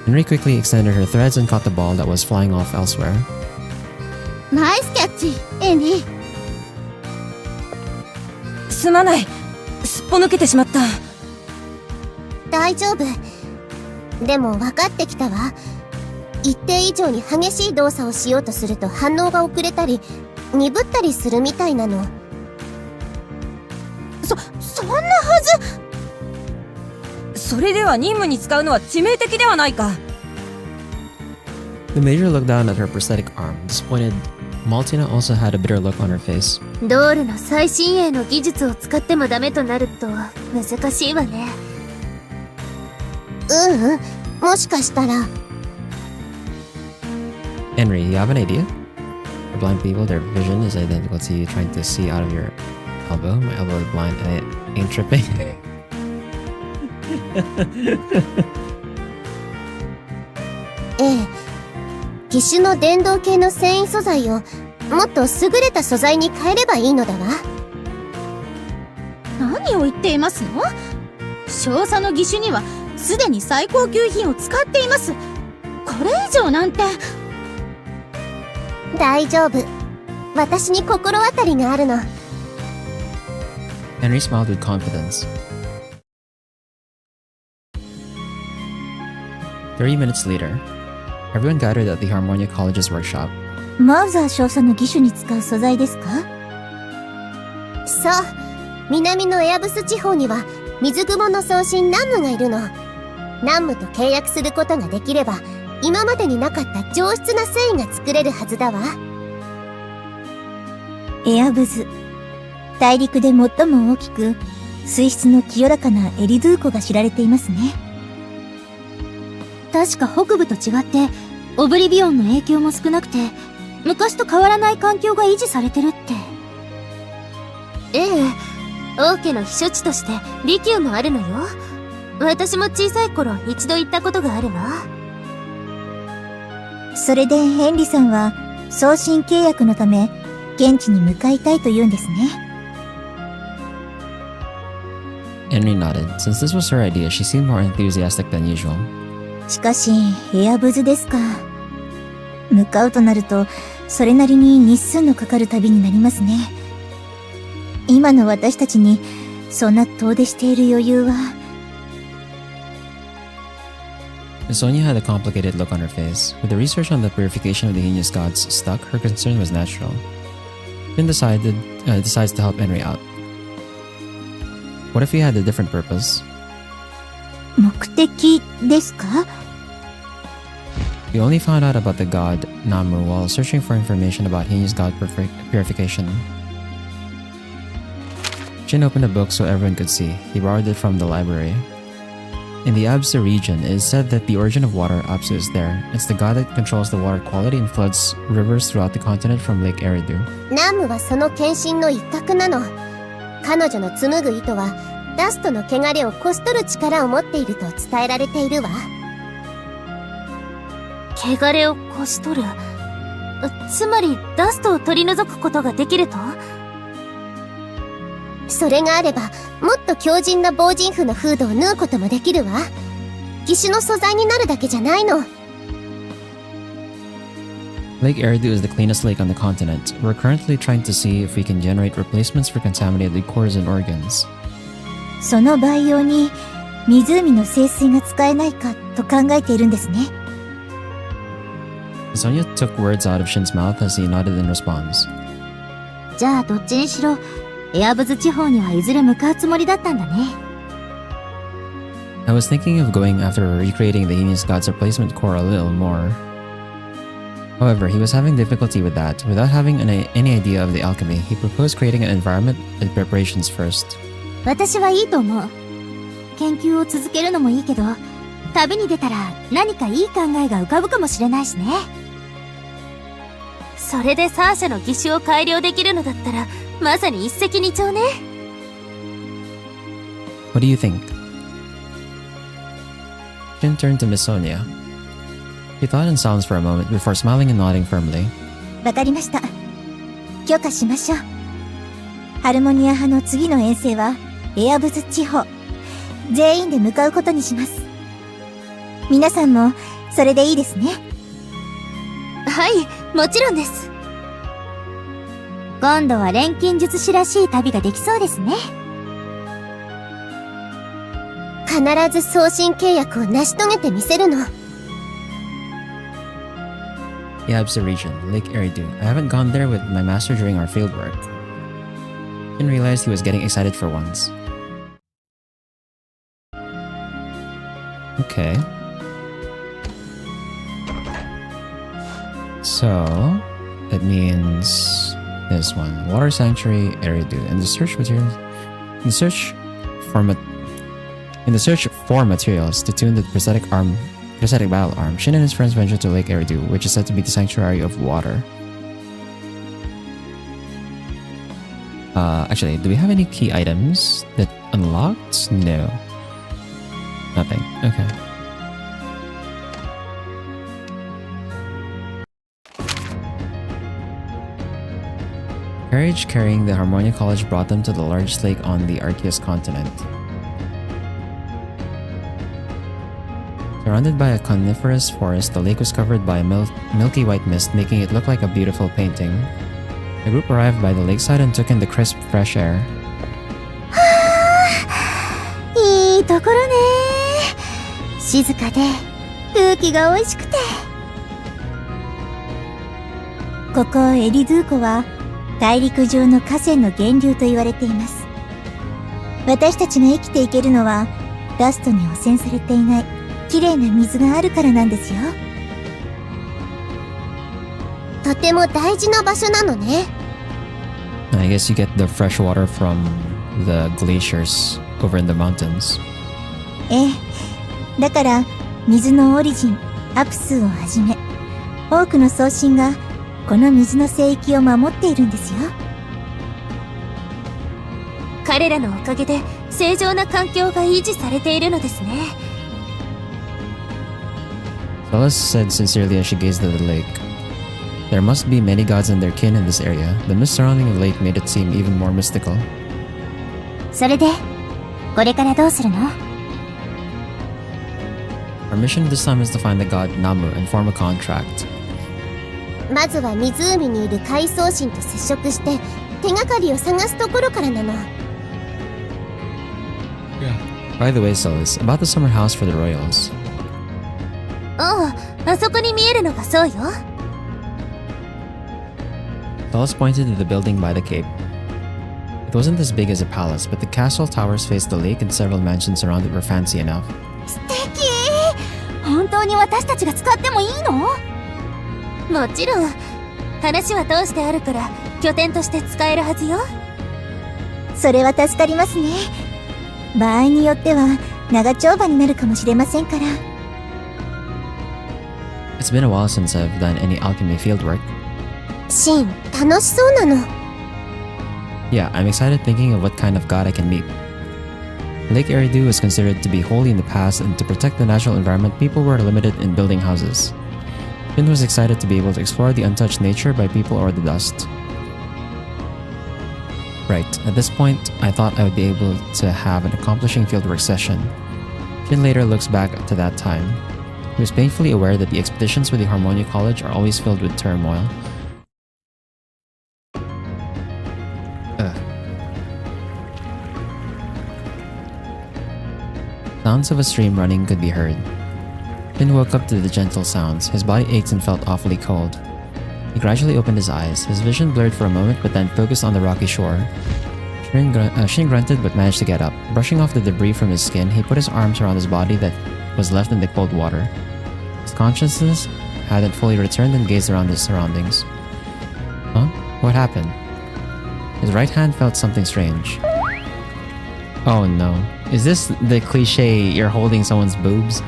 Enri quickly extended her threads and caught the ball that was flying off elsewhere. ナイスキャッチ、エンディ。すまない。すっぽ抜けてしまった。大丈夫。でも分かってきたわ。一定以上に激しい動作をしようとすると反応が遅れたり、鈍ったりするみたいなの。そんなはず。それでは任務に使うのは致命的ではないか。The major looked down at her prosthetic arm. Disappointed, Maltina also had a bitter look on her face. ドールの最新鋭の技術を使ってもダメとなると難しいわね。もしかしたら。Enri, you have an idea? For blind people, their vision is identical to you trying to see out of your elbow. My elbow is blind and it ain't tripping. ええ。義手の電動系の繊維素材をもっと優れた素材に変えればいいのだわ。何を言っていますの？少佐の義手にはすでに最高級品を使っています。これ以上なんて。大丈夫。私に心当たりがあるの。Henry smiled with confidence. 30 minutes later, everyone gathered at the Harmonia College's workshop. マウザー少佐の義手に使う素材ですか？そう。南のエアブス地方には水雲の送信ナムがいるの。ナムと契約することができれば、今までになかった上質な繊維が作れるはずだわ。エアブズ。大陸で最も大きく、水質の清らかなエリドゥー湖が知られていますね。確か北部と違って、オブリビオンの影響も少なくて、昔と変わらない環境が維持されてるって。ええ、王家の避暑地として利休もあるのよ。私も小さい頃一度行ったことがあるわ。それでヘンリさんは送信契約のため現地に向かいたいと言うんですね。Henry nodded. Since this was her idea, she seemed more enthusiastic than usual. しかしエアブズですか。向かうとなるとそれなりに日数のかかる旅になりますね。今の私たちにそんな遠出している余裕は。Sonia had a complicated look on her face. With the research on the purification of the heinous gods stuck, her concern was natural. Jin decides to help Henry out. What if he had a different purpose? 目的ですか？ We only found out about the god Namu while searching for information about heinous god purification. Jin opened a book so everyone could see. He borrowed it from the library. In the Absa region, it is said that the origin of water, Absa, is there. It's the god that controls the water quality and floods rivers throughout the continent from Lake Eridu. ナムはその献身の一角なの。彼女の紡ぐ糸はダストの汚れをこし取る力を持っていると伝えられているわ。汚れをこし取る？つまりダストを取り除くことができると？それがあればもっと強靭な防塵符のフードを縫うこともできるわ。義手の素材になるだけじゃないの。Lake Eridu is the cleanest lake on the continent. We're currently trying to see if we can generate replacements for contaminated cores and organs. その培養に湖の聖水が使えないかと考えているんですね。Sonia took words out of Shin's mouth as he nodded in response. じゃあどっちにしろ、エアブズ地方にはいずれ向かうつもりだったんだね。I was thinking of going after recreating the heinous god's replacement core a little more. However, he was having difficulty with that. Without having any idea of the alchemy, he proposed creating an environment and preparations first. 私はいいと思う。研究を続けるのもいいけど、旅に出たら何かいい考えが浮かぶかもしれないしね。それでサーシャの義手を改良できるのだったらまさに一石二鳥ね。What do you think? Shin turned to Miss Sonia. He thought in silence for a moment before smiling and nodding firmly. わかりました。許可しましょう。ハルモニア派の次の遠征はエアブズ地方。全員で向かうことにします。皆さんもそれでいいですね。はい、もちろんです。今度は錬金術師らしい旅ができそうですね。必ず送信契約を成し遂げてみせるの。The Absa region, Lake Eridu. I haven't gone there with my master during our fieldwork. Shin realized he was getting excited for once. Okay. So, it means this one. Water Sanctuary, Eridu. In the search for materials to tune the prosthetic battle arm, Shin and his friends ventured to Lake Eridu, which is said to be the sanctuary of water. Actually, do we have any key items that unlocked? No. Nothing. Okay. Carriage carrying the Harmonia College brought them to the largest lake on the Arceus continent. Surrounded by a coniferous forest, the lake was covered by a milky white mist, making it look like a beautiful painting. The group arrived by the lakeside and took in the crisp, fresh air. いいところね。静かで空気が美味しくて。ここエリドゥー湖は大陸上の河川の源流と言われています。私たちが生きていけるのはダストに汚染されていない綺麗な水があるからなんですよ。とても大事な場所なのね。I guess you get the fresh water from the glaciers over in the mountains. ええ。だから、水のオリジン、アプスをはじめ、多くの送信がこの水の聖域を守っているんですよ。彼らのおかげで正常な環境が維持されているのですね。Solis said sincerely as she gazed at the lake. There must be many gods and their kin in this area. The mist surrounding the lake made it seem even more mystical. それで、これからどうするの？ Our mission this time is to find the god Namu and form a contract. まずは湖にいる海藻神と接触して手がかりを探すところからなの。By the way, Solis, about the summer house for the royals. ああ、あそこに見えるのがそうよ。Solis pointed to the building by the cape. It wasn't as big as a palace, but the castle towers faced the lake and several mansions around it were fancy enough. 素敵！本当に私たちが使ってもいいの？もちろん。話は通してあるから拠点として使えるはずよ。それは助かりますね。場合によっては長丁場になるかもしれませんから。It's been a while since I've done any alchemy fieldwork. シン、楽しそうなの。Yeah, I'm excited thinking of what kind of god I can meet. Lake Eridu was considered to be holy in the past, and to protect the natural environment, people were limited in building houses. Finn was excited to be able to explore the untouched nature by people or the dust. Right, at this point, I thought I would be able to have an accomplishing fieldwork session. Finn later looks back to that time. He was painfully aware that the expeditions with the Harmonia College are always filled with turmoil. Sounds of a stream running could be heard. Finn woke up to the gentle sounds. His body ached and felt awfully cold. He gradually opened his eyes. His vision blurred for a moment but then focused on the rocky shore. Shin grunted but managed to get up. Brushing off the debris from his skin, he put his arms around his body that was left in the cold water. His consciousness hadn't fully returned and gazed around his surroundings. Huh? What happened? His right hand felt something strange. Oh no. Is this the cliche you're holding someone's boobs?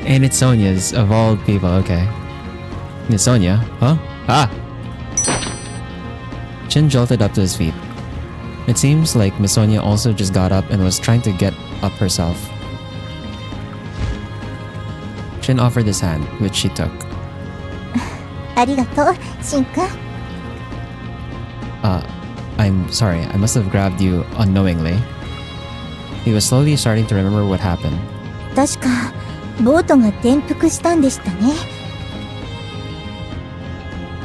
And it's Sonia's, of all people, okay. It's Sonia? Huh? Ah! Shin jolted up to his feet. It seems like Miss Sonia also just got up and was trying to get up herself. Shin offered his hand, which she took. ありがとう、シンくん。I'm sorry, I must have grabbed you unknowingly. He was slowly starting to remember what happened. 確か、ボートが転覆したんでしたね。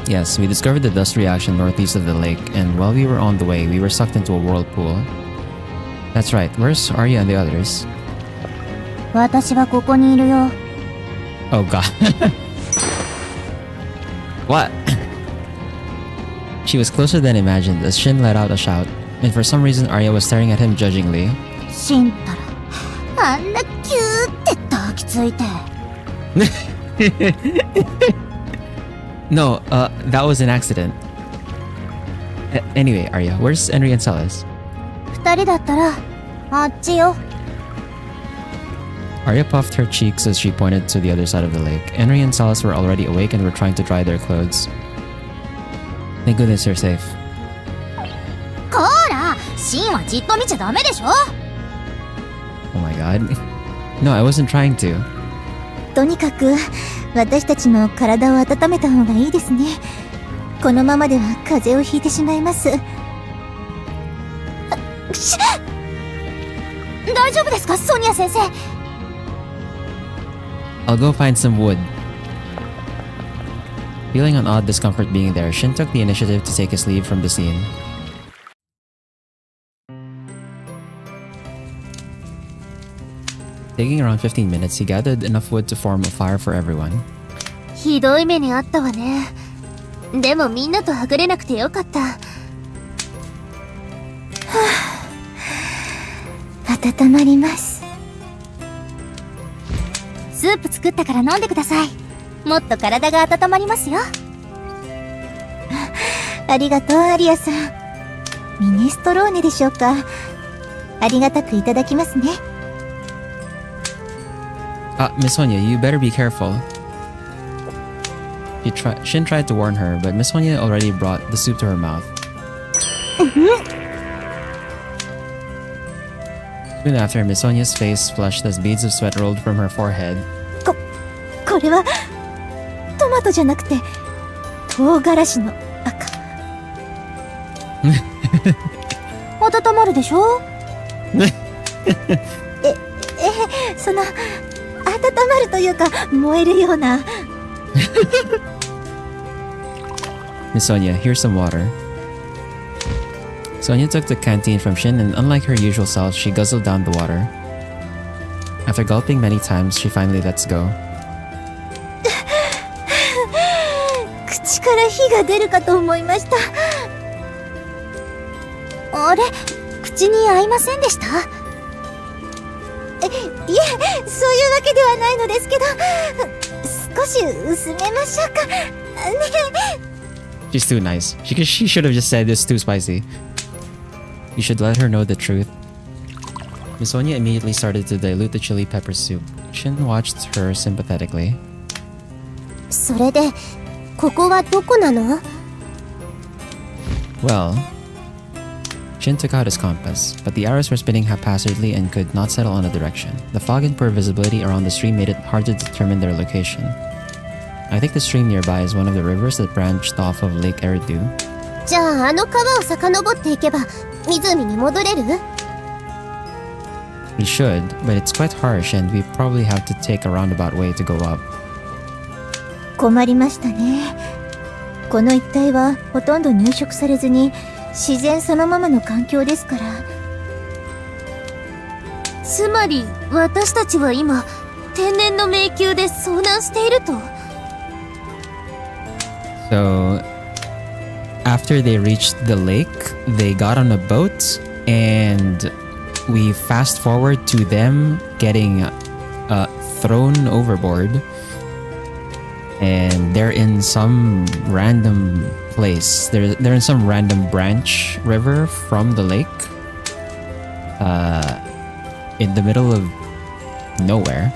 Yes, we discovered the dust reaction northeast of the lake, and while we were on the way, we were sucked into a whirlpool. That's right, where's Arya and the others? 私はここにいるよ。Oh god. What? She was closer than imagined as Shin let out a shout, and for some reason Arya was staring at him judgingly. シンたら、あんなキューって抱きついて。No, that was an accident. Anyway, Arya, where's Henry and Celis? 二人だったら、あっちよ。Arya puffed her cheeks as she pointed to the other side of the lake. Henry and Celis were already awake and were trying to dry their clothes. Thank goodness you're safe. こら、シンはじっと見ちゃダメでしょ。Oh my god. No, I wasn't trying to. とにかく、私たちも体を温めた方がいいですね。このままでは風邪をひいてしまいます。大丈夫ですか、ソニア先生。I'll go find some wood. Feeling an odd discomfort being there, Shin took the initiative to take his leave from the scene. Taking around 15 minutes, he gathered enough wood to form a fire for everyone. ひどい目にあったわね。でもみんなとはぐれなくてよかった。温まります。スープ作ったから飲んでください。もっと体が温まりますよ。ありがとう、アリアさん。ミネストローネでしょうか。ありがたくいただきますね。Miss Sonia, you better be careful. Shin tried to warn her, but Miss Sonia already brought the soup to her mouth. Soon after, Miss Sonia's face flushed as beads of sweat rolled from her forehead. これは、トマトじゃなくて、唐辛子の赤。温まるでしょその、温まるというか、燃えるような。Miss Sonia, here's some water. Sonia took the canteen from Shin, and unlike her usual self, she guzzled down the water. After gulping many times, she finally lets go. 口から火が出るかと思いました。あれ、口に合いませんでした？いえ、そういうわけではないのですけど、少し薄めましょうか。ね。She's too nice. She should have just said it's too spicy. You should let her know the truth. Miss Sonia immediately started to dilute the chili pepper soup. Shin watched her sympathetically. それで、ここはどこなの？ Well, Shin took out his compass, but the arrows were spinning haphazardly and could not settle on a direction. The fog and poor visibility around the stream made it hard to determine their location. I think the stream nearby is one of the rivers that branched off of Lake Eridu. じゃあ、あの川を遡っていけば、湖に戻れる？ We should, but it's quite harsh and we probably have to take a roundabout way to go up. 困りましたね。この一帯はほとんど入植されずに自然そのままの環境ですから。つまり、私たちは今、天然の迷宮で遭難していると？ So, after they reached the lake, they got on a boat and we fast forward to them getting thrown overboard. And they're in some random place. They're in some random branch river from the lake. In the middle of nowhere.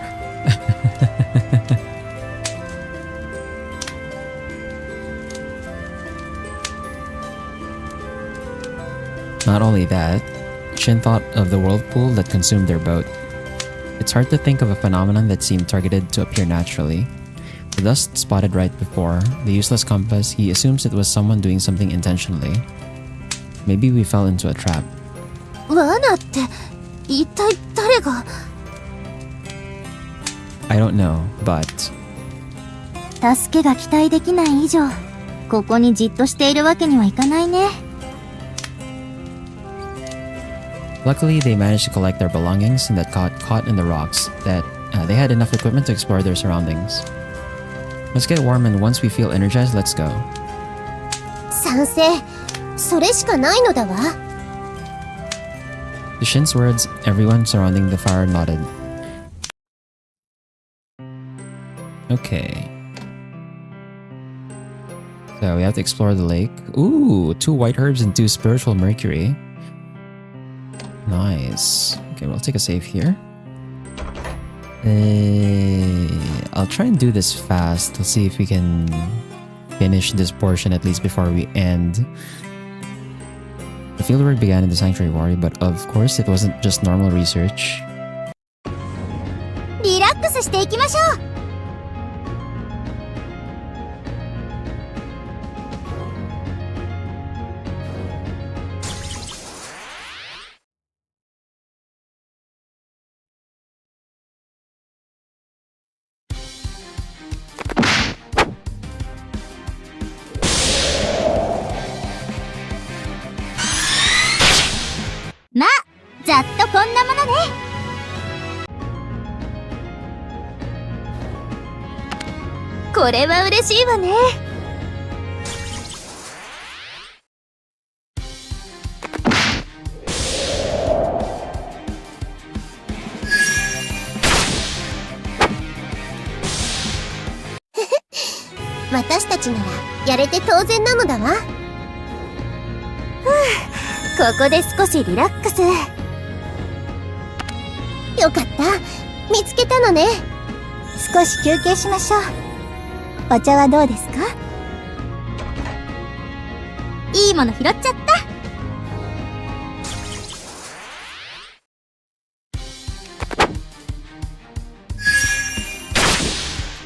Not only that, Shin thought of the whirlpool that consumed their boat. It's hard to think of a phenomenon that seemed targeted to appear naturally. The dust spotted right before, the useless compass, he assumes it was someone doing something intentionally. Maybe we fell into a trap. 罠って、一体誰が？ I don't know, but... 助けが期待できない以上、ここにじっとしているわけにはいかないね。Luckily, they managed to collect their belongings and that got caught in the rocks, that they had enough equipment to explore their surroundings. Let's get warm and once we feel energized, let's go. 賛成。それしかないのだわ。To Shin's words, everyone surrounding the fire nodded. Okay. So we have to explore the lake. Ooh, 2 white herbs and 2 spiritual mercury. Nice. Okay, we'll take a save here. I'll try and do this fast. Let's see if we can finish this portion at least before we end. The fieldwork began in the Sanctuary Warrior, but of course it wasn't just normal research. リラックスしていきましょう。まあ、ざっとこんなものね。これは嬉しいわね。私たちならやれて当然なのだわ。ここで少しリラックス。よかった。見つけたのね。少し休憩しましょう。お茶はどうですか？いいもの拾っちゃった。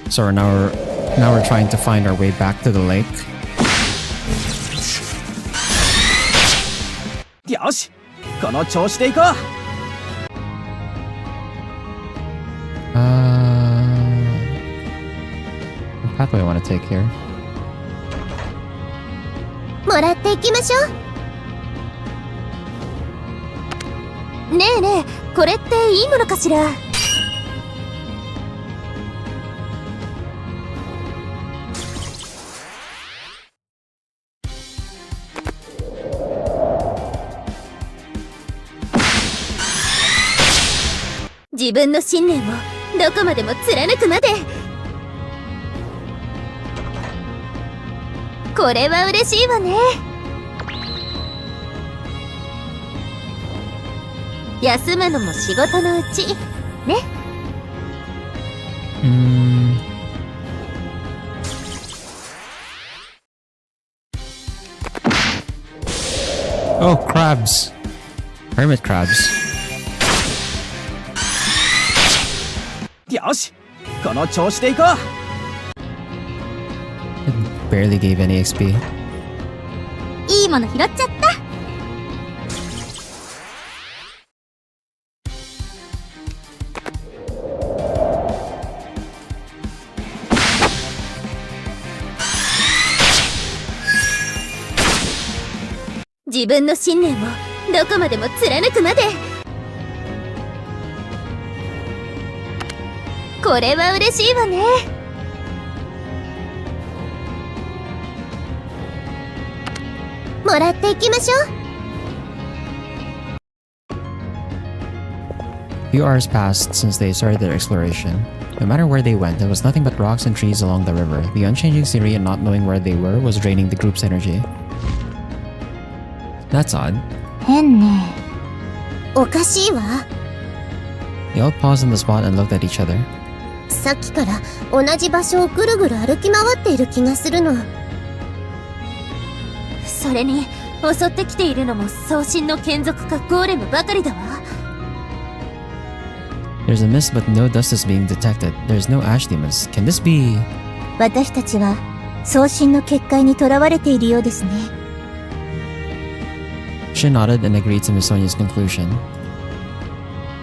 So now we're trying to find our way back to the lake. よし、この調子でいこう。What pathway I want to take here? もらっていきましょう。ねえねえ、これっていいものかしら？自分の信念をどこまでも貫くまで。これは嬉しいわね。休むのも仕事のうちね。Oh, crabs. Hermit crabs. よし、この調子でいこう。It barely gave any XP. いいもの拾っちゃった。自分の信念をどこまでも貫くまで。これは嬉しいわね。もらっていきましょう。Few hours passed since they started their exploration. No matter where they went, there was nothing but rocks and trees along the river. The unchanging scenery and not knowing where they were was draining the group's energy. That's odd. 変ね。おかしいわ。 They all paused on the spot and looked at each other. さっきから同じ場所をぐるぐる歩き回っている気がするの。それに襲ってきているのも送信の眷属かゴーレムばかりだわ。 There's a mist, but no dust is being detected. There's no ash demons. Can this be... 私たちは送信の結界にとらわれているようですね。She nodded and agreed to Miss Sonia's conclusion.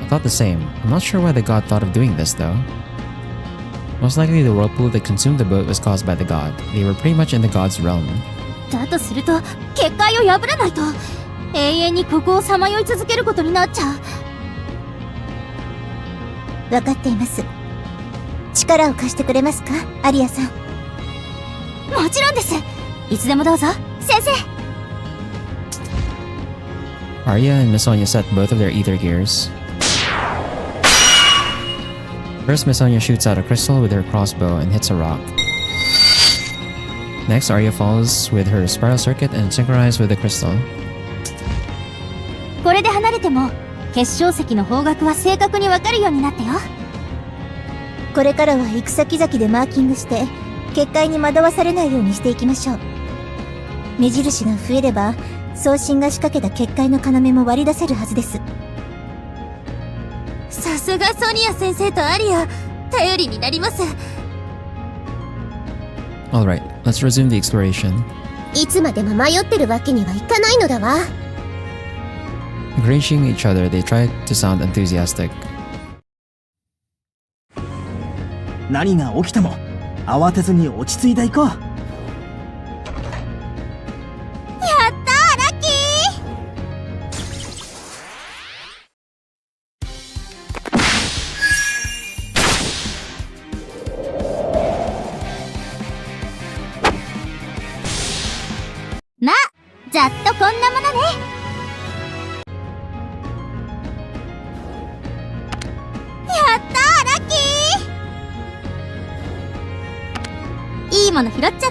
I thought the same. I'm not sure why the god thought of doing this, though. Most likely the whirlpool that consumed the boat was caused by the god. They were pretty much in the god's realm. だとすると結界を破らないと永遠にここをさまよい続けることになっちゃう。分かっています。力を貸してくれますか、アリアさん。もちろんです。いつでもどうぞ、先生。Arya and Miss Sonia set both of their ether gears. First, Miss Sonia shoots out a crystal with her crossbow and hits a rock. Next, Arya falls with her spiral circuit and synchronized with the crystal. これで離れても結晶石の方角は正確にわかるようになったよ。これからは行く先々でマーキングして結界に惑わされないようにしていきましょう。目印が増えれば送信が仕掛けた結界の要も割り出せるはずです。さすがソニア先生とアリア、頼りになります。 Alright, let's resume the exploration. いつまでも迷ってるわけにはいかないのだわ。 Encouraging each other, they tried to sound enthusiastic. 何が起きても慌てずに落ち着いていこう。まあ、ざっとこんなものね。やったー、ラッキー。いいもの拾っちゃった。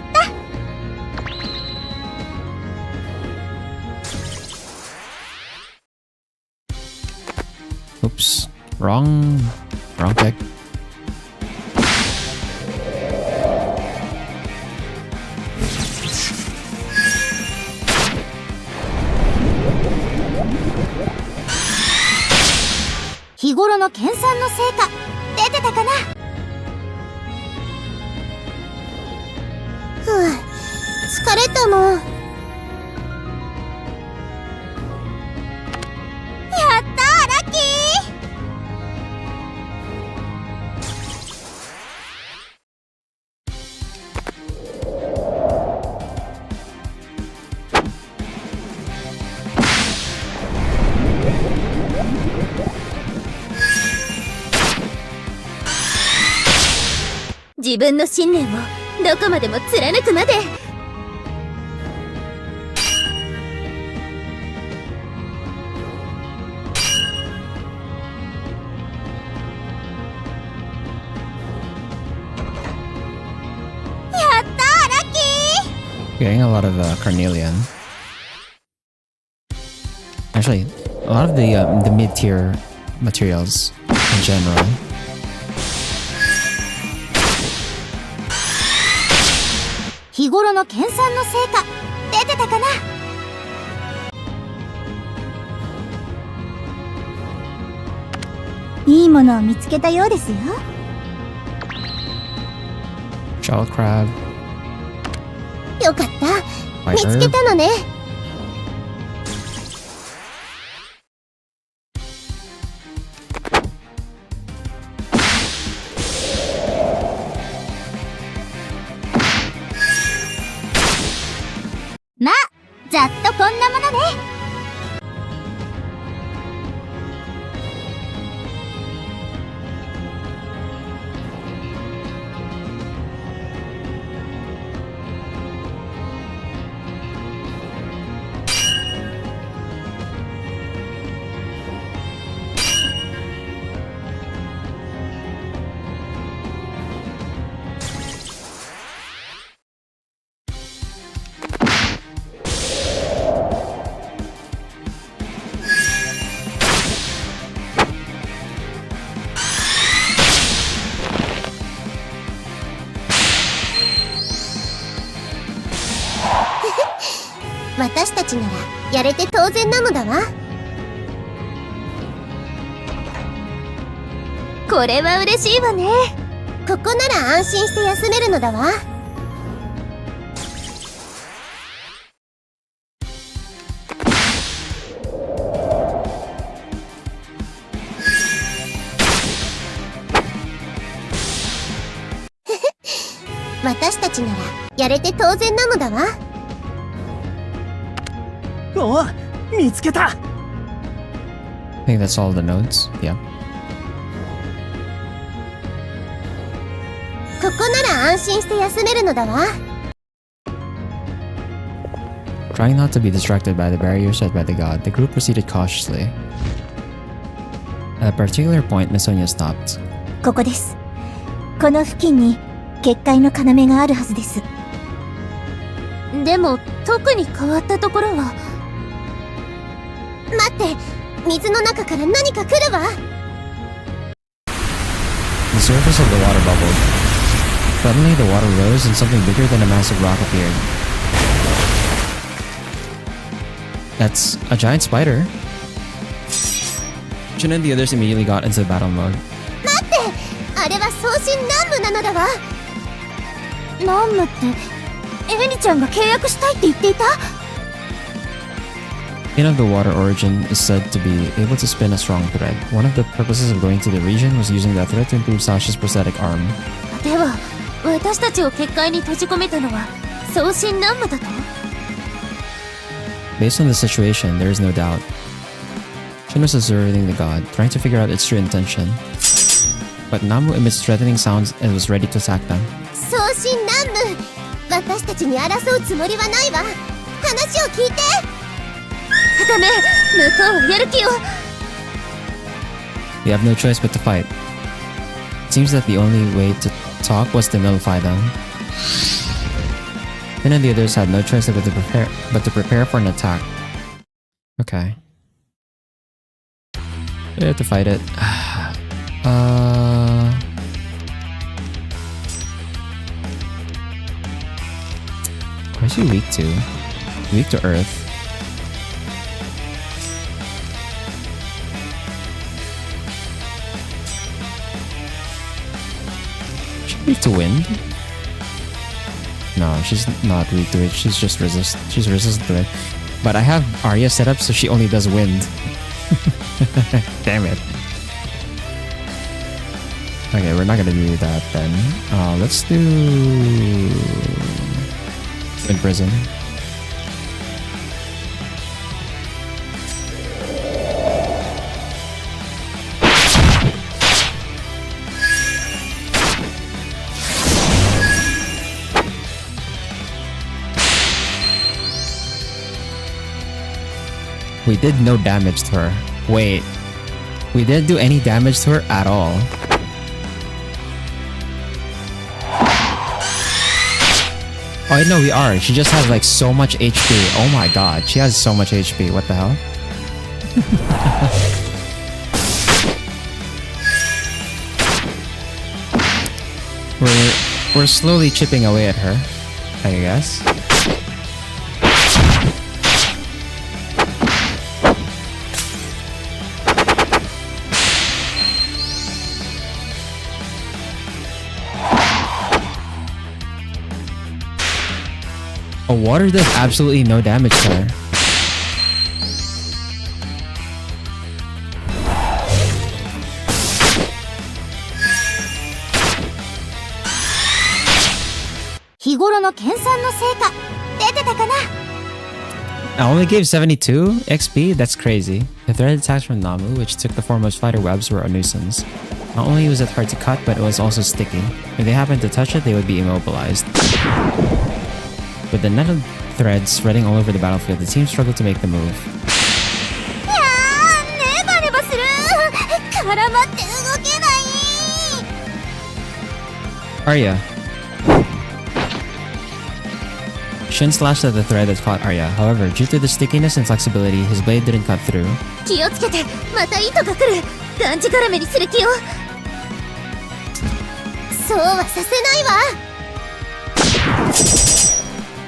Wrong pick. "日頃の研鑽の成果出てたかな?」ふう、疲れたもん。やったー、ラッキー。自分の信念をどこまでも貫くまで。やったー、ラッキー。 Getting a lot of carnelian. Actually, a lot of the mid-tier materials in general. 日頃の研鑽の成果出てたかな?いいものを見つけたようですよ。 Shell crab. よかった、見つ Fighter. けたのね。まあ、ざっとこんなものね。私たちならやれて当然なのだわ。これは嬉しいわね。ここなら安心して休めるのだわ。私たちならやれて当然なのだわ。お、見つけた。 I think that's all the nodes. Yeah. ここなら安心して休めるのだわ。 Trying not to be distracted by the barrier set by the god, the group proceeded cautiously. At a particular point, Miss Sonia stopped. ここです。この付近に結界の要があるはずです。でも特に変わったところは。待って、水の中から何か来るわ。 The surface of the water bubbled. Suddenly, the water rose and something bigger than a massive rock appeared. That's a giant spider. Jin and the others immediately got into battle mode. 待って、あれは送信南部なのだわ。南部ってエリちゃんが契約したいって言っていた。 King of the water origin is said to be able to spin a strong thread. One of the purposes of going to the region was using that thread to improve Sasha's prosthetic arm. では私たちを結界に閉じ込めたのは送信南部だと。 Based on the situation, there is no doubt. Shin was observing the god, trying to figure out its true intention. But Namu emits threatening sounds and was ready to attack them. 送信南部、私たちに争うつもりはないわ。話を聞いて。ダメ、向こうはやる気を。 We have no choice but to fight. It seems that the only way to talk was to nullify them. Then and the others had no choice but to prepare for an attack. Okay. We have to fight it. Where's he weak to? Weak to earth. She's weak to wind? No, she's not weak to it. She's just she's resistant to it. But I have Arya set up so she only does wind. Damn it. Okay, we're not gonna do that then. Let's do in prison. We did no damage to her. Wait. We didn't do any damage to her at all. Oh no, we are. She just has like so much HP. Oh my god, she has so much HP. What the hell? We're slowly chipping away at her, I guess. Oh, water does absolutely no damage to her. I only gave 72 XP? That's crazy. The thread attacks from Namu, which took the form of spider webs, were a nuisance. Not only was it hard to cut, but it was also sticky. If they happened to touch it, they would be immobilized. With the netted threads spreading all over the battlefield, the team struggled to make the move. Arya. Shin slashed at the thread that caught Arya. However, due to the stickiness and flexibility, his blade didn't cut through.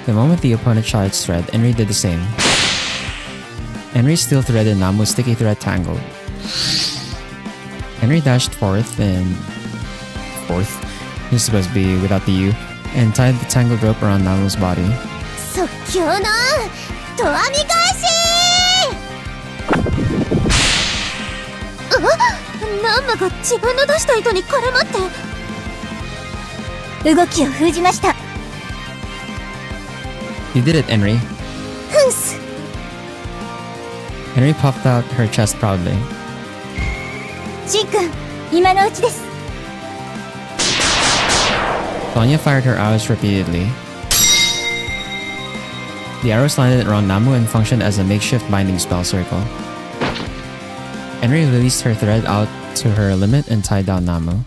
The moment the opponent shot its thread, Enri did the same. Enri's steel thread and Namu's sticky thread tangled. Enri dashed forth, this is supposed to be without the U, and tied the tangled rope around Namu's body. You did it, Enri. Enri puffed out her chest proudly. Sonya fired her arrows repeatedly. The arrows landed around Namu and functioned as a makeshift binding spell circle. Enri released her thread out to her limit and tied down Namu.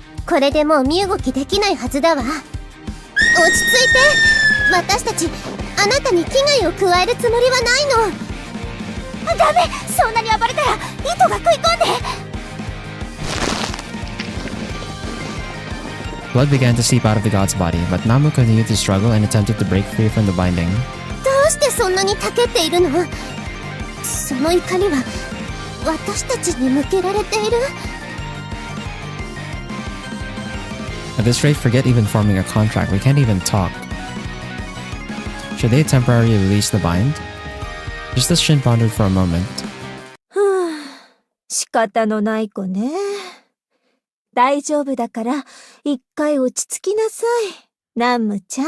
Blood began to seep out of the god's body, but Namu continued to struggle and attempted to break free from the binding. At this rate, forget even forming a contract. We can't even talk. Should they temporarily release the bind? Just as Shin pondered for a moment. 仕方のない子ね。大丈夫だから、一回落ち着きなさい。ナムちゃん。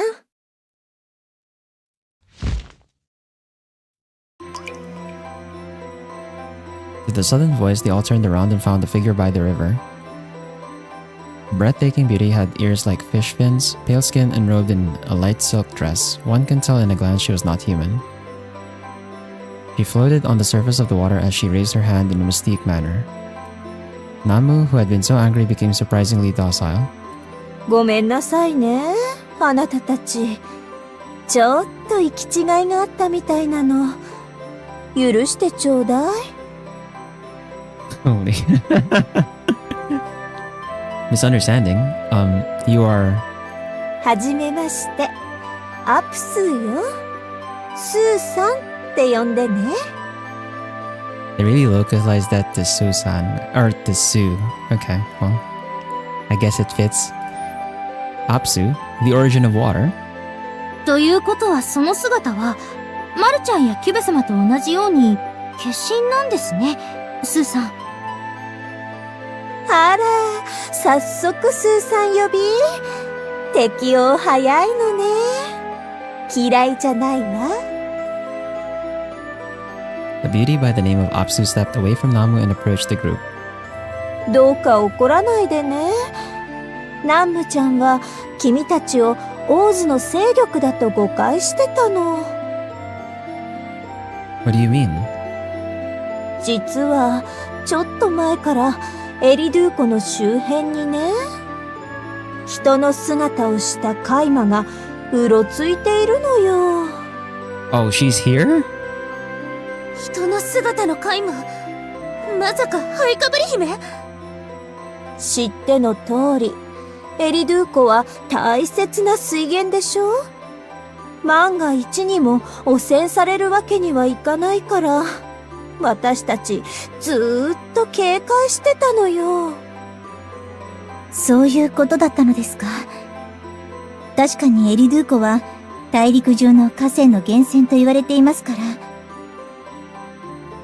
With a sudden voice, they all turned around and found the figure by the river. Breathtaking beauty had ears like fish fins, pale skin, and robed in a light silk dress. One can tell in a glance she was not human. She floated on the surface of the water as she raised her hand in a mystique manner. Namu, who had been so angry, became surprisingly docile. ごめんなさいね、あなたたち。ちょっと行き違いがあったみたいなの。許してちょうだい。Holy. misunderstanding. You are. はじめまして。アプスーよ。スーさんって呼んでね。They really localized that to Susan. Or to Sue. Okay, well. I guess it fits. Apsu, the origin of water. ということはその姿は、マルちゃんやキュベ様と同じように、化身なんですね、スーさん。あら、早速スーさん呼び。適応早いのね。嫌いじゃないわ。A beauty by the name of Apsu stepped away from Namu and approached the group. どうか怒らないでね。ナムちゃんは君たちをオーズの勢力だと誤解してたの。What do you mean? 実はちょっと前からエリドゥー湖の周辺にね、人の姿をしたカイマがうろついているのよ。Oh, she's here? 人の姿のカイマ、まさかハイカブリ姫？知っての通り、エリドゥー湖は大切な水源でしょ。万が一にも汚染されるわけにはいかないから、私たちずーっと警戒してたのよ。そういうことだったのですか。確かにエリドゥー湖は大陸上の河川の源泉と言われていますから。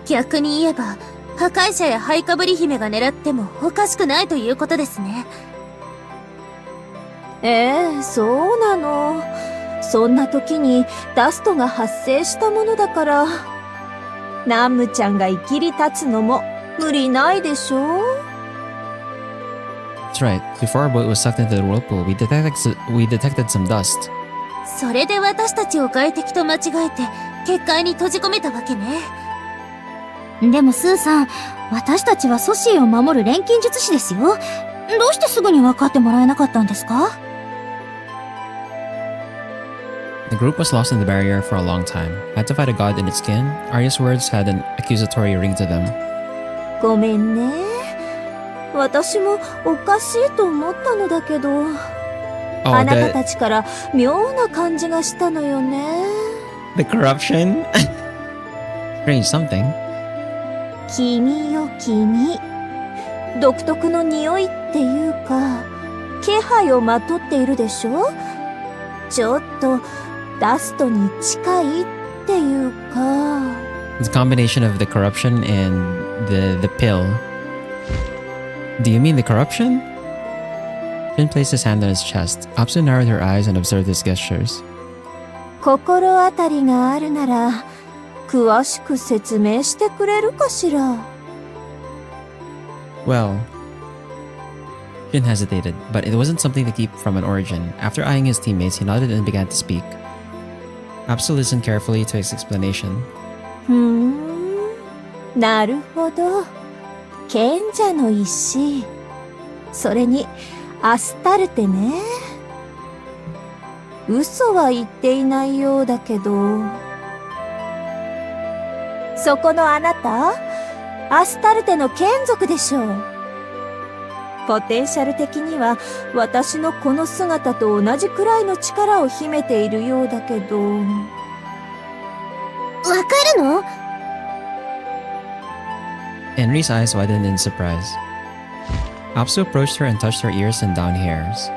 逆に言えば、破壊者やハイカブリ姫が狙ってもおかしくないということですね。そうなの。そんな時にダストが発生したものだから、ナムちゃんが生きり立つのも無理ないでしょ。That's right. Before our boat was sucked into the whirlpool, we detected some dust. それで私たちを外敵と間違えて結界に閉じ込めたわけね。でもスーさん、私たちはソシエを守る錬金術師ですよ。どうしてすぐに分かってもらえなかったんですか？ The group was lost in the barrier for a long time. Had to fight a god in its skin. Arya's words had an accusatory ring to them. ごめんね。私もおかしいと思ったのだけど、あなたたちから妙な感じがしたのよね。The corruption? Strange something. 君よ君。独特の匂いっていうか、気配をまとっているでしょ？ちょっとダストに近いっていうか。It's a combination of the corruption and the pill. Do you mean the corruption? Jin placed his hand on his chest. Apsu narrowed her eyes and observed his gestures. 心当たりがあるなら、詳しく説明してくれるかしら。Well, Jin hesitated, but it wasn't something to keep from an origin. After eyeing his teammates, he nodded and began to speak. Apsu listened carefully to his explanation. なるほど。賢者の石。それに、アスタルテね。嘘は言っていないようだけど。そこのあなた、アスタルテの眷属でしょう。ポテンシャル的には私のこの姿と同じくらいの力を秘めているようだけど。わかるの？ Henry's eyes widened in surprise. Apsu approached her and touched her ears and down hairs.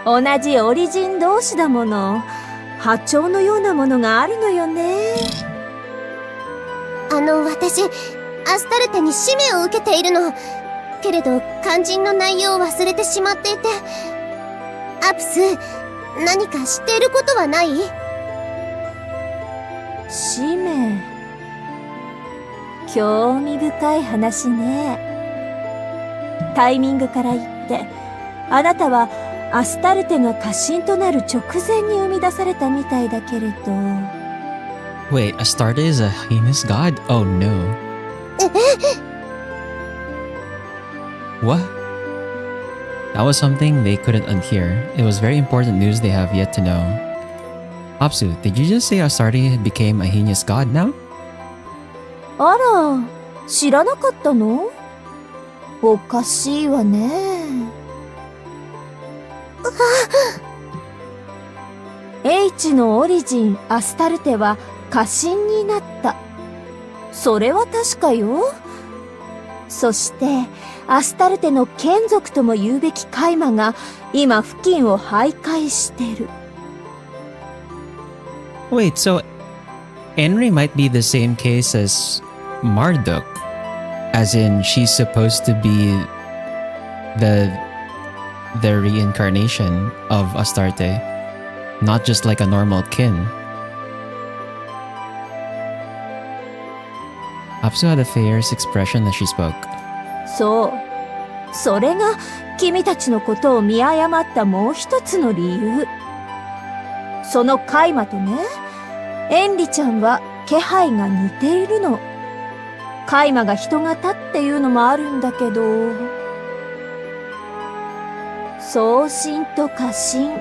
同じオリジン同士だもの。波長のようなものがあるのよね。私、アスタルテに使命を受けているの。けれど、肝心の内容を忘れてしまっていて。アプス、何か知っていることはない？使命。興味深い話ね。タイミングから言って、あなたはアスタルテが家臣となる直前に生み出されたみたいだけれど。Wait, Astarte is a heinous god? Oh no. What? That was something they couldn't unhear. It was very important news they have yet to know. Apsu, did you just say Astarte became a heinous god now? あら、知らなかったの？おかしいわね。H のオリジン、アスタルテは家臣になった。それは確かよ。そして、アスタルテの眷属とも言うべきカイマが今付近を徘徊してる。Wait, so Henry might be the same case as Marduk, as in she's supposed to be the reincarnation of Astarte, not just like a normal kin. Apsu had a fierce expression as she spoke. そう。それが君たちのことを見誤ったもう一つの理由。そのカイマとね、エンリちゃんは気配が似ているの。カイマが人型っていうのもあるんだけど、送信と過信。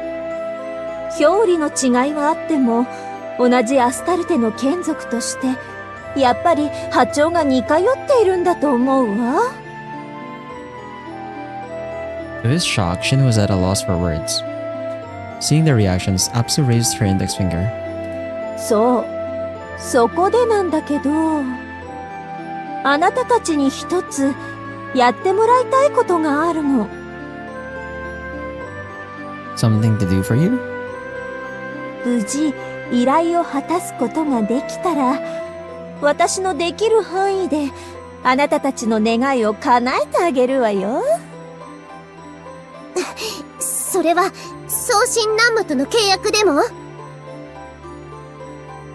表裏の違いはあっても、同じアスタルテの眷属として、やっぱり波長が似通っているんだと思うわ。To his shock, Shin was at a loss for words. Seeing their reactions, Apsu raised her index finger. そう。そこでなんだけど、あなたたちに一つやってもらいたいことがあるの。Something to do for you? 無事依頼を果たすことができたら、私のできる範囲であなたたちの願いを叶えてあげるわよ。それは送信南無との契約でも？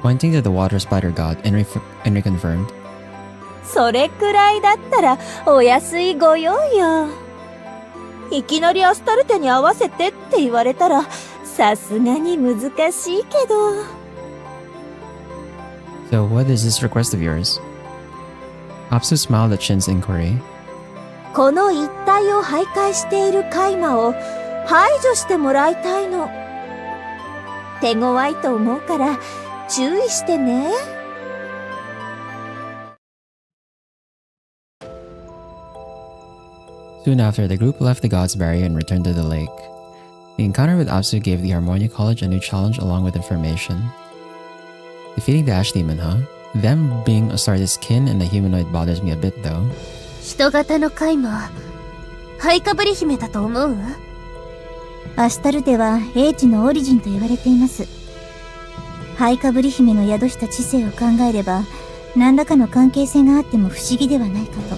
Pointing to the water spider god, Henry confirmed. それくらいだったらお安いご用よ。いきなりアスタルテに合わせてって言われたらさすがに難しいけど。So what is this request of yours? Apsu smiled at Shin's inquiry. この一帯を徘徊しているカイマを排除してもらいたいの。手強いと思うから注意してね。Soon after, the group left the God's Barrier and returned to the lake. The encounter with Apsu gave the Harmonia College a new challenge along with information. Defeating the Ash Demon, huh? Them being Astarte's kin and the humanoid bothers me a bit though. 人型のカイマ、ハイカブリ姫だと思う？アスタルテは英知のオリジンと言われています。ハイカブリ姫の宿した知性を考えれば、何らかの関係性があっても不思議ではないかと。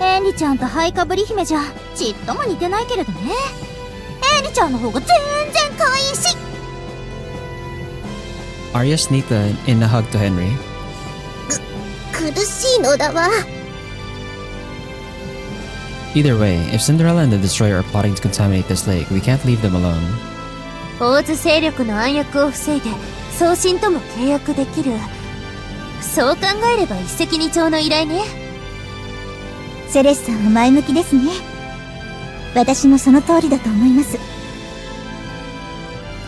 エンリちゃんとハイカブリ姫じゃちっとも似てないけれどね。エンリちゃんの方が全然可愛いし。Arya sneaked in a hug to Henry. 苦しいのだわ。Either way, if Cinderella and the Destroyer are plotting to contaminate this lake, we can't leave them alone. 大津勢力の暗躍を防いで送信とも契約できる。そう考えれば一石二鳥の依頼ね。セレスさんは前向きですね。私もその通りだと思います。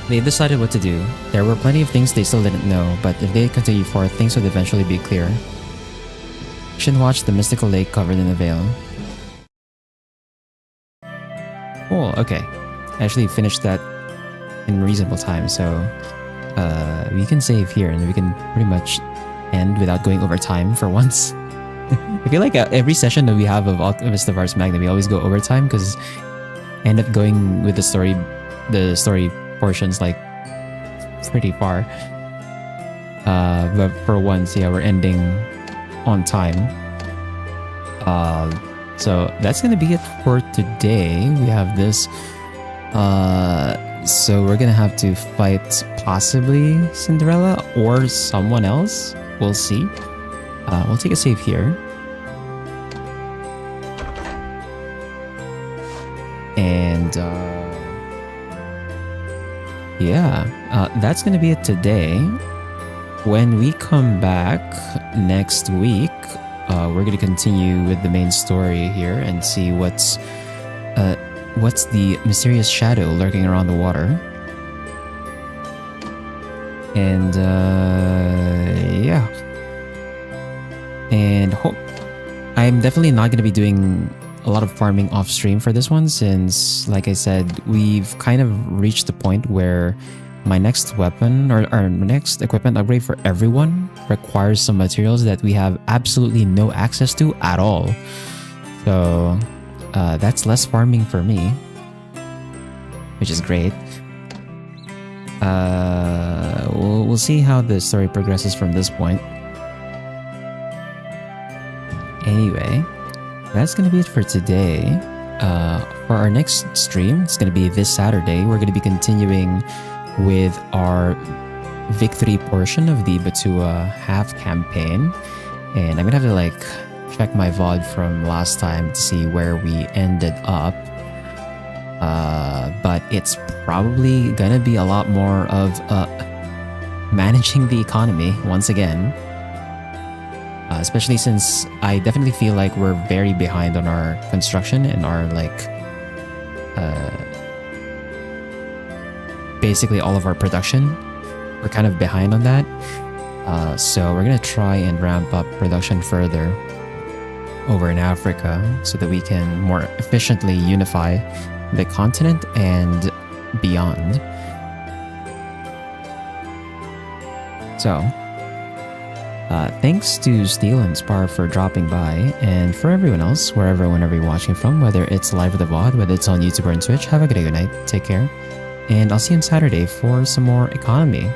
They decided what to do. There were plenty of things they still didn't know, but if they continued forth, things would eventually be clear. Shin watched the mystical lake covered in a veil. Oh, okay. I actually finished that in reasonable time, so we can save here and we can pretty much end without going over time for once. I feel like every session that we have of Alchemist of Ars Magna, we always go over time because I end up going with the story portions like pretty far. But for once, yeah, we're ending on time. So that's gonna be it for today. We have this. So we're gonna have to fight possibly Cinderella or someone else. We'll see. We'll take a save here. And yeah, that's gonna be it today. When we come back next week, we're gonna continue with the main story here and see what's the mysterious shadow lurking around the water. And yeah, and I'm definitely not gonna be doing a lot of farming off stream for this one, since, like I said, we've kind of reached the point where my next weapon or our next equipment upgrade for everyone requires some materials that we have absolutely no access to at all. So that's less farming for me, which is great. We'll see how the story progresses from this point. Anyway, that's gonna be it for today. For our next stream, it's gonna be this Saturday. We're gonna be continuing with our victory portion of the Batua half campaign, and I'm gonna have to like check my VOD from last time to see where we ended up. But it's probably gonna be a lot more of managing the economy once again. Especially since I definitely feel like we're very behind on our construction and our like basically all of our production. We're kind of behind on that. So we're gonna try and ramp up production further over in Africa so that we can more efficiently unify the continent and beyond. So thanks to Steel and Spar for dropping by, and for everyone else, wherever, whenever you're watching from, whether it's live or the VOD, whether it's on YouTube or on Twitch, have a good night, take care, and I'll see you on Saturday for some more economy.